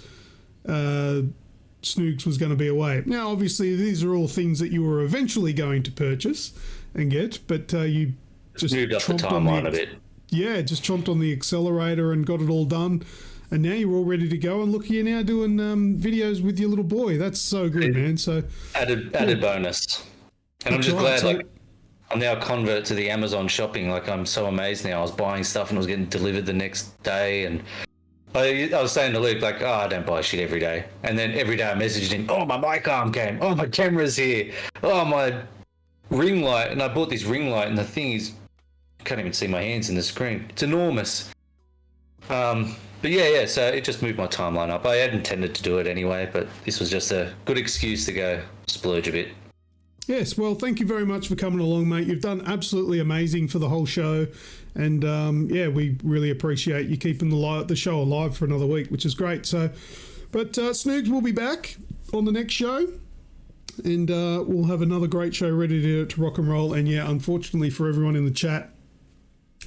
Snoogs was going to be away. Now, obviously, these are all things that you were eventually going to purchase and get, but you just moved up the chomped on timeline a bit. Yeah, just chomped on the accelerator and got it all done. And now you're all ready to go. And look, you're now doing videos with your little boy. That's so good, man. So Added bonus. And I'm That's just right. glad, So- I'm now a convert to the Amazon shopping. Like, I'm so amazed now. I was buying stuff and it was getting delivered the next day. And I was saying to Luke, like, I don't buy shit every day. And then every day I messaged him, oh, my mic arm came. Oh, my camera's here. Oh, my ring light. And I bought this ring light, and the thing is, I can't even see my hands in the screen. It's enormous. But yeah, so it just moved my timeline up. I had intended to do it anyway, but this was just a good excuse to go splurge a bit. Yes, well, thank you very much for coming along, mate. You've done absolutely amazing for the whole show. And, we really appreciate you keeping the show alive for another week, which is great. So, but Snoogs will be back on the next show. And we'll have another great show ready to rock and roll. And, yeah, unfortunately for everyone in the chat,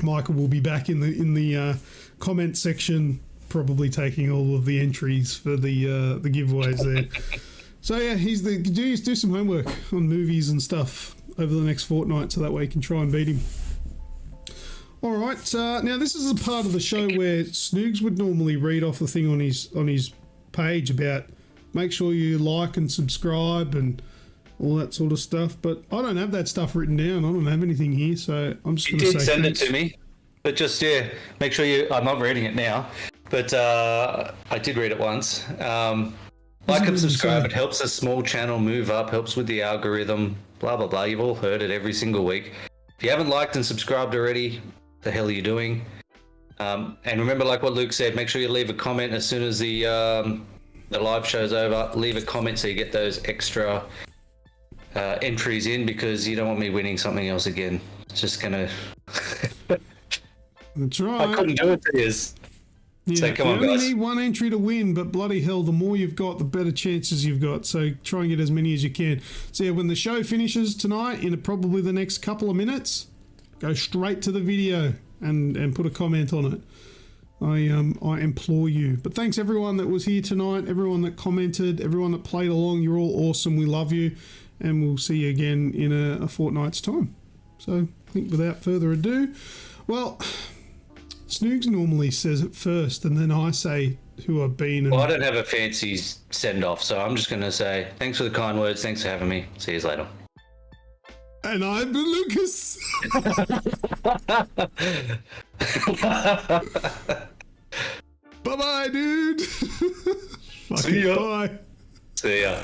Michael will be back in the comment section, probably taking all of the entries for the giveaways there. So yeah, do some homework on movies and stuff over the next fortnight, so that way you can try and beat him. All right, now this is a part of the show where Snoogs would normally read off the thing on his page about make sure you like and subscribe and all that sort of stuff. But I don't have that stuff written down. I don't have anything here, so I'm just going to say You did send thanks. it to me, but just, make sure I'm not reading it now, but I did read it once. Like and subscribe. It helps a small channel move up, helps with the algorithm, blah, blah, blah. You've all heard it every single week. If you haven't liked and subscribed already, the hell are you doing? And remember, like what Luke said, make sure you leave a comment as soon as the live show's over. Leave a comment so you get those extra entries in, because you don't want me winning something else again. It's just going to... That's right. I couldn't do it to you. Yeah, So come on, you only guys. need one entry to win, but bloody hell, the more you've got, the better chances you've got. So try and get as many as you can. So yeah, when the show finishes tonight, in probably the next couple of minutes, go straight to the video and put a comment on it. I implore you. But thanks everyone that was here tonight, everyone that commented, everyone that played along. You're all awesome. We love you, and we'll see you again in a fortnight's time. So I think without further ado, well, Snoogs normally says it first, and then I say who I've been. And Well, I don't have a fancy send-off, so I'm just going to say thanks for the kind words. Thanks for having me. See you later. And I'm the Lucas. Bye-bye, dude. See ya. Bye. See ya.